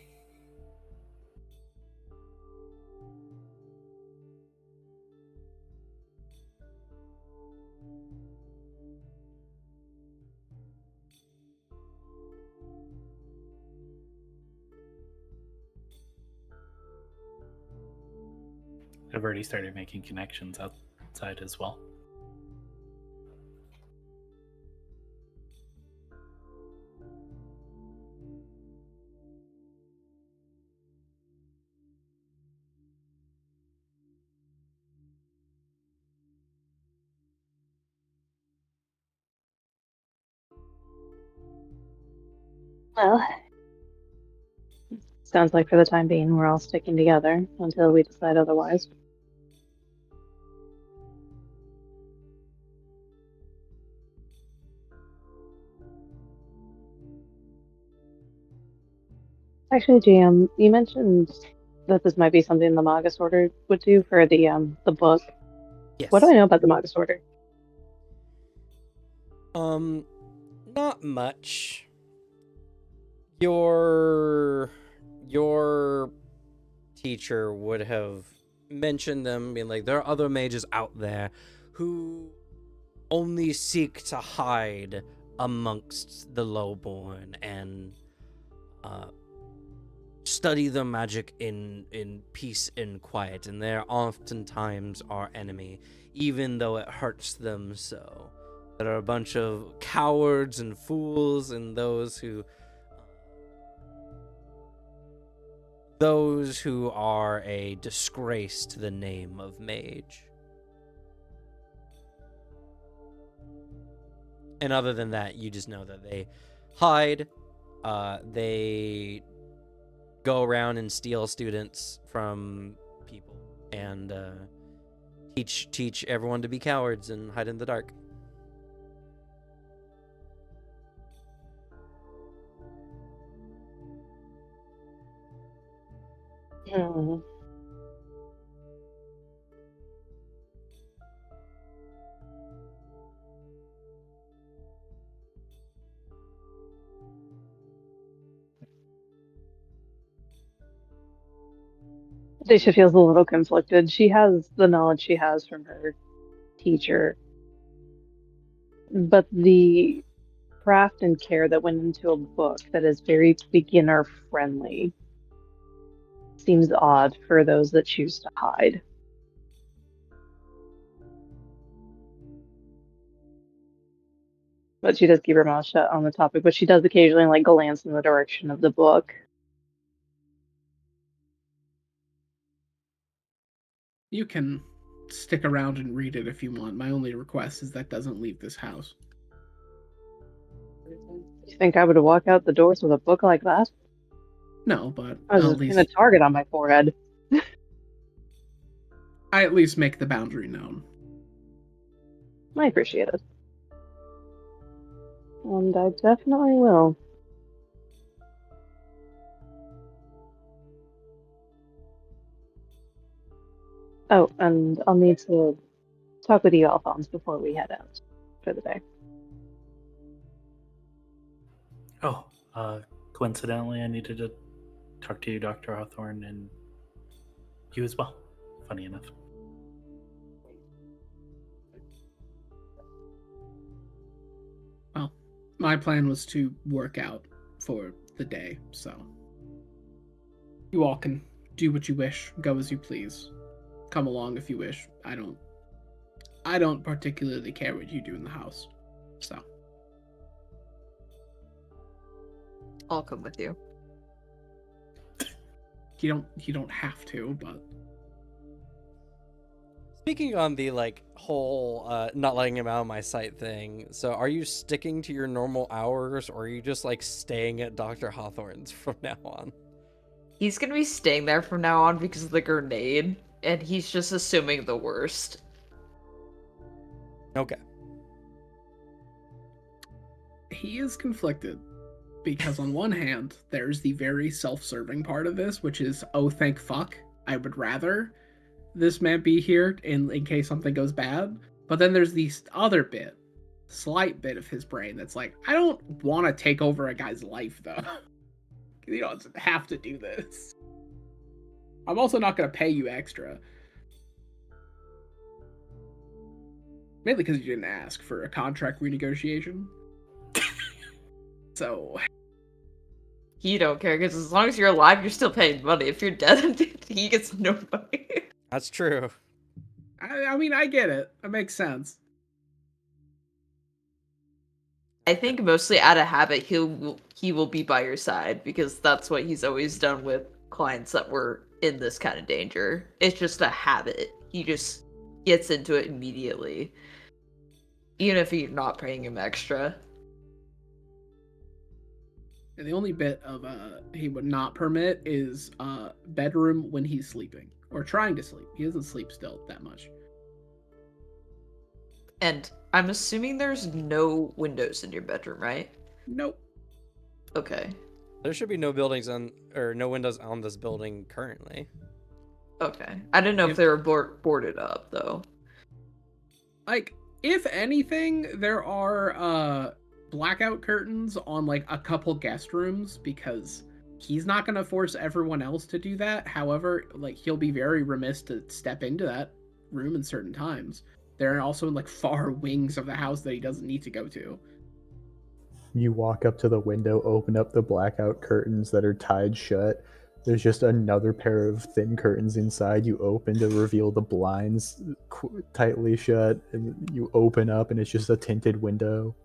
I've already started making connections outside as well. Well, sounds like for the time being we're all sticking together until we decide otherwise. Actually, GM, you mentioned that this might be something the Magus Order would do for the book. Yes. What do I know about the Magus Order? Not much. Your teacher would have mentioned them, being like, there are other mages out there who only seek to hide amongst the lowborn and study the magic in peace and quiet, and they're oftentimes our enemy, even though it hurts them so. There are a bunch of cowards and fools and those who are a disgrace to the name of mage. And other than that, you just know that they hide, they go around and steal students from people, and teach everyone to be cowards and hide in the dark. Hmm. Daisha feels a little conflicted. She has the knowledge she has from her teacher, but the craft and care that went into a book that is very beginner friendly seems odd for those that choose to hide. But she does keep her mouth shut on the topic, but she does occasionally like glance in the direction of the book. You can stick around and read it if you want. My only request is that doesn't leave this house. You think I would walk out the doors with a book like that? No, but I was I'll just putting a target on my forehead. I at least make the boundary known. I appreciate it. And I definitely will. Oh, and I'll need to talk with you, Alphonse, before we head out for the day. Oh, coincidentally, I needed to talk to you, Dr. Hawthorne, and you as well, funny enough. Well, my plan was to work out for the day, so you all can do what you wish, go as you please. Come along if you wish. I don't particularly care what you do in the house. So I'll come with you. you don't have to, but Speaking on the whole not letting him out of my sight thing, so are you sticking to your normal hours, or are you just staying at Dr. Hawthorne's from now on? He's gonna be staying there from now on because of the grenade, and he's just assuming the worst. Okay. He is conflicted because on one hand, there's the very self-serving part of this, which is, oh, thank fuck, I would rather this man be here in case something goes bad. But then there's the other bit, slight bit of his brain that's like, I don't want to take over a guy's life, though. You don't have to do this. I'm also not going to pay you extra. Mainly because you didn't ask for a contract renegotiation. So... You don't care, because as long as you're alive, you're still paying money. If you're dead, he gets no money. That's true. I mean, I get it. It makes sense. I think mostly out of habit, he will be by your side, because that's what he's always done with clients that were in this kind of danger. It's just a habit. He just gets into it immediately, even if you're not paying him extra. And the only bit of he would not permit is bedroom when he's sleeping or trying to sleep. He doesn't sleep still that much. And I'm assuming there's no windows in your bedroom, right? Nope. Okay. There should be no buildings on or no windows on this building currently. Okay. I didn't know if they were boarded up though. Like, if anything, there are blackout curtains on like a couple guest rooms because he's not going to force everyone else to do that. However, like he'll be very remiss to step into that room in certain times. There are also like far wings of the house that he doesn't need to go to. You walk up to the window, open up the blackout curtains that are tied shut. There's just another pair of thin curtains inside. You open to reveal the blinds tightly shut, and you open up, and it's just a tinted window.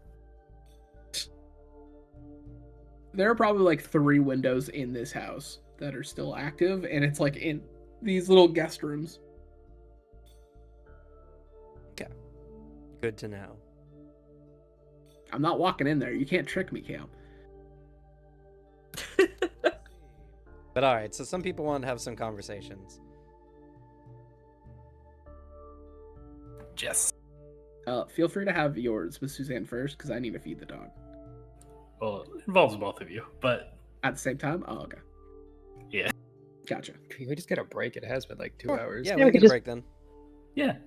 There are probably like 3 windows in this house that are still active, and it's like in these little guest rooms. Okay. Good to know. I'm not walking in there. You can't trick me, Cam. But all right, so some people want to have some conversations. Yes. Feel free to have yours with Suzanne first, because I need to feed the dog. Well, it involves both of you, but At the same time? Oh, okay. Yeah. Gotcha. Can we just get a break? It has been like 2 hours. Yeah, Yeah, we we can could get a just- break then. yeah.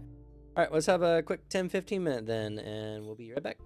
All right, let's have a quick 10-15 minute then, and we'll be right back.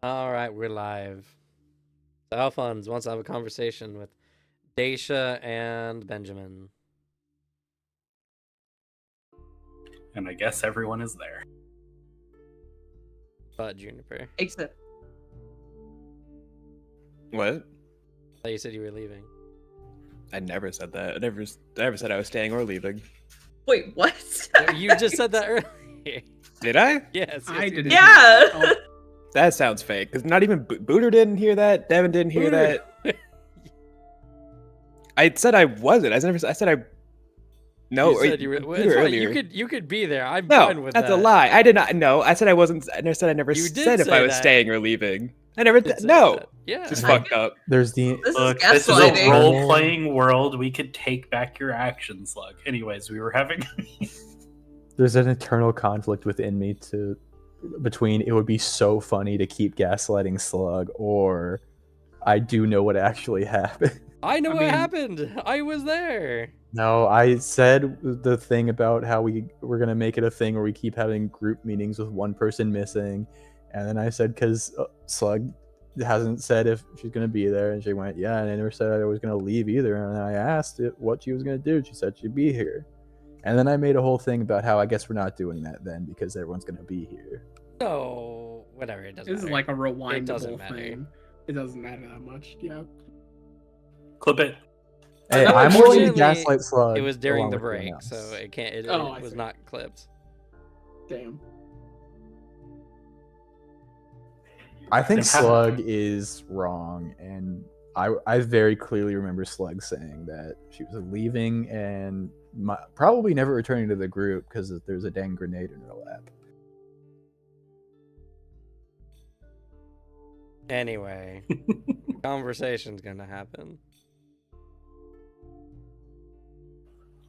All right, we're live. So Alphonse wants to have a conversation with Daisha and Benjamin. And I guess everyone is there. But Juniper. Except What? I thought you said you were leaving. I never said that. I never said I was staying or leaving. wait, what? You just said that earlier. Did I? Yes. I you didn't. did. Yeah. Oh, That sounds fake. Because not even Booter didn't hear that. Devin didn't hear Booter. that. I said I wasn't. I said I. No, You said you were. Well, Booter it's fine. earlier. You could be there. I'm fine No, with that's that. a lie. I did not. No, I said I wasn't. I never said I never You did said if I say was that. staying or leaving. I never. Did say No, that. Yeah. just I- fucked up. There's the This Look, is this is a gaslighting. role-playing world. We could take back your action, Slug. Anyways, we were having... there's an internal conflict within me between it would be so funny to keep gaslighting Slug, or I do know what actually happened. I know I what mean- happened. I was there. No, I said the thing about how we're gonna make it a thing where we keep having group meetings with one person missing, and then I said because Slug hasn't said if she's gonna be there, and she went yeah, and I never said I was gonna leave either, and I asked what she was gonna do. She said she'd be here, and then I made a whole thing about how I guess we're not doing that then because everyone's gonna be here. No, whatever. It doesn't this is matter. like a It doesn't rewindable matter. thing. It doesn't matter that much. Yeah. Clip it. Hey, No, I'm willing to unfortunately, gaslight Slug. It was during along the with everyone break, so else. it can't. It Oh, I was see. not clipped. Damn. I think Then how- Slug is wrong, and I very clearly remember Slug saying that she was leaving and probably never returning to the group because there's a dang grenade in her lap. Anyway, conversation's gonna happen.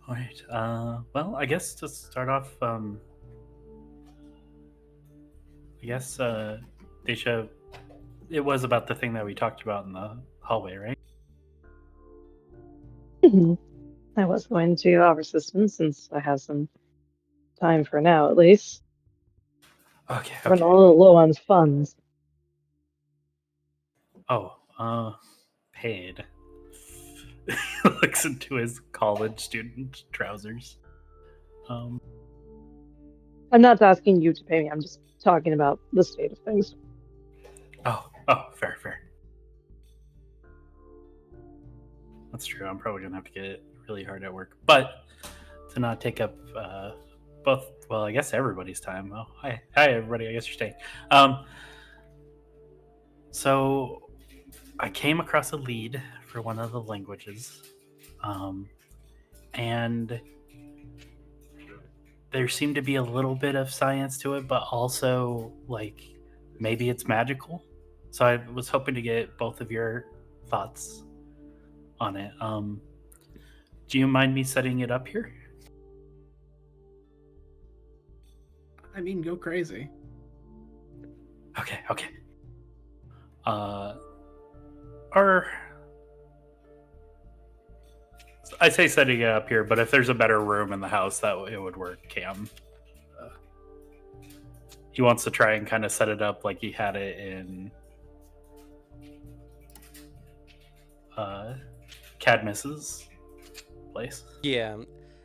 All right. Well, I guess to start off, I guess, Daisha, it was about the thing that we talked about in the hallway, right? I was going to offer assistance since I have some time for now, at least. Okay. Run a little low on funds. Oh, paid. Looks into his college student trousers. I'm not asking you to pay me. I'm just talking about the state of things. Oh, fair. That's true. I'm probably gonna have to get really hard at work, but to not take up both. Well, I guess everybody's time. Oh, hi everybody. I guess you're staying. So I came across a lead for one of the languages, and there seemed to be a little bit of science to it, but also like maybe it's magical. So I was hoping to get both of your thoughts on it. Do you mind me setting it up here? I mean, go crazy. Okay. Or I say setting it up here, but if there's a better room in the house, that it would work. Cam, he wants to try and kind of set it up like he had it in Cadmus's place. Yeah,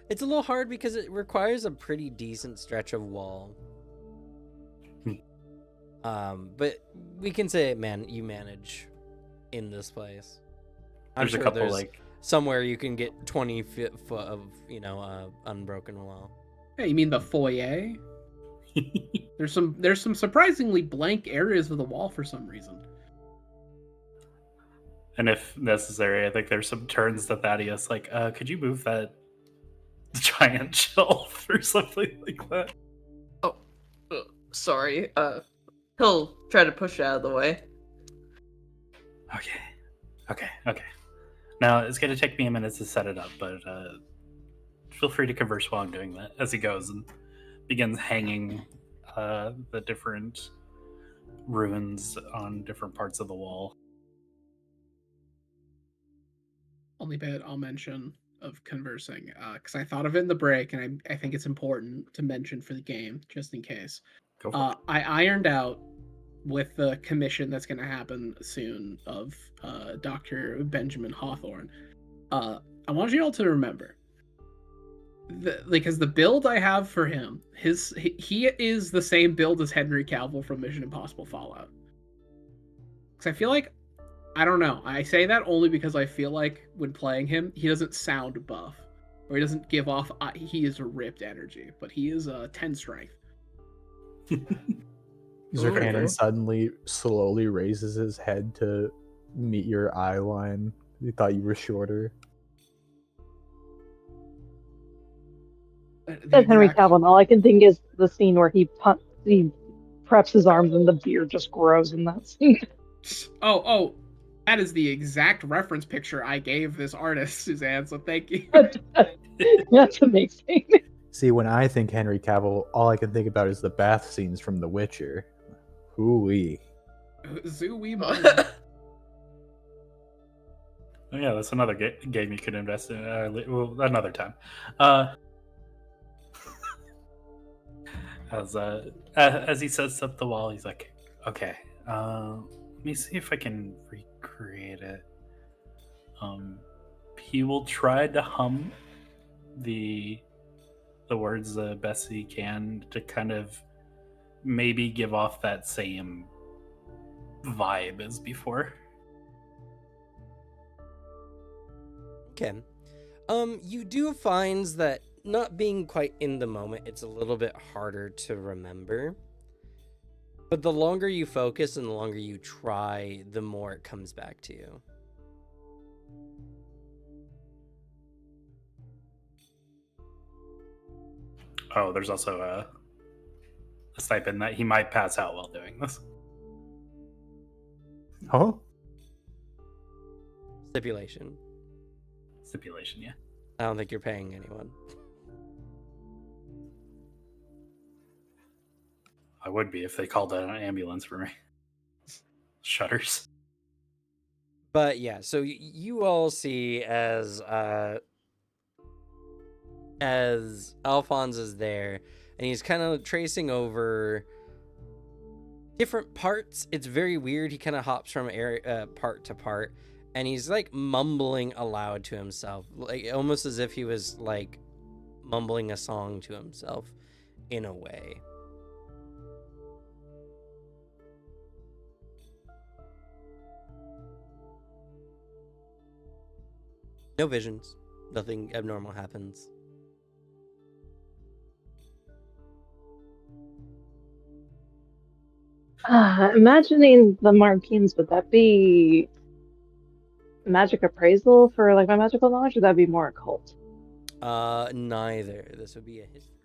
it's a little hard because it requires a pretty decent stretch of wall. But we can say, man, you manage in this place. I'm There's sure a couple there's like somewhere you can get 20 foot of unbroken wall. Hey, you mean the foyer? There's some surprisingly blank areas of the wall for some reason. And if necessary, I think there's some turns to Thaddeus, like, could you move that giant shelf or something like that? Sorry. He'll try to push it out of the way. Okay. Now, it's going to take me a minute to set it up, but feel free to converse while I'm doing that as he goes and begins hanging the different runes on different parts of the wall. Only bit I'll mention of conversing, because I thought of it in the break, and I think it's important to mention for the game, just in case. Go for it. I ironed out with the commission that's going to happen soon of Dr. Benjamin Hawthorne, I want you all to remember, because the build I have for him, he is the same build as Henry Cavill from Mission Impossible Fallout. Because I feel like, I don't know, I say that only because I feel like when playing him, he doesn't sound buff, or he doesn't give off, he is a ripped energy, but he is 10 strength. User Ooh. Cannon suddenly slowly raises his head to meet your eye line. He thought you were shorter. Said Henry Cavill, and all I can think is the scene where he preps his arms and the beard just grows in that scene. Oh, that is the exact reference picture I gave this artist, Suzanne, so thank you. That's amazing. See, when I think Henry Cavill, all I can think about is the bath scenes from The Witcher. Hoo-wee. Zooey Oh, yeah, that's another game you could invest in. Well, another time. As he sets up the wall, he's like, "Okay, let me see if I can recreate it." He will try to hum the words the best he can to kind of maybe give off that same vibe as before. Okay. You do find that not being quite in the moment, it's a little bit harder to remember. But the longer you focus and the longer you try, the more it comes back to you. Oh, there's also a stipend that he might pass out while doing this. Oh? Stipulation. Stipulation, yeah. I don't think you're paying anyone. I would be if they called an ambulance for me. Shudders. But yeah, so you all see as Alphonse is there, and he's kind of tracing over different parts. It's very weird. He kind of hops from part to part, and he's like mumbling aloud to himself, like almost as if he was like mumbling a song to himself in a way. No visions. Nothing abnormal happens. Imagining the Markings, would that be magic appraisal for like my magical knowledge, or would that be more occult? Neither. This would be a history.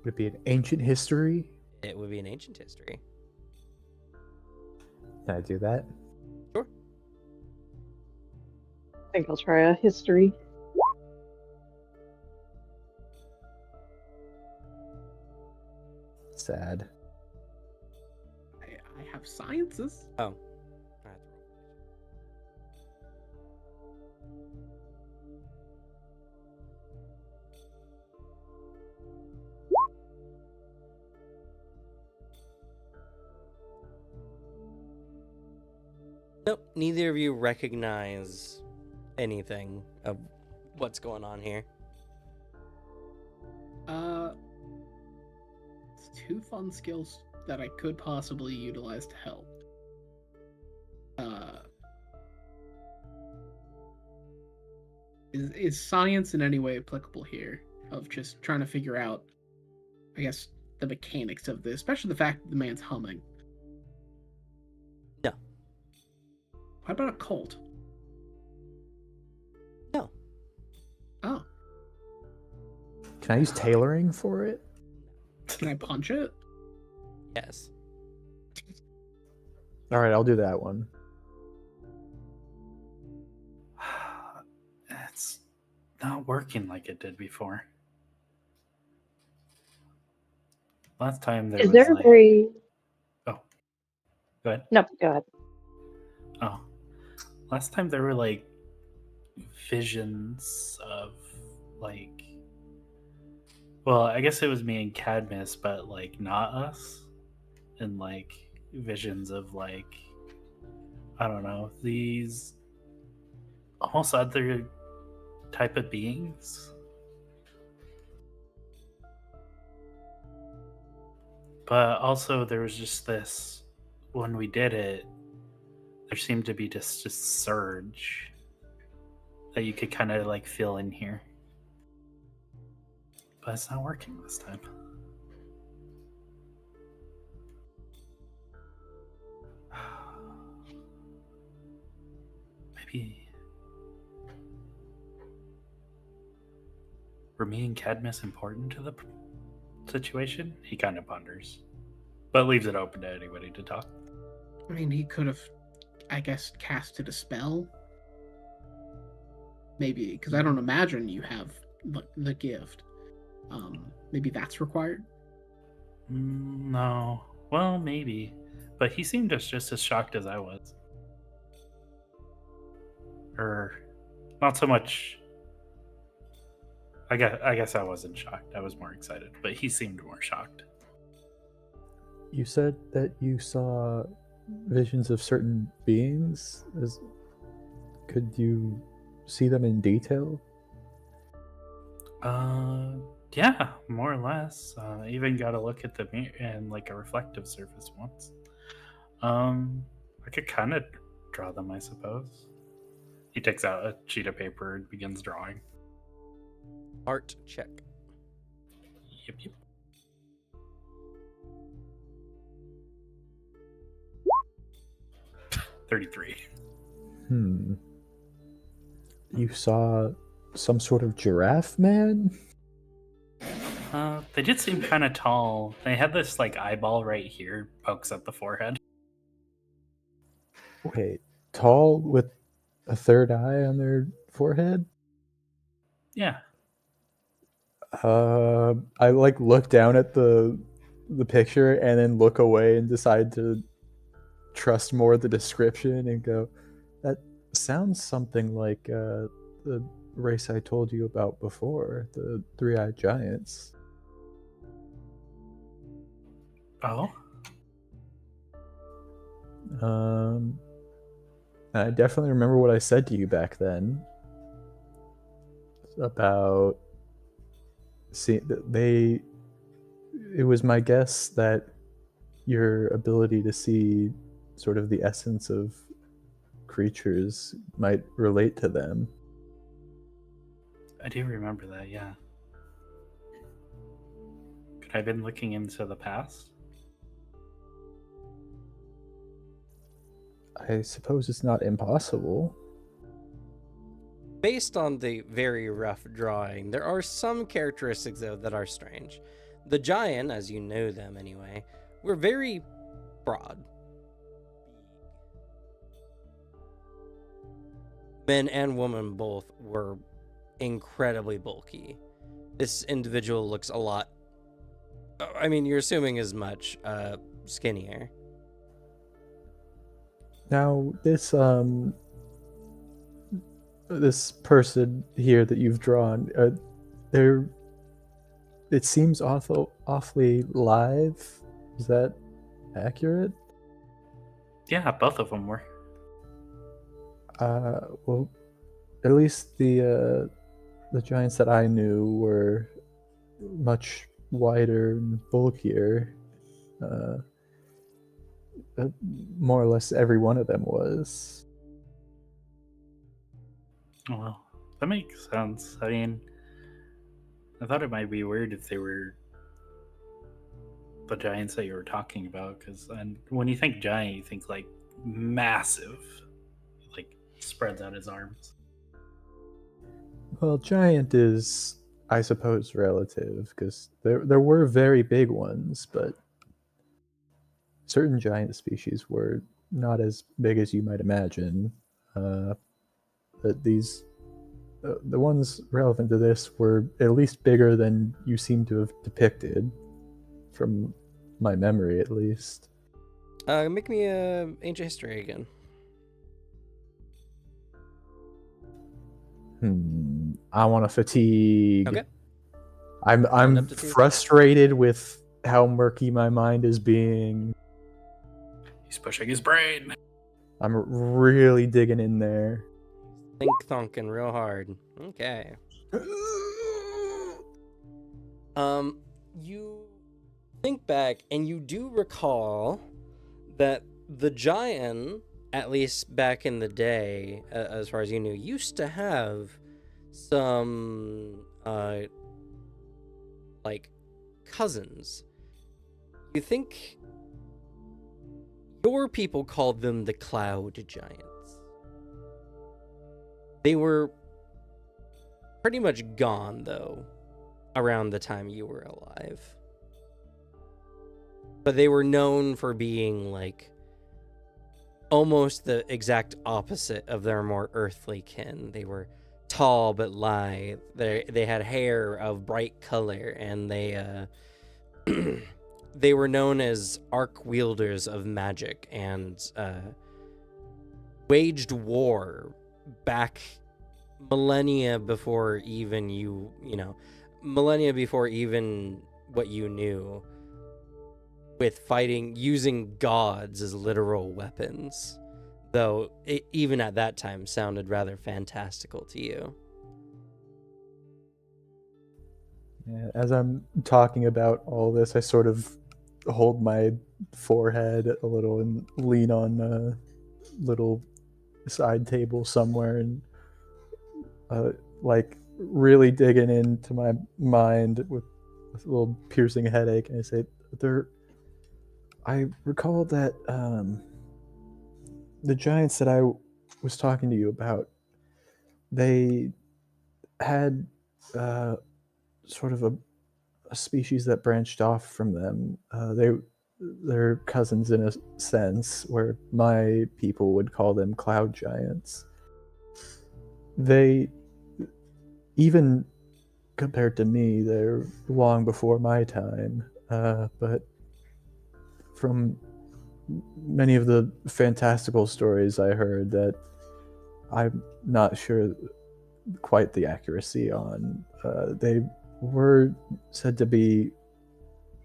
Would it be an ancient history? It would be an ancient history. Can I do that? Sure. I think I'll try a history. Sad. I have sciences. Oh. Nope, neither of you recognize anything of what's going on here. It's two fun skills that I could possibly utilize to help. Is science in any way applicable here? Of just trying to figure out, I guess, the mechanics of this, especially the fact that the man's humming. No. What about a cult? No. Oh. Can I use tailoring for it? Can I punch it? Yes. All right, I'll do that one. It's not working like it did before. Last time there Is was there a like... very... Oh. Go ahead. No, go ahead. Oh. Last time there were like visions of like... Well, I guess it was me and Cadmus, but like not us. And like visions of like, I don't know, these almost other type of beings. But also there was just this, when we did it, there seemed to be just surge that you could kind of like feel in here. But it's not working this time. Maybe were me and Cadmus important to the situation? He kind of ponders, but leaves it open to anybody to talk. I mean, he could have, I guess, casted a spell. Maybe, because I don't imagine you have the gift. Maybe that's required. No. Well, maybe. But he seemed just as shocked as I was. Or not so much. I guess I wasn't shocked. I was more excited, but he seemed more shocked. You said that you saw visions of certain beings. Could you see them in detail? Yeah, more or less. Even got a look at the mirror and like a reflective surface once. I could kind of draw them, I suppose. He takes out a sheet of paper and begins drawing. Art check. Yep. 33. You saw some sort of giraffe man? They did seem kind of tall. They had this like eyeball right here, pokes at the forehead. Wait, tall with a third eye on their forehead? Yeah. I like look down at the picture and then look away and decide to trust more the description and go, that sounds something like the race I told you about before, the three-eyed giants. Oh. I definitely remember what I said to you back then about it was my guess that your ability to see sort of the essence of creatures might relate to them. I do remember that, yeah. Could I have been looking into the past? I suppose it's not impossible. Based on the very rough drawing, there are some characteristics, though, that are strange. The giant, as you know them anyway, were very broad. Men and women both were incredibly bulky. This individual looks a lot... I mean, you're assuming as much, skinnier. Now, this person here that you've drawn, it seems awfully live. Is that accurate? Yeah, both of them were. Well, at least the giants that I knew were much wider and bulkier. More or less every one of them was. Well, that makes sense. I mean, I thought it might be weird if they were the giants that you were talking about, because when you think giant, you think like massive, like spreads out his arms. Well, giant is, I suppose, relative, because there were very big ones, but certain giant species were not as big as you might imagine. But the ones relevant to this were at least bigger than you seem to have depicted, from my memory at least. Make me a ancient history again. I want to fatigue. Okay. I'm frustrated with how murky my mind is being. He's pushing his brain. I'm really digging in there. Think thunking real hard. Okay. You think back and you do recall that the giant, at least back in the day, as far as you knew, used to have some like cousins. You think your people called them the Cloud Giants. They were pretty much gone, though, around the time you were alive. But they were known for being, like, almost the exact opposite of their more earthly kin. They were tall but lithe. They had hair of bright color, and they they were known as arc wielders of magic and waged war back millennia before even millennia before even what you knew, with fighting using gods as literal weapons, though it, even at that time, sounded rather fantastical to you. Yeah, as I'm talking about all this, I sort of hold my forehead a little and lean on a little side table somewhere and like really digging into my mind with a little piercing headache. And I say, I recall that the giants that I was talking to you about, they had sort of a species that branched off from them. They're cousins in a sense, where my people would call them cloud giants. They, even compared to me, they're long before my time. But from many of the fantastical stories I heard that I'm not sure quite the accuracy on, they were said to be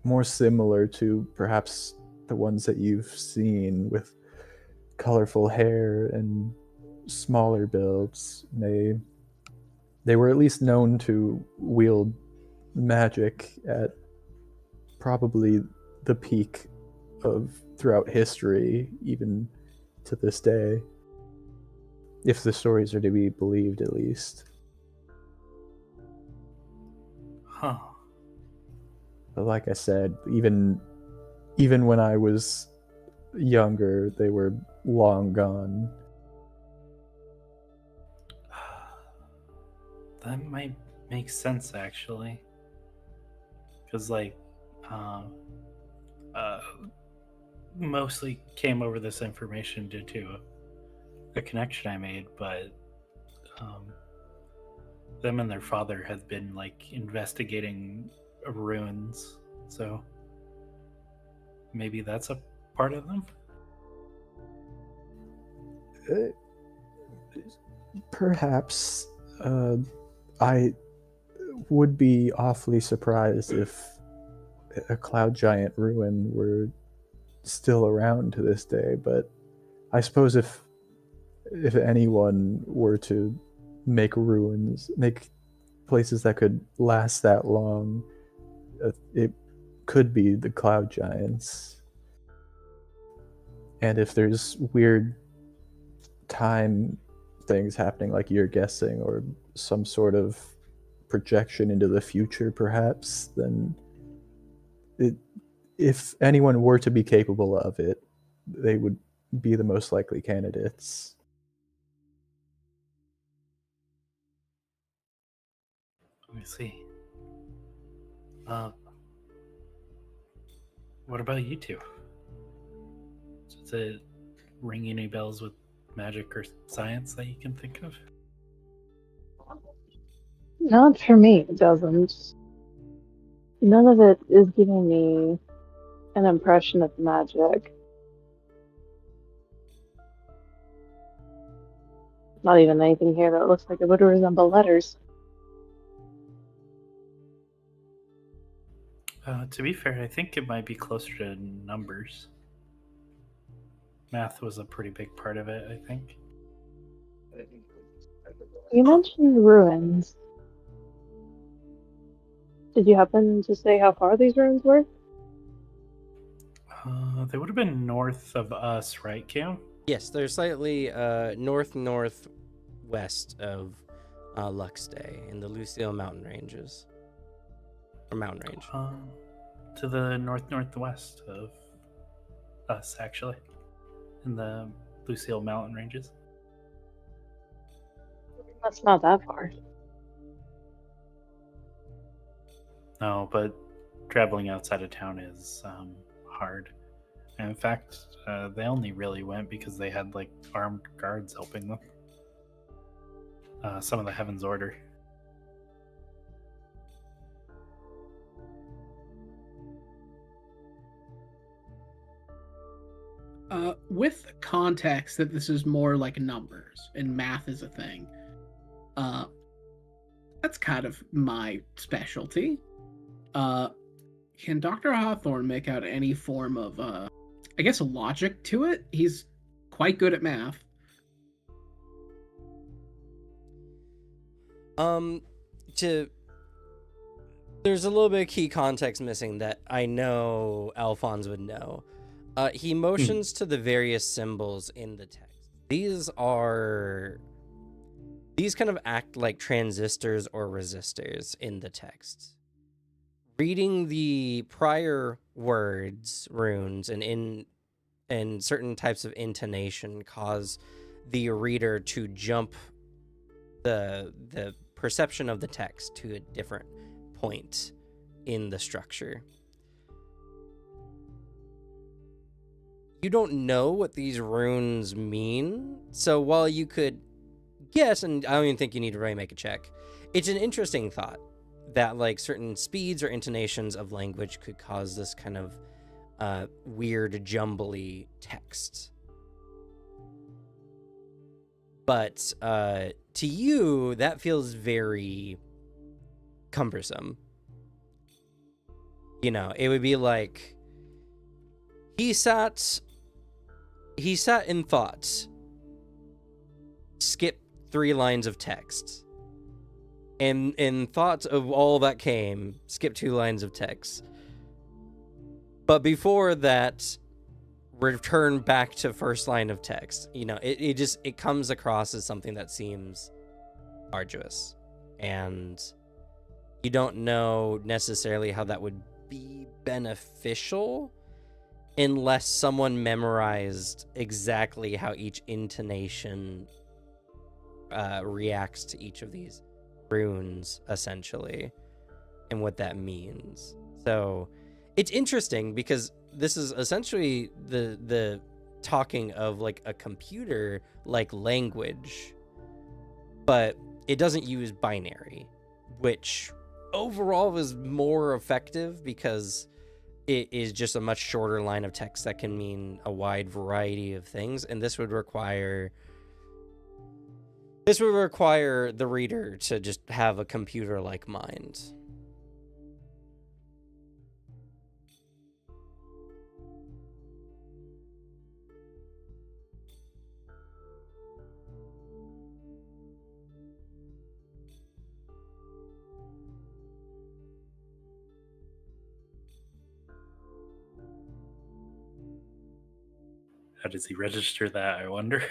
more similar to perhaps the ones that you've seen, with colorful hair and smaller builds. They were at least known to wield magic at probably the peak of throughout history, even to this day, if the stories are to be believed, at least. Huh. But like I said, even when I was younger, they were long gone. That might make sense, actually. Because, like, mostly came over this information due to a connection I made, but them and their father had been, like, investigating ruins, so maybe that's a part of them? Perhaps. I would be awfully surprised if a cloud giant ruin were still around to this day, but I suppose if anyone were to make places that could last that long, it could be the cloud giants. And if there's weird time things happening, like you're guessing, or some sort of projection into the future, perhaps, then if anyone were to be capable of it, they would be the most likely candidates. Let me see. What about you two? Does it ring any bells with magic or science that you can think of? Not for me, it doesn't. None of it is giving me an impression of magic. Not even anything here that looks like it would resemble letters. To be fair, I think it might be closer to numbers. Math was a pretty big part of it, I think. You mentioned ruins. Did you happen to say how far these ruins were? They would have been north of us, right, Cam? Yes, they're slightly northwest of Luxday in the Lucille mountain ranges. Or mountain range. To the northwest of us, actually, in the Lucille mountain ranges. That's not that far. No, but traveling outside of town is hard. And in fact, they only really went because they had like armed guards helping them. Some of the Heaven's Order. With context that this is more like numbers and math is a thing, that's kind of my specialty. Can Dr. Hawthorne make out any form of, I guess, logic to it? He's quite good at math. There's a little bit of key context missing that I know Alphonse would know. He motions to the various symbols in the text. These kind of act like transistors or resistors in the text. Reading the prior words, runes, and certain types of intonation cause the reader to jump the perception of the text to a different point in the structure. You don't know what these runes mean, so while you could guess, and I don't even think you need to really make a check, it's an interesting thought that like certain speeds or intonations of language could cause this kind of weird jumbly text. But to you, that feels very cumbersome. You know, it would be like he sat in thought, skip 3 lines of text, and in thought of all that came, skip 2 lines of text. But before that, return back to first line of text. You know, it comes across as something that seems arduous, and you don't know necessarily how that would be beneficial unless someone memorized exactly how each intonation reacts to each of these runes, essentially, and what that means. So it's interesting because this is essentially the talking of like a computer like language, but it doesn't use binary, which overall is more effective because it is just a much shorter line of text that can mean a wide variety of things, and this would require the reader to just have a computer-like mind. How does he register that, I wonder?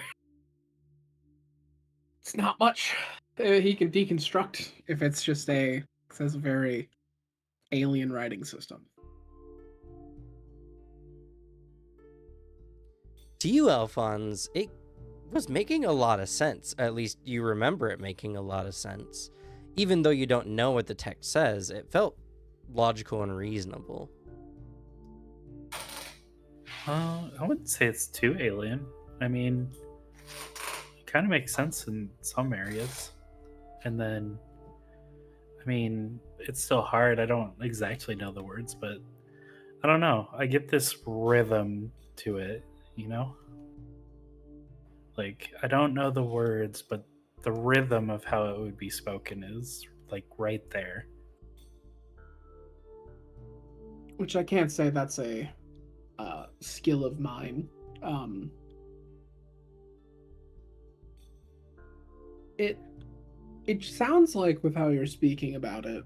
It's not much. He can deconstruct if it's just it says a very alien writing system. To you, Alphonse, it was making a lot of sense. At least you remember it making a lot of sense. Even though you don't know what the text says, it felt logical and reasonable. I wouldn't say it's too alien. I mean, it kind of makes sense in some areas. And then, I mean, it's still hard. I don't exactly know the words, but I don't know. I get this rhythm to it, you know? Like, I don't know the words, but the rhythm of how it would be spoken is, like, right there. Which I can't say that's a skill of mine. It it sounds like with how you're speaking about it,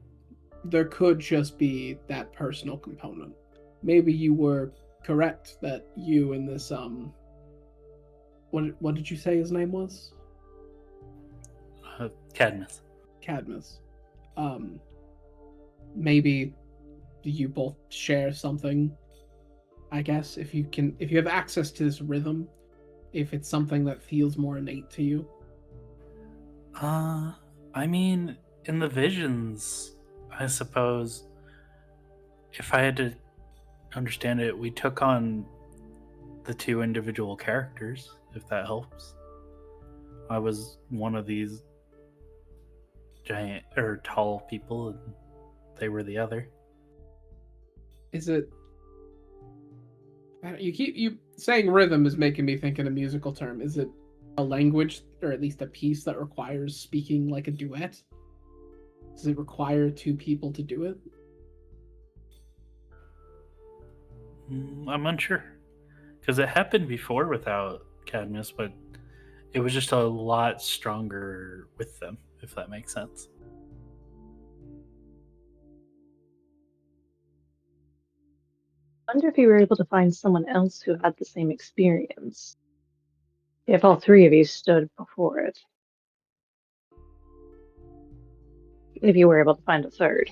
there could just be that personal component. Maybe you were correct that you and this what did you say his name was? Cadmus. Cadmus. Um maybe you both share something, I guess, if you have access to this rhythm, if it's something that feels more innate to you. I mean, in the visions, I suppose, if I had to understand it, we took on the two individual characters, if that helps. I was one of these giant or tall people, and they were the other. Is it you saying rhythm is making me think in a musical term. Is it a language or at least a piece that requires speaking like a duet? Does it require two people to do it? I'm unsure. Because it happened before without Cadmus, but it was just a lot stronger with them, if that makes sense. I wonder if you were able to find someone else who had the same experience. If all three of you stood before it. If you were able to find a third.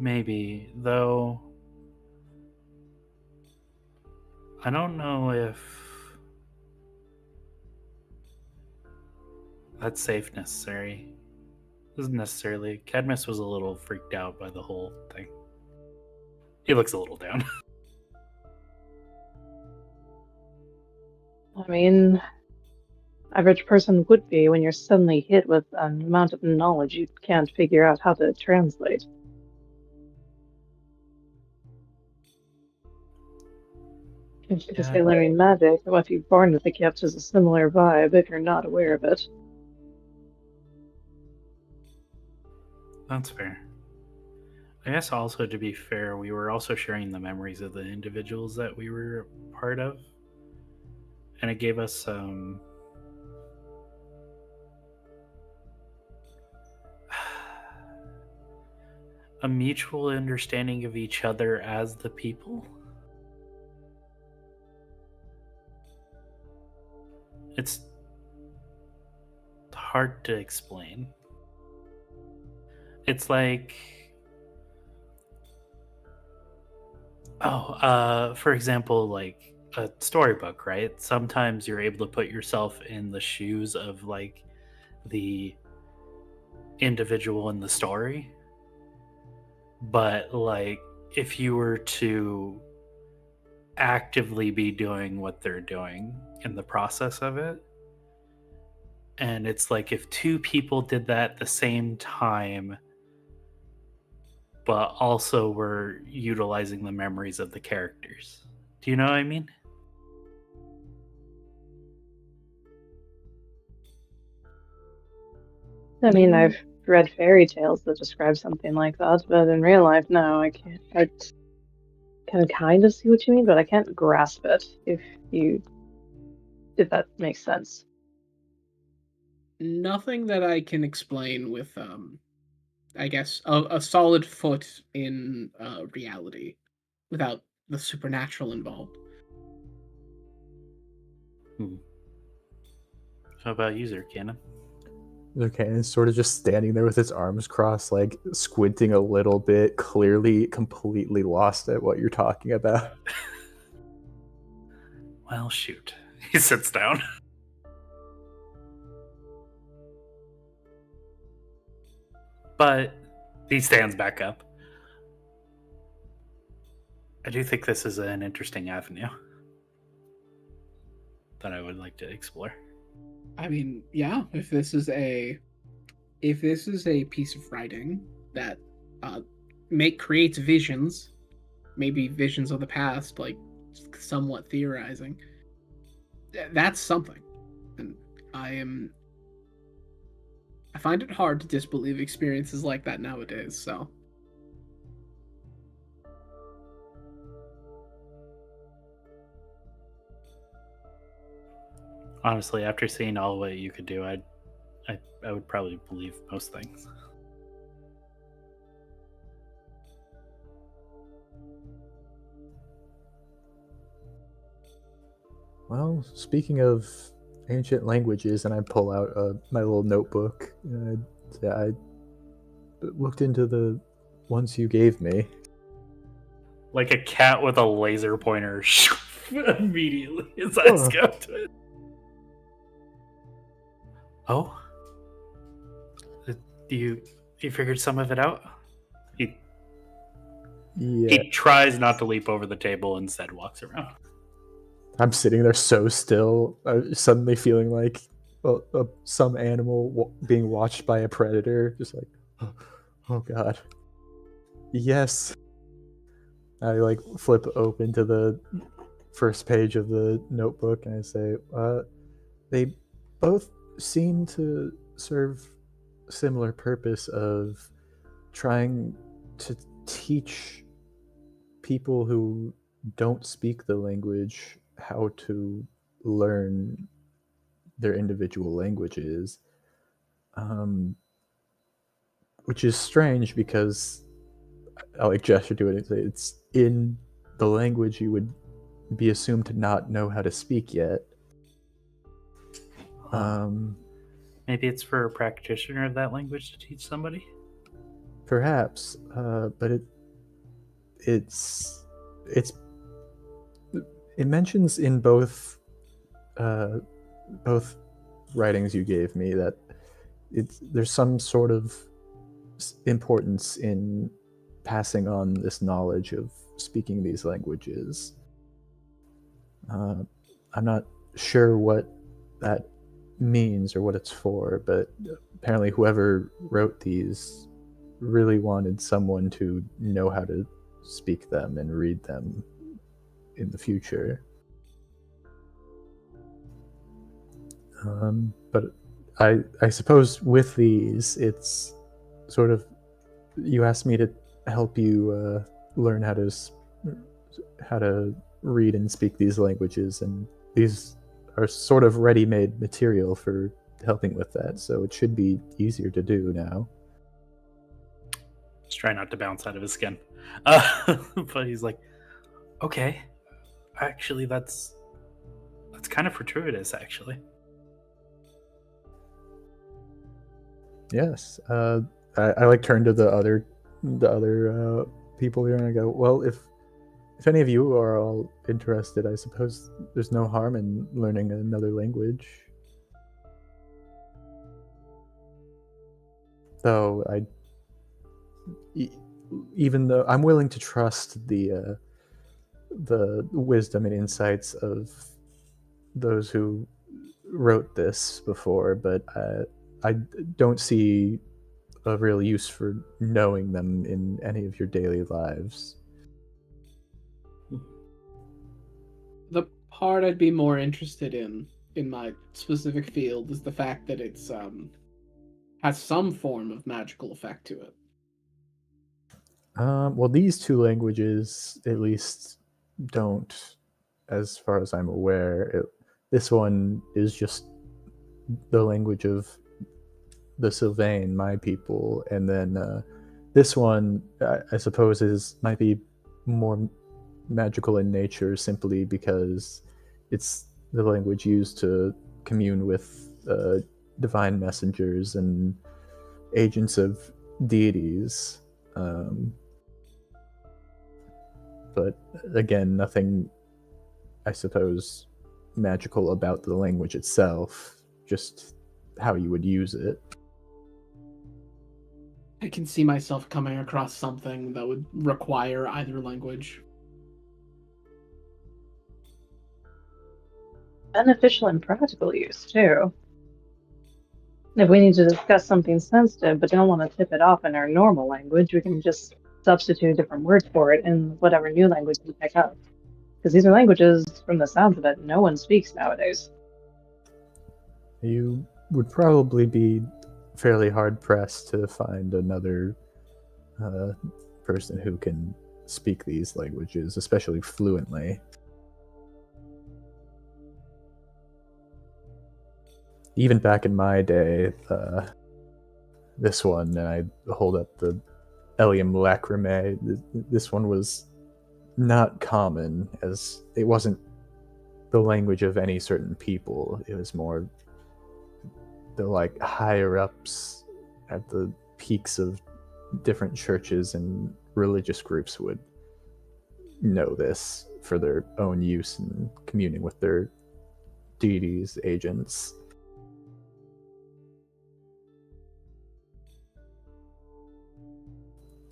Maybe, though. I don't know if that's safe necessary. Isn't necessarily. Cadmus was a little freaked out by the whole thing. He looks a little down. I mean, average person would be when you're suddenly hit with an amount of knowledge you can't figure out how to translate. If you're learning magic, what you're born with the gift is a similar vibe if you're not aware of it. That's fair. I guess also, to be fair, we were also sharing the memories of the individuals that we were part of. And it gave us a mutual understanding of each other as the people. It's hard to explain. It's like, for example, like a storybook, right? Sometimes you're able to put yourself in the shoes of like the individual in the story. But like if you were to actively be doing what they're doing in the process of it, and it's like if two people did that at the same time but also were utilizing the memories of the characters. Do you know what I mean? I mean, I've read fairy tales that describe something like that, but in real life, no, I can't. I can kind of see what you mean, but I can't grasp it if that makes sense. Nothing that I can explain with I guess a solid foot in reality without the supernatural involved. How about you, Cannon? Okay, and it's sort of just standing there with its arms crossed, like squinting a little bit, clearly completely lost at what you're talking about. Well, shoot. He sits down. But he stands back up. I do think this is an interesting avenue that I would like to explore. I mean, yeah, if this is a piece of writing that creates visions, maybe visions of the past, like somewhat theorizing, that's something. And I find it hard to disbelieve experiences like that nowadays, so Honestly, after seeing all what you could do, I would probably believe most things. Well, speaking of ancient languages, and I pull out my little notebook, and I looked into the ones you gave me. Like a cat with a laser pointer immediately his eyes go to it. Oh? You figured some of it out? Yeah. He tries not to leap over the table, instead walks around. I'm sitting there so still, suddenly feeling like some animal being watched by a predator. Just like, oh god. Yes. I like flip open to the first page of the notebook and I say, they both seem to serve a similar purpose of trying to teach people who don't speak the language how to learn their individual languages, which is strange because I like gesture to it and say it's in the language you would be assumed to not know how to speak yet. Maybe it's for a practitioner of that language to teach somebody? Perhaps, but it mentions in both writings you gave me that there's some sort of importance in passing on this knowledge of speaking these languages. I'm not sure what that means or what it's for, but apparently whoever wrote these really wanted someone to know how to speak them and read them in the future. But I suppose with these, it's sort of, you asked me to help you learn how to read and speak these languages, and these are sort of ready-made material for helping with that, so it should be easier to do now. Just try not to bounce out of his skin. But he's like, okay, actually, that's kind of fortuitous, actually. Yes. I like turn to the other people here and I go, well, if any of you are all interested, I suppose there's no harm in learning another language. Though even though I'm willing to trust the wisdom and insights of those who wrote this before, but I don't see a real use for knowing them in any of your daily lives. The part I'd be more interested in my specific field is the fact that it's has some form of magical effect to it. Well, these two languages at least don't, as far as I'm aware. This one is just the language of the Sylvain, my people, and then this one, I suppose, might be more magical in nature simply because it's the language used to commune with divine messengers and agents of deities. But again, nothing, I suppose, magical about the language itself, just how you would use it. I can see myself coming across something that would require either language. Beneficial and practical use, too. If we need to discuss something sensitive but don't want to tip it off in our normal language, we can just substitute a different word for it in whatever new language we pick up. Because these are languages, from the sounds of it, no one speaks nowadays. You would probably be fairly hard-pressed to find another person who can speak these languages, especially fluently. even back in my day, this one, and I hold up the Elium Lacrimae, this one was not common, as it wasn't the language of any certain people. It was more the like higher ups at the peaks of different churches and religious groups would know this for their own use in communing with their deities, agents.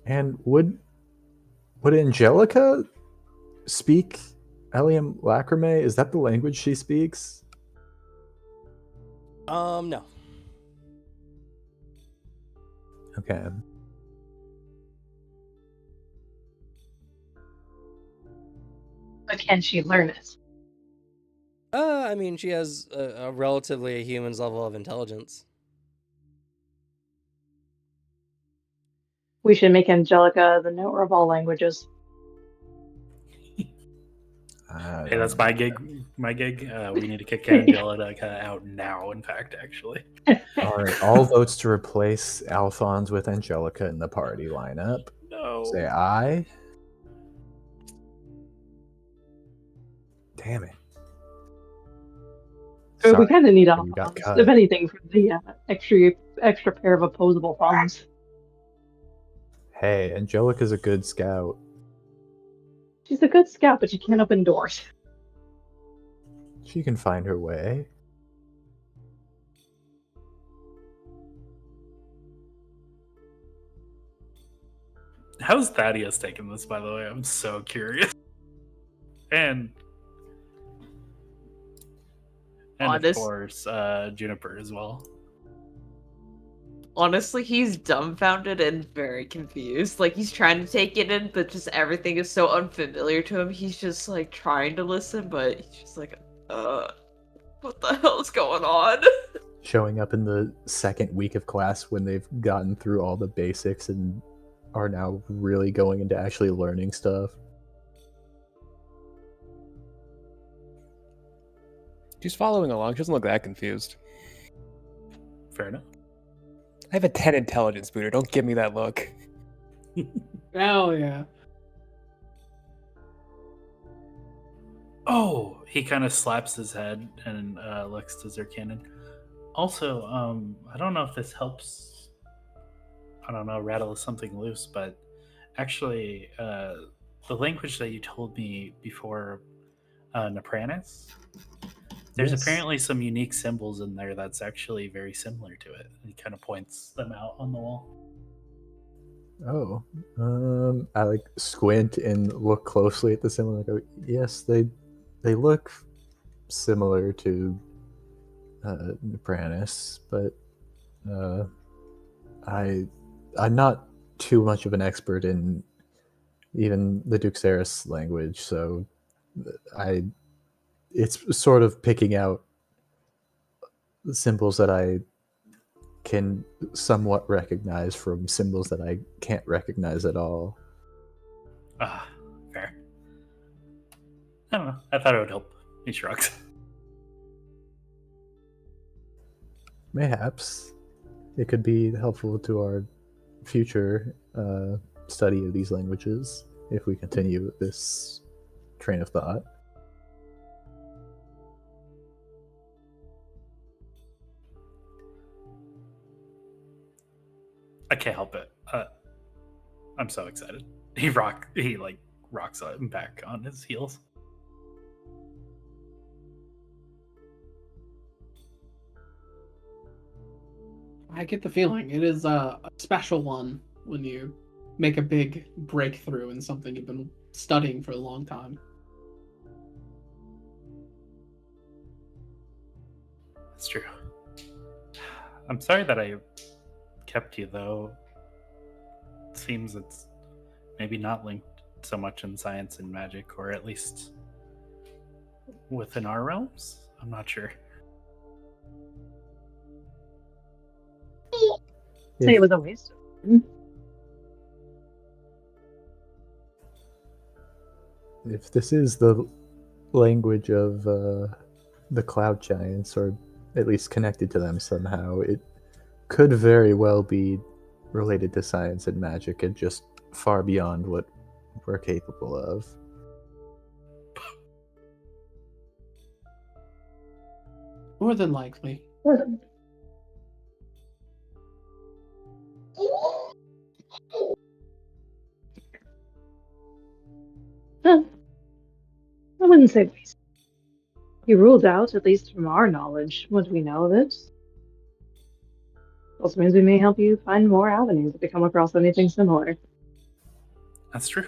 And would Angelica speak Elium Lacrimae? Is that the language she speaks? No. Okay. But can she learn it? I mean, she has a relatively a human's level of intelligence. We should make Angelica the knower of all languages. Hey, that's my gig. My gig. We need to kick Angelica out now. In fact, actually. All right, all votes to replace Alphonse with Angelica in the party lineup. No. Say aye. Damn it. So we Sorry, kind of need you got Alphonse, cut. if anything, for the extra pair of opposable thumbs. Hey, Angelica's a good scout. She's a good scout, but she can't open doors. She can find her way. How's Thaddeus taking this, by the way? I'm so curious. And of Honest- course, Juniper as well. Honestly, he's dumbfounded and very confused. Like, he's trying to take it in, but just everything is so unfamiliar to him. He's just, like, trying to listen, but he's just like, what the hell is going on? Showing up in the second week of class when they've gotten through all the basics and are now really going into actually learning stuff. She's following along. She doesn't look that confused. Fair enough. I have a 10 intelligence, Booter. Don't give me that look. Hell yeah. Oh, he kind of slaps his head and looks to Zircanon. Also, I don't know if this helps. I don't know, rattle something loose, but actually, the language that you told me before, Napranis, there's Yes. apparently some unique symbols in there that's actually very similar to it. He kind of points them out on the wall. Oh, I like squint and look closely at the symbol and I go, yes, they look similar to Napranis, but I'm not too much of an expert in even the Duxeris language, so it's sort of picking out symbols that I can somewhat recognize from symbols that I can't recognize at all. Ah, fair. I don't know. I thought it would help. He shrugs. Mayhaps it could be helpful to our future study of these languages if we continue this train of thought. I can't help it. I'm so excited. He rocks him back on his heels. I get the feeling it is a special one when you make a big breakthrough in something you've been studying for a long time. That's true. I'm sorry that I kept you, though. It seems it's maybe not linked so much in science and magic, or at least within our realms. I'm not sure. Say it was a waste. If this is the language of the cloud giants, or at least connected to them somehow. It could very well be related to science and magic and just far beyond what we're capable of. More than likely. Huh, I wouldn't say waste. You ruled out, at least from our knowledge, what we know of it. Also means we may help you find more avenues if you come across anything similar. That's true.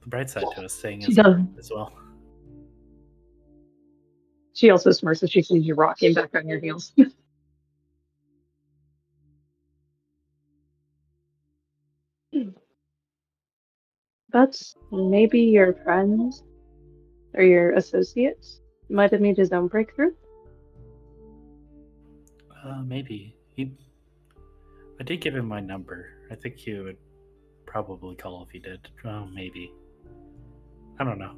The bright side to us staying She is does. as well. She also smirks as she sees you rocking back on your heels. But maybe your friend or your associate might have made his own breakthrough. Maybe. I did give him my number. I think he would probably call if he did. Well, maybe. I don't know.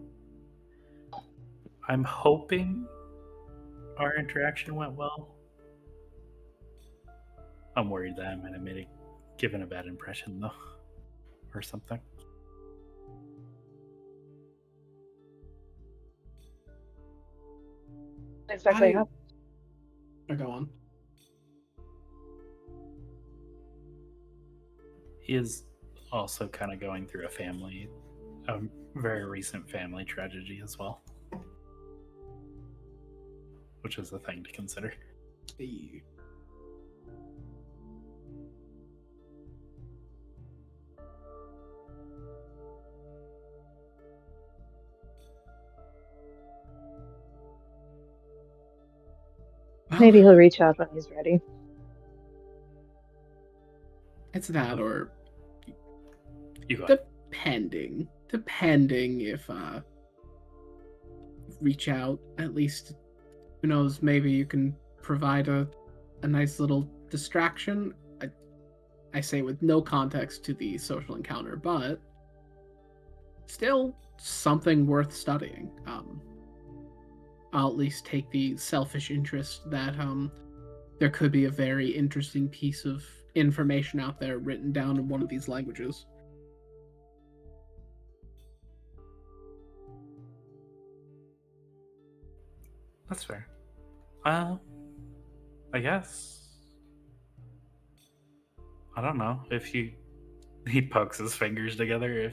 I'm hoping our interaction went well. I'm worried that I might have given a bad impression, though, or something. Exactly. How? Go on. He is also kind of going through a very recent family tragedy as well, which is a thing to consider. Maybe he'll reach out when he's ready. It's that, or You go ahead. depending if reach out, at least, who knows, maybe you can provide a nice little distraction. I say with no context to the social encounter, but still something worth studying. I'll at least take the selfish interest that there could be a very interesting piece of information out there written down in one of these languages. That's fair. I guess. I don't know if he pokes his fingers together.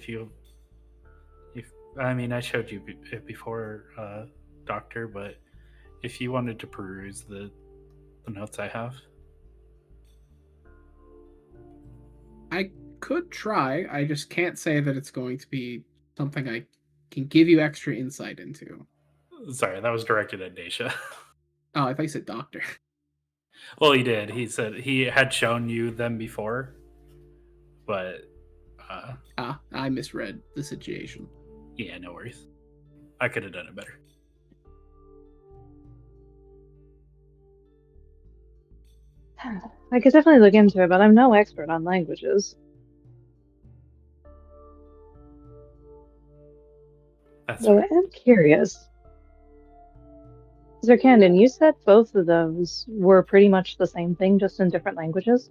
I mean, I showed you it before, Doctor, but if you wanted to peruse the notes I have, I could try. I just can't say that it's going to be something I can give you extra insight into. sorry, that was directed at Daisha. Oh, I thought you said doctor. Well, he did. He said he had shown you them before, but I misread the situation. yeah, no worries. I could have done it better. I could definitely look into it, but I'm no expert on languages. That's So fair. I am curious. Zerkandin, you said both of those were pretty much the same thing, just in different languages?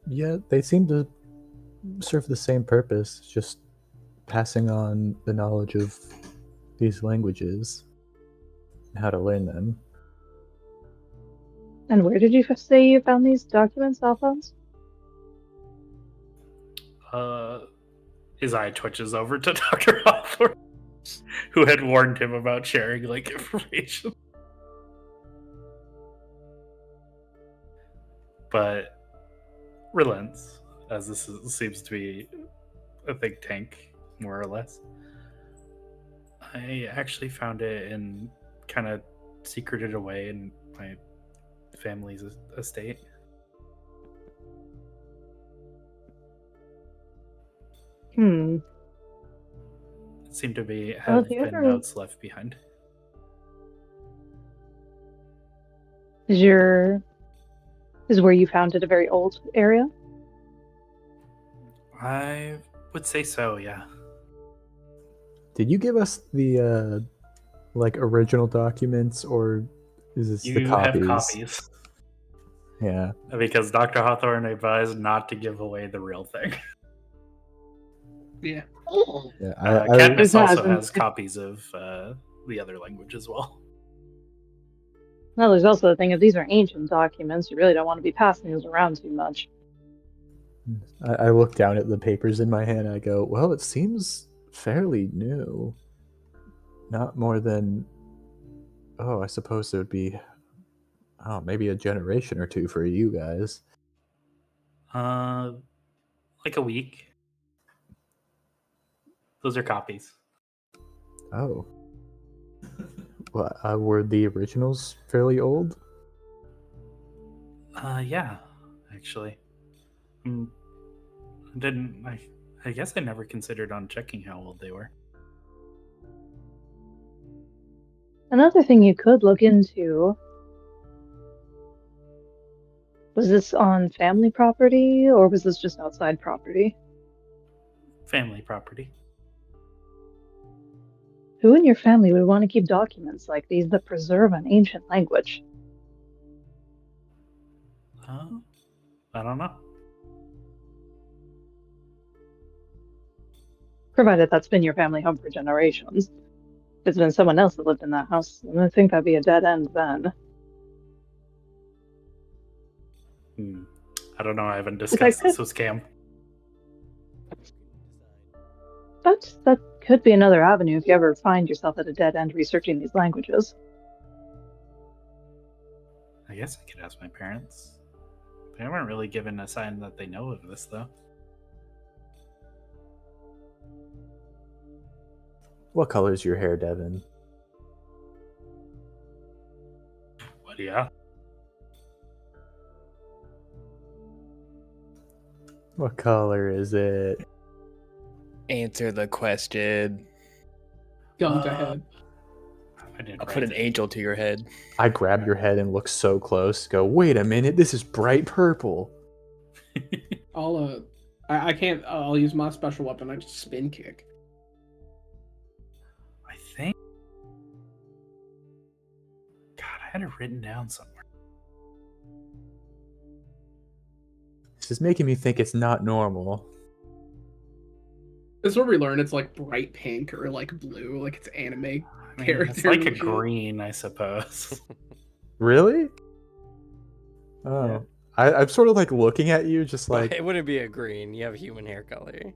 Yeah, they seem to serve the same purpose, just passing on the knowledge of these languages and how to learn them. And where did you say you found these documents, Alphonse? His eye twitches over to Dr. Hawthorne, who had warned him about sharing information. But relents, as seems to be a think tank, more or less. I actually found it and kind of secreted away in my family's estate. It seemed to have been notes left behind. Is where you found it a very old area? I would say so, yeah. Did you give us the like original documents, or is this the You copies? have copies. Yeah. Because Dr. Hawthorne advised not to give away the real thing. Yeah. Yeah. Katniss also Hasn't- has copies of the other language as well. Well, there's also the thing if these are ancient documents, you really don't want to be passing those around too much. I look down at the papers in my hand and I go, well, it seems fairly new. Not more than, I suppose it would be, maybe a generation or two for you guys. Like a week. Those are copies. Oh. Well, were the originals fairly old? Yeah, actually. I guess I never considered on checking how old they were. Another thing you could look into, was this on family property or was this just outside property? Family property. Who in your family would want to keep documents like these that preserve an ancient language? I don't know. Provided that's been your family home for generations. If it's been someone else that lived in that house, I think that'd be a dead end then. I don't know. I haven't discussed this with Cam. But that could be another avenue if you ever find yourself at a dead end researching these languages. I guess I could ask my parents. They haven't really given a sign that they know of this, though. What color is your hair, Devin? But yeah. What color is it? Answer the question. Gun to head. I didn't I'll write put an it. angel to your head. I grab your head and look so close. Go, wait a minute, this is bright purple. I can't. I'll use my special weapon. I just spin kick. I think. God, I had it written down somewhere. This is making me think it's not normal. This is where we learn it's like bright pink or like blue, like it's anime I mean, character. it's like a and shit. green, I suppose. Really? Oh. Yeah. I'm sort of like looking at you, just like, It wouldn't be a green. You have human hair color.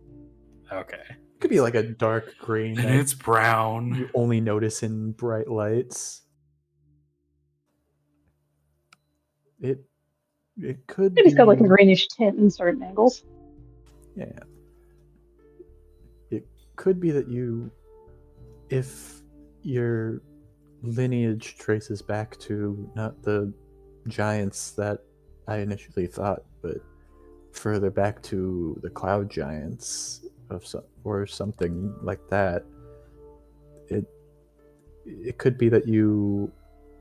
Okay. it could be like a dark green And that it's brown. you only notice in bright lights. It could Maybe it's got like a be- greenish tint in certain angles. Yeah. It could be that if your lineage traces back to not the giants that I initially thought, but further back to the cloud giants or something like that. It could be that you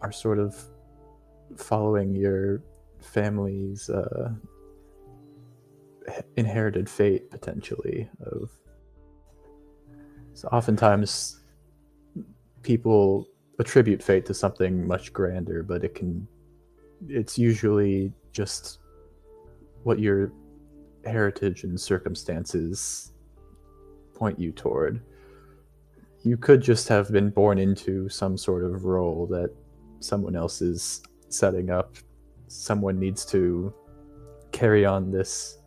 are sort of following your family's inherited fate, potentially. So oftentimes people attribute fate to something much grander, but it's usually just what your heritage and circumstances point you toward. You could just have been born into some sort of role that someone else is setting up. Someone needs to carry on this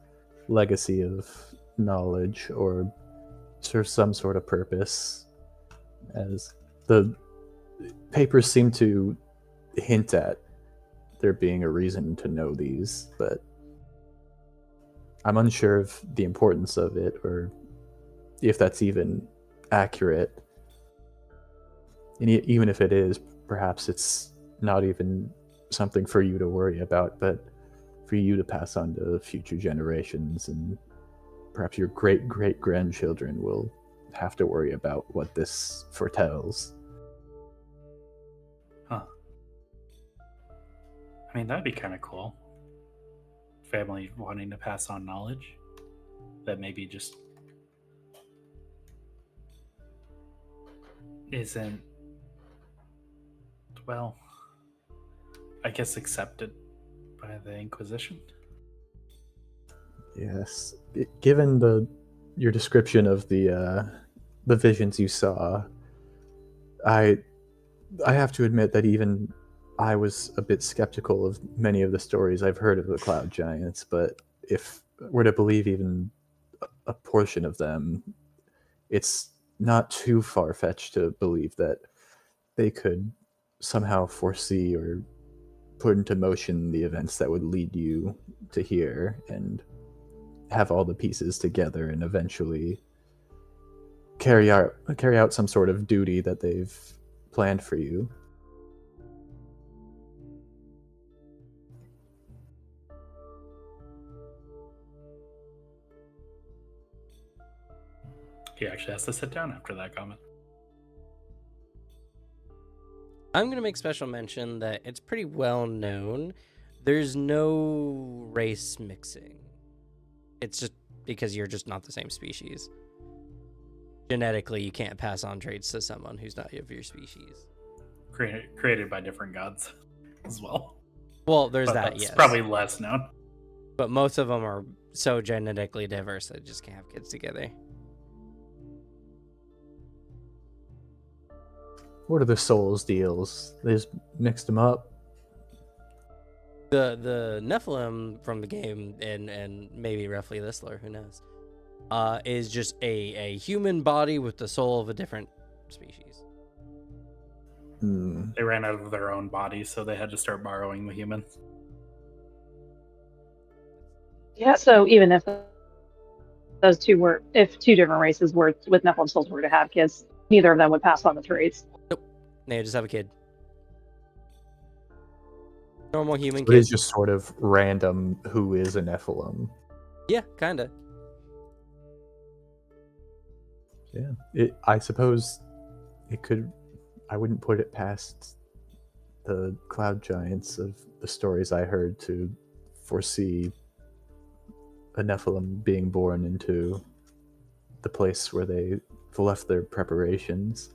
legacy of knowledge or serve some sort of purpose, as the papers seem to hint at there being a reason to know these, but I'm unsure of the importance of it or if that's even accurate. And even if it is, perhaps it's not even something for you to worry about, but for you to pass on to future generations, and perhaps your great-great-grandchildren will have to worry about what this foretells. Huh. I mean, that'd be kind of cool. Family wanting to pass on knowledge that maybe just isn't, well, I guess accepted by the Inquisition. Yes. Given your description of the visions you saw, I have to admit that even I was a bit skeptical of many of the stories I've heard of the Cloud Giants, but if we're to believe even a portion of them, it's not too far-fetched to believe that they could somehow foresee or put into motion the events that would lead you to here and have all the pieces together and eventually carry out some sort of duty that they've planned for you. He actually has to sit down after that comment. I'm going to make special mention that it's pretty well known. There's no race mixing. It's just because you're just not the same species. Genetically, you can't pass on traits to someone who's not of your species. Created by different gods as well. Well, there's But that, that's yes. probably less known. But most of them are so genetically diverse that they just can't have kids together. What are the souls deals? They just mixed them up. The Nephilim from the game, and maybe roughly this lore, who knows, is just a human body with the soul of a different species. Hmm. They ran out of their own bodies, so they had to start borrowing the humans. Yeah, so even if those two were, if two different races were with Nephilim souls were to have kids, neither of them would pass on the traits. They just have a kid. Normal human So it is kid. just sort of random who is a Nephilim. Yeah, kinda. Yeah. I suppose it could. I wouldn't put it past the Cloud Giants of the stories I heard to foresee a Nephilim being born into the place where they've left their preparations.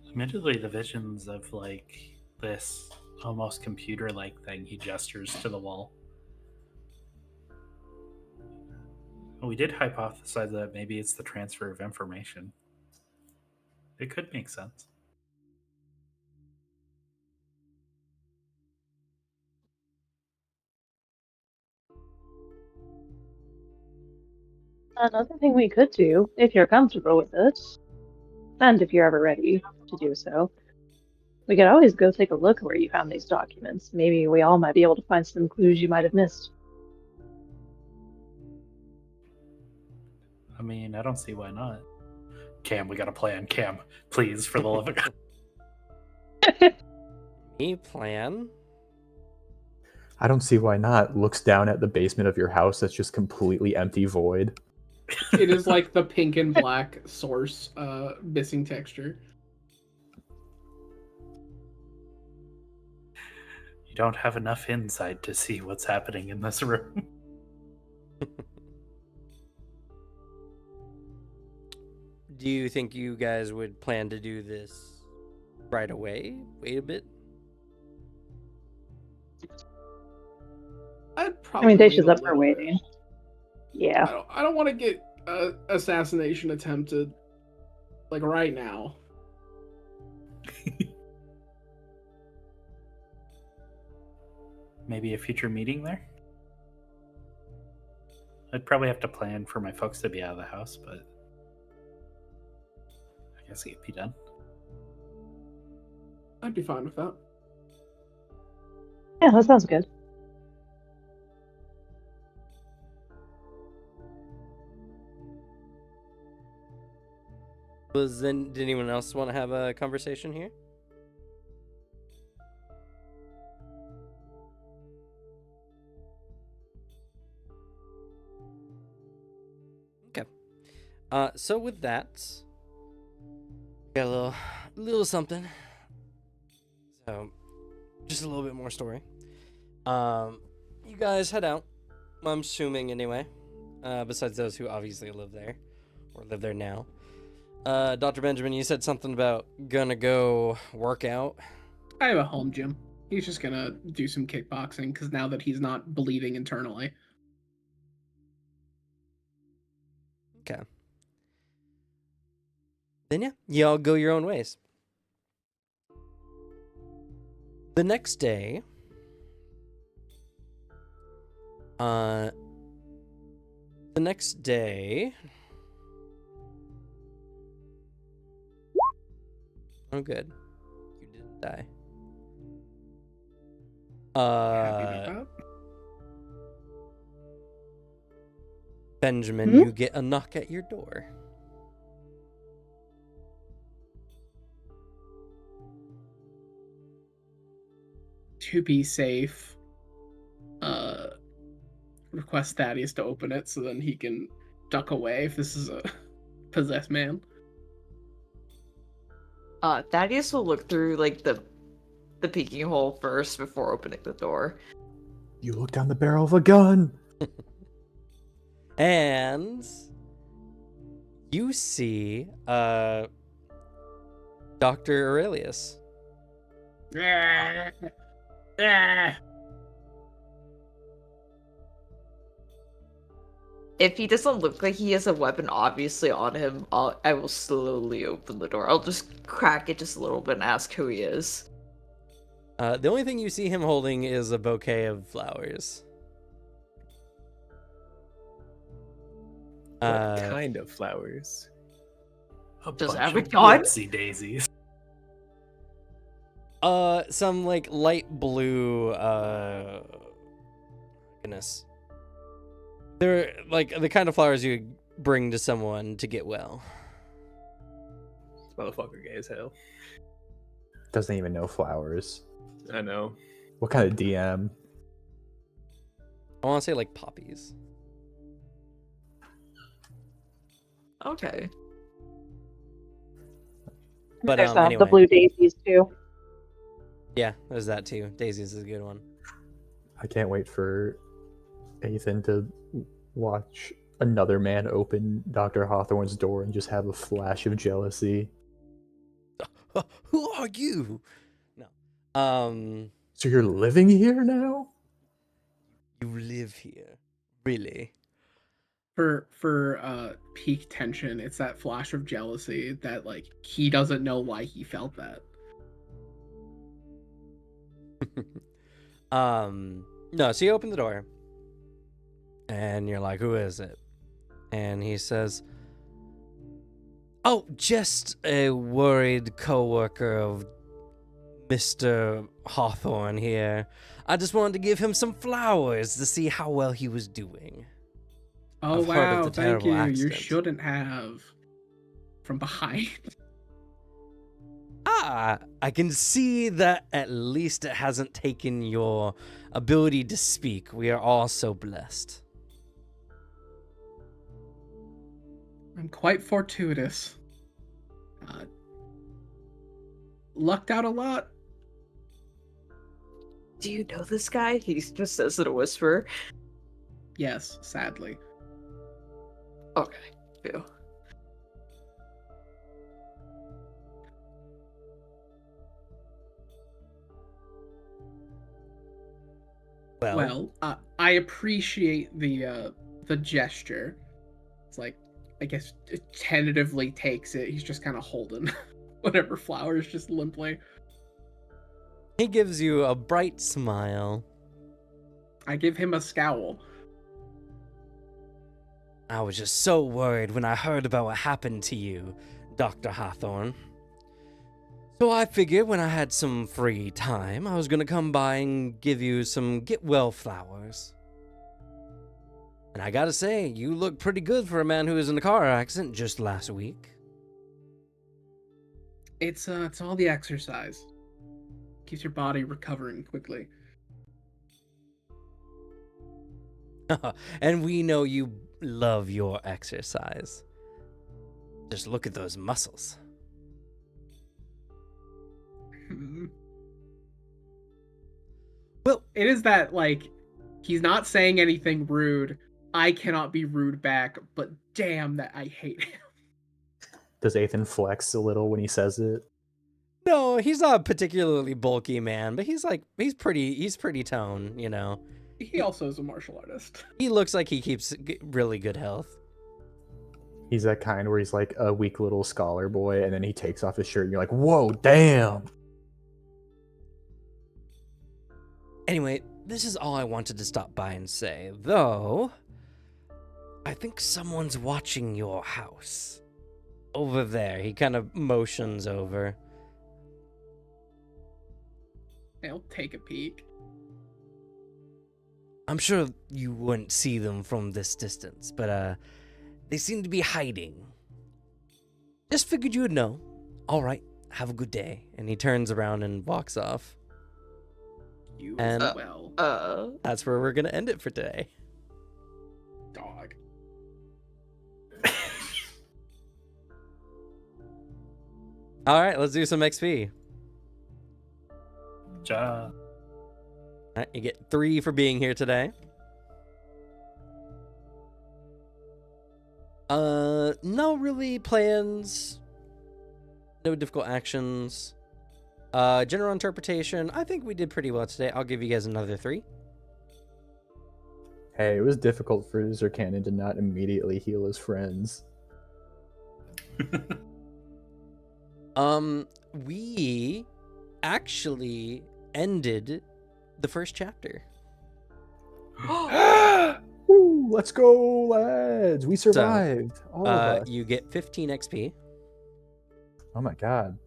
Admittedly, the visions of like this almost computer-like thing, he gestures to the wall. We did hypothesize that maybe it's the transfer of information. It could make sense. Another thing we could do, if you're comfortable with it, and if you're ever ready to do so, we could always go take a look where you found these documents. Maybe we all might be able to find some clues you might have missed. I mean, I don't see why not. Cam, we got a plan. Cam, please, for the love of God. Me plan. I don't see why not. Looks down at the basement of your house that's just completely empty void. It is like the pink and black source missing texture. You don't have enough insight to see what's happening in this room. Do you think you guys would plan to do this right away? Wait a bit? I'd I probably. mean, wait Dacia's a up for little bit. waiting. Yeah. I don't want to get assassination attempted like right now. Maybe a future meeting there? I'd probably have to plan for my folks to be out of the house, but I guess it could be done. I'd be fine with that. Yeah, that sounds good. Did anyone else want to have a conversation here? Okay. So with that, got a little something. So, just a little bit more story. You guys head out. I'm assuming anyway. besides those who obviously live there, or live there now. Dr. Benjamin, you said something about gonna go work out. I have a home gym. He's just gonna do some kickboxing because now that he's not bleeding internally. Okay. Then yeah, y'all go your own ways. The next day, oh good, you didn't die. Happy about that. Benjamin, you get a knock at your door. To be safe, request Thaddeus to open it so then he can duck away if this is a possessed man. Thaddeus will look through like the peeking hole first before opening the door. You look down the barrel of a gun. And you see Dr. Aurelius. If he doesn't look like he has a weapon obviously on him, I will slowly open the door. I'll just crack it just a little bit and ask who he is. The only thing you see him holding is a bouquet of flowers. What kind of flowers? A Does bunch it have a of gun? whoopsie daisies. Some like light blue, goodness. They're like the kind of flowers you bring to someone to get well. This motherfucker gay as hell. Doesn't even know flowers. I know. What kind of DM? I want to say like poppies. Okay. But There's anyway. the blue daisies too. Yeah, there's that too. Daisy's is a good one. I can't wait for Ethan to watch another man open Dr. Hawthorne's door and just have a flash of jealousy. Who are you? No. So you're living here now? You live here. Really? For peak tension, it's that flash of jealousy that like he doesn't know why he felt that. No, so you open the door. And you're like, who is it? And he says, oh, just a worried coworker of Mr. Hawthorne here. I just wanted to give him some flowers to see how well he was doing. Oh I've heard of wow, the thank terrible you. accident. You shouldn't have. From behind. I can see that at least it hasn't taken your ability to speak. We are all so blessed. I'm quite fortuitous. Lucked out a lot. Do you know this guy? He just says in a whisper. Yes, sadly. Okay. Phew. Well, I appreciate the gesture. It's like, I guess, it tentatively takes it. He's just kind of holding whatever flowers just limply. He gives you a bright smile. I give him a scowl. I was just so worried when I heard about what happened to you, Dr. Hawthorne. So I figured when I had some free time, I was gonna come by and give you some get well flowers. And I gotta say, you look pretty good for a man who was in a car accident just last week. It's all the exercise. Keeps your body recovering quickly. And we know you love your exercise. Just look at those muscles. Well, it is that, like, he's not saying anything rude, I cannot be rude back, but damn that I hate him. Does Ethan flex a little when he says it? No, he's not a particularly bulky man, but he's pretty toned, you know. He also is a martial artist. He looks like he keeps really good health. He's that kind where he's like a weak little scholar boy, and then he takes off his shirt, and you're like, whoa, damn! Anyway, this is all I wanted to stop by and say, though I think someone's watching your house. Over there. He kind of motions over. I'll take a peek. I'm sure you wouldn't see them from this distance, but they seem to be hiding. Just figured you would know. All right, have a good day. And he turns around and walks off. You And- as well, That's where we're gonna end it for today. dog. All right, let's do some XP. Ja. All right, you get 3 for being here today. No really plans. No difficult actions. General interpretation. I think we did pretty well today. I'll give you guys another 3. Hey, it was difficult for Zerkanin to not immediately heal his friends. We actually ended the first chapter. Woo, let's go, lads! We survived. All of us. You get 15 XP. Oh my god.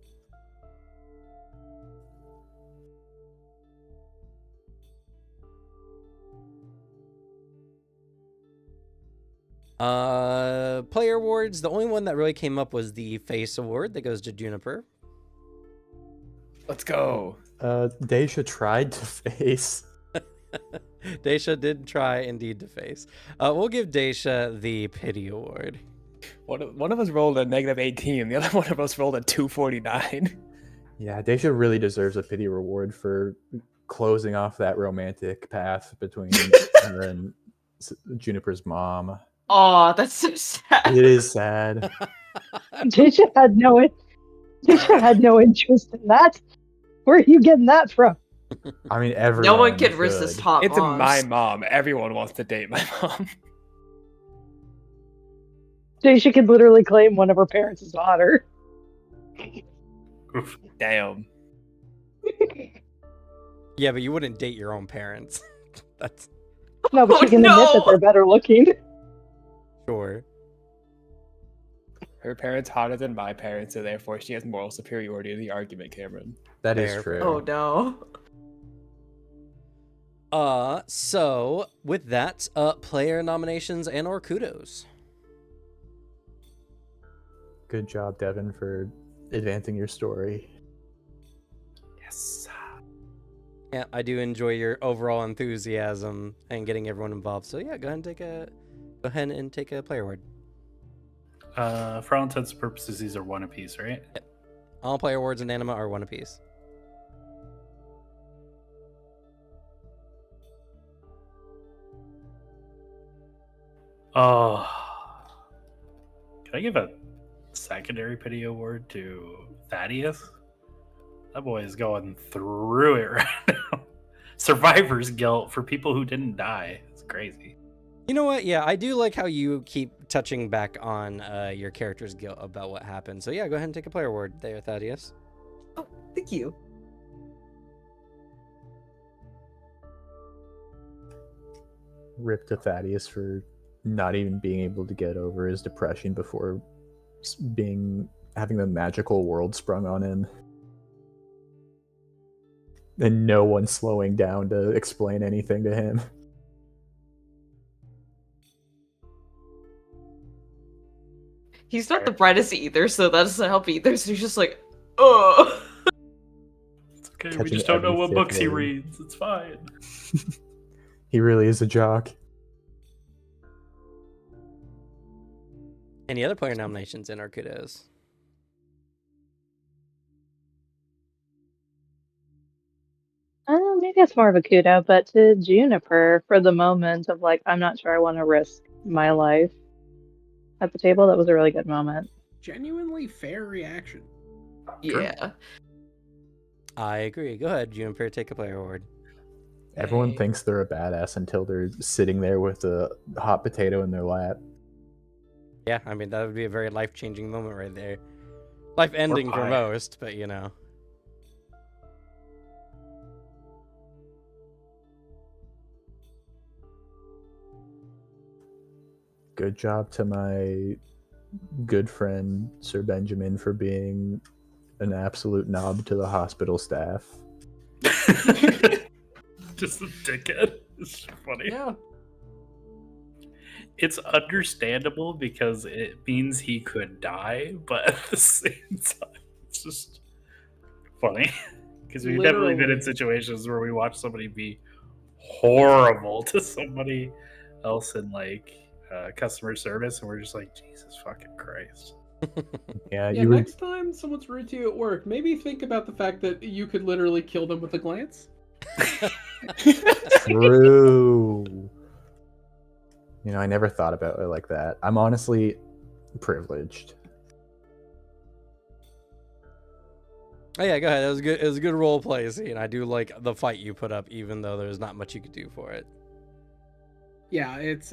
Player awards. The only one that really came up was the face award that goes to Juniper. Let's go. Daisha tried to face. Daisha did try indeed to face. We'll give Daisha the pity award. One of us rolled a -18. The other one of us rolled a 249. Yeah, Daisha really deserves a pity reward for closing off that romantic path between her and Juniper's mom. Oh, that's so sad. It is sad. Tisha had no interest in that. Where are you getting that from? I mean, everyone. No one can resist should. hot It's moms. my mom. Everyone wants to date my mom. Tisha could literally claim one of her parents is hotter. Oof. Damn. Yeah, but you wouldn't date your own parents. That's No, but Oh, she can admit that no! they're better looking. sure. Her parents hotter than my parents, so therefore she has moral superiority in the argument, Cameron. That is Fair. true. Oh no. So with that, player nominations and or kudos. Good job, Devin, for advancing your story. Yes. Yeah, I do enjoy your overall enthusiasm and getting everyone involved. So yeah, go ahead and take a player award. For all intents and purposes, these are 1 apiece, right? All player awards in Anima are 1 apiece. Oh, can I give a secondary pity award to Thaddeus? That boy is going through it right now. Survivor's guilt for people who didn't die. It's crazy. You know what? Yeah, I do like how you keep touching back on your character's guilt about what happened. So yeah, go ahead and take a player award there, Thaddeus. Oh, thank you. Rip to Thaddeus for not even being able to get over his depression before having the magical world sprung on him. And no one slowing down to explain anything to him. He's not the brightest either, so that doesn't help either. So he's just like, oh. It's okay. We Catching just don't know every what fifth books he word. reads. It's fine. He really is a jock. Any other player nominations in our kudos? Maybe maybe it's more of a kudo, but to Juniper for the moment of like, I'm not sure I want to risk my life at the table. That was a really good moment. Genuinely fair reaction. Yeah. I agree. Go ahead, Juniper, take a player award. Everyone Hey. thinks they're a badass until they're sitting there with a hot potato in their lap. Yeah, I mean, that would be a very life-changing moment right there. Life-ending for pie. most, but you know. Good job to my good friend Sir Benjamin for being an absolute knob to the hospital staff. Just a dickhead. It's funny. Yeah. It's understandable because it means he could die, but at the same time, it's just funny. Because we've definitely been in Literally. situations where we watch somebody be horrible to somebody else in like customer service, and we're just like, Jesus fucking Christ. Yeah, Yeah, you would. next time someone's rude to you at work, maybe think about the fact that you could literally kill them with a glance. True. You know, I never thought about it like that. I'm honestly privileged. Oh yeah, go ahead. It was good. It was a good role play scene. I do like the fight you put up, even though there's not much you could do for it. Yeah, it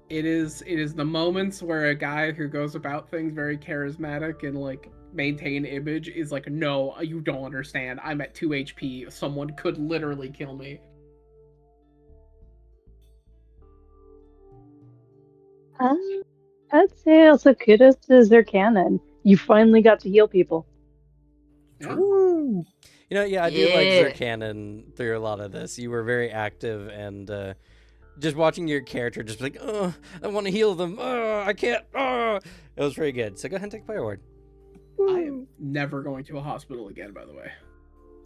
is the moments where a guy who goes about things very charismatic and like maintain image is like, no, you don't understand. I'm at 2 HP. Someone could literally kill me. I'd say also kudos to Zerkanon. You finally got to heal people. Yeah. You know, yeah, I do like Yeah. Zerkanon through a lot of this. You were very active, and just watching your character just be like, oh, I want to heal them. Oh, I can't. Oh, it was pretty good. So go ahead and take a player award. I am never going to a hospital again, by the way.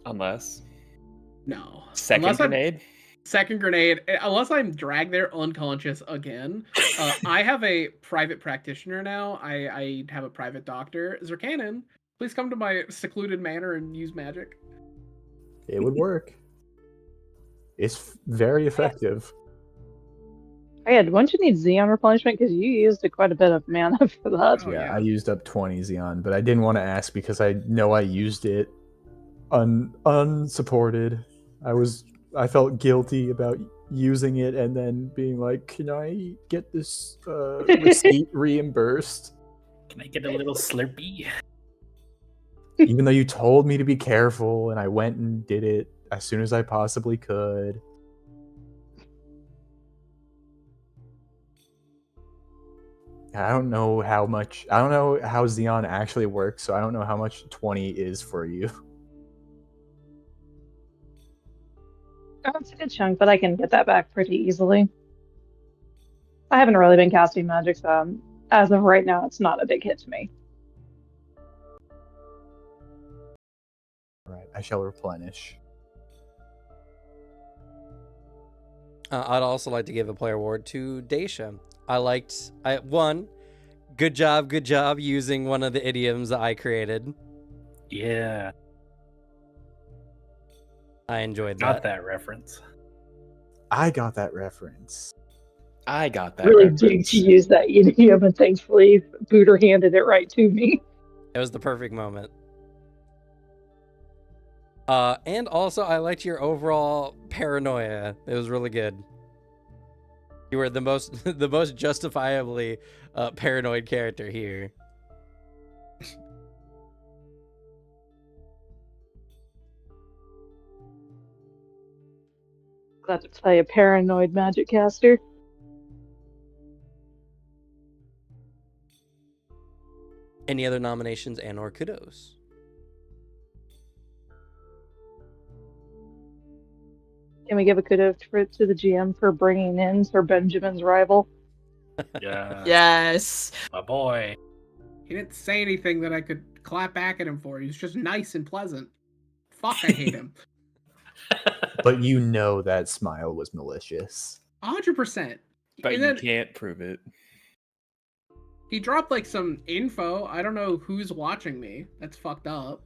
Unless No. second Unless grenade. Second grenade, unless I'm dragged there unconscious again. I have a private practitioner now. I have a private doctor. Zerkanon, please come to my secluded manor and use magic. It would work. It's very effective. Oh yeah, don't you need Xeon replenishment? Because you used quite a bit of mana for that. Oh, Yeah, yeah. I used up 20 Xeon, but I didn't want to ask because I know I used it unsupported. I felt guilty about using it and then being like, can I get this receipt reimbursed? Can I get a little Slurpee? Even though you told me to be careful, and I went and did it as soon as I possibly could. I don't know how Xeon actually works, so I don't know how much 20 is for you. Oh, it's a good chunk, but I can get that back pretty easily. I haven't really been casting magic, so as of right now, it's not a big hit to me. All right, I shall replenish. I'd also like to give a player award to Daisha. Good job using one of the idioms that I created. Yeah, I enjoyed got that. that reference. I got that reference. I got that. Really reference. dig to use that idiom, and thankfully, Booter handed it right to me. It was the perfect moment. And also, I liked your overall paranoia. It was really good. You were the most justifiably paranoid character here. Glad to play a paranoid magic caster. Any other nominations and/or kudos? Can we give a kudos to the GM for bringing in Sir Benjamin's rival? Yeah, Yes. my boy. He didn't say anything that I could clap back at him for. He was just nice and pleasant. Fuck, I hate him. But you know that smile was malicious. 100%. But And you then can't prove it. he dropped like some info. I don't know who's watching me. That's fucked up.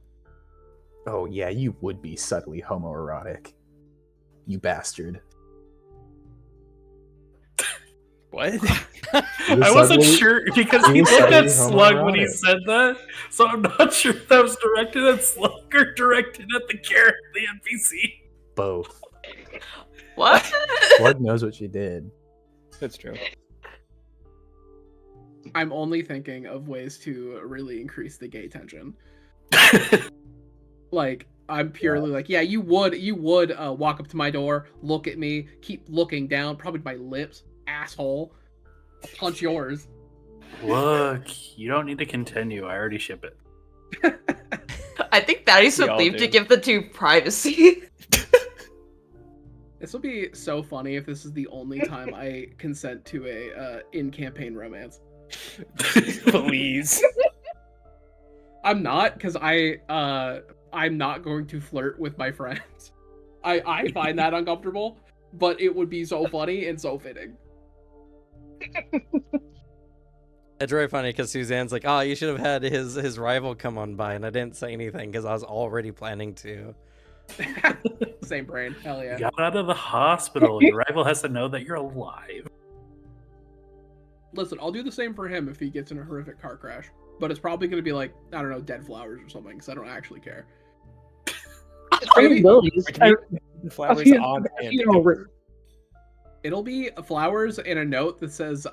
Oh yeah, you would be subtly homoerotic. You bastard. What? I wasn't sure because he he was looked at subtly Slug when he homoerotic. said that, so I'm not sure if that was directed at Slug or directed at the character, the NPC. Both. What? Slug knows what she did. That's true. I'm only thinking of ways to really increase the gay tension. Like, I'm purely like, yeah, you would walk up to my door, look at me, keep looking down, probably my lips, asshole. I'll punch yours. Look, you don't need to continue. I already ship it. I think Thaddeus We would all leave do. to give the two privacy. This will be so funny if this is the only time I consent to a in-campaign romance. Please. I'm not, because I'm not going to flirt with my friends. I find that uncomfortable, but it would be so funny and so fitting. It's very funny because Suzanne's like, "Oh, you should have had his rival come on by," and I didn't say anything because I was already planning to. Same brain, hell You yeah. got out of the hospital. Your rival has to know that you're alive. Listen, I'll do the same for him if he gets in a horrific car crash. But it's probably going to be like, I don't know, dead flowers or something, because I don't actually care. Pretty lilies. The flowers few- on a hand. funeral wreath. It'll be flowers and a note that says,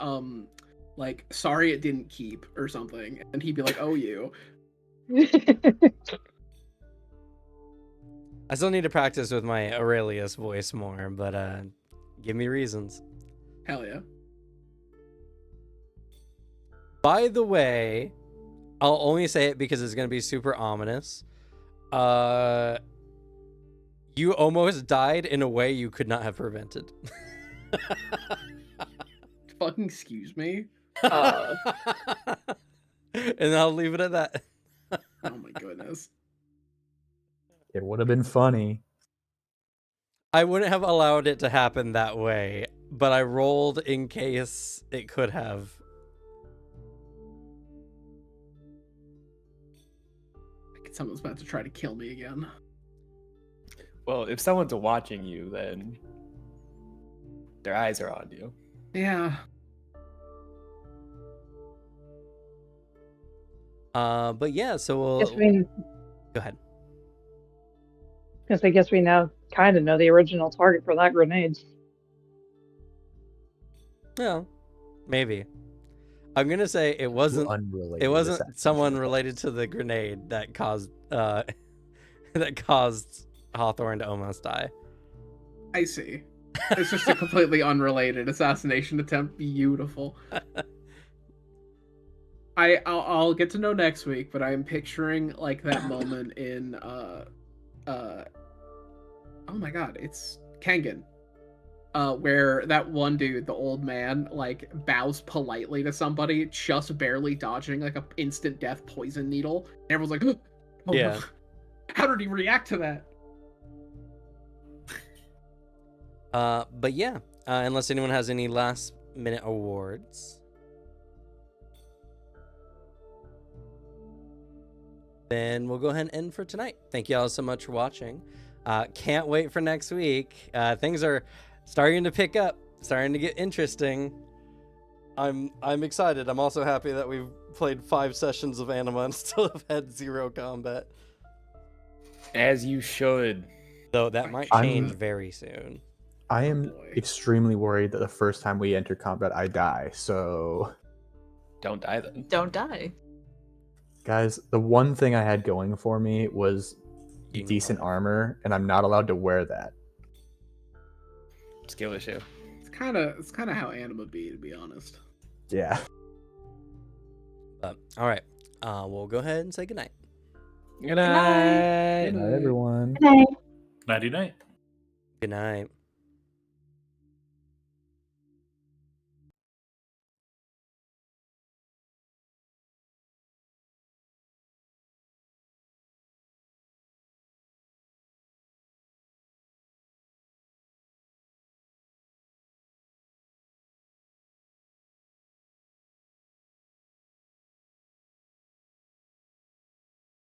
like, sorry it didn't keep, or something. And he'd be like, oh, you. I still need to practice with my Aurelius voice more, but give me reasons. Hell yeah. By the way, I'll only say it because it's gonna be super ominous. You almost died in a way you could not have prevented. Fucking excuse me. And I'll leave it at that. Oh my goodness. It would have been funny. I wouldn't have allowed it to happen that way, but I rolled in case it could have. Someone's about to try to kill me again. Well, if someone's watching you, then their eyes are on you. Yeah. But yeah, so we'll Guess we, go ahead. I guess we now kind of know the original target for that grenade. Yeah, maybe. I'm gonna say it wasn't. Unrelated It wasn't assassination. someone related to the grenade that caused Hawthorne to almost die. I see. It's just a completely unrelated assassination attempt. Beautiful. I'll get to know next week, but I'm picturing like that moment in oh my god, it's Kengan. Where that one dude, the old man, like bows politely to somebody, just barely dodging like a instant death poison needle. And everyone's like, oh, Yeah. no. How did he react to that? But yeah, unless anyone has any last minute awards, then we'll go ahead and end for tonight. Thank you all so much for watching. Can't wait for next week. Things are starting to pick up, starting to get interesting. I'm excited. I'm also happy that we've played 5 sessions of Anima and still have had 0 combat. As you should. Though that might I'm- change very soon. I am boy. extremely worried that the first time we enter combat, I die. So, Don't die then. Don't die. guys, the one thing I had going for me was Unicorn. decent armor, and I'm not allowed to wear that. Skill issue. It's kind of how Anima be, to be honest. Yeah. But all right, we'll go ahead and say goodnight. Good night. Good night, everyone. Nighty night. Good night.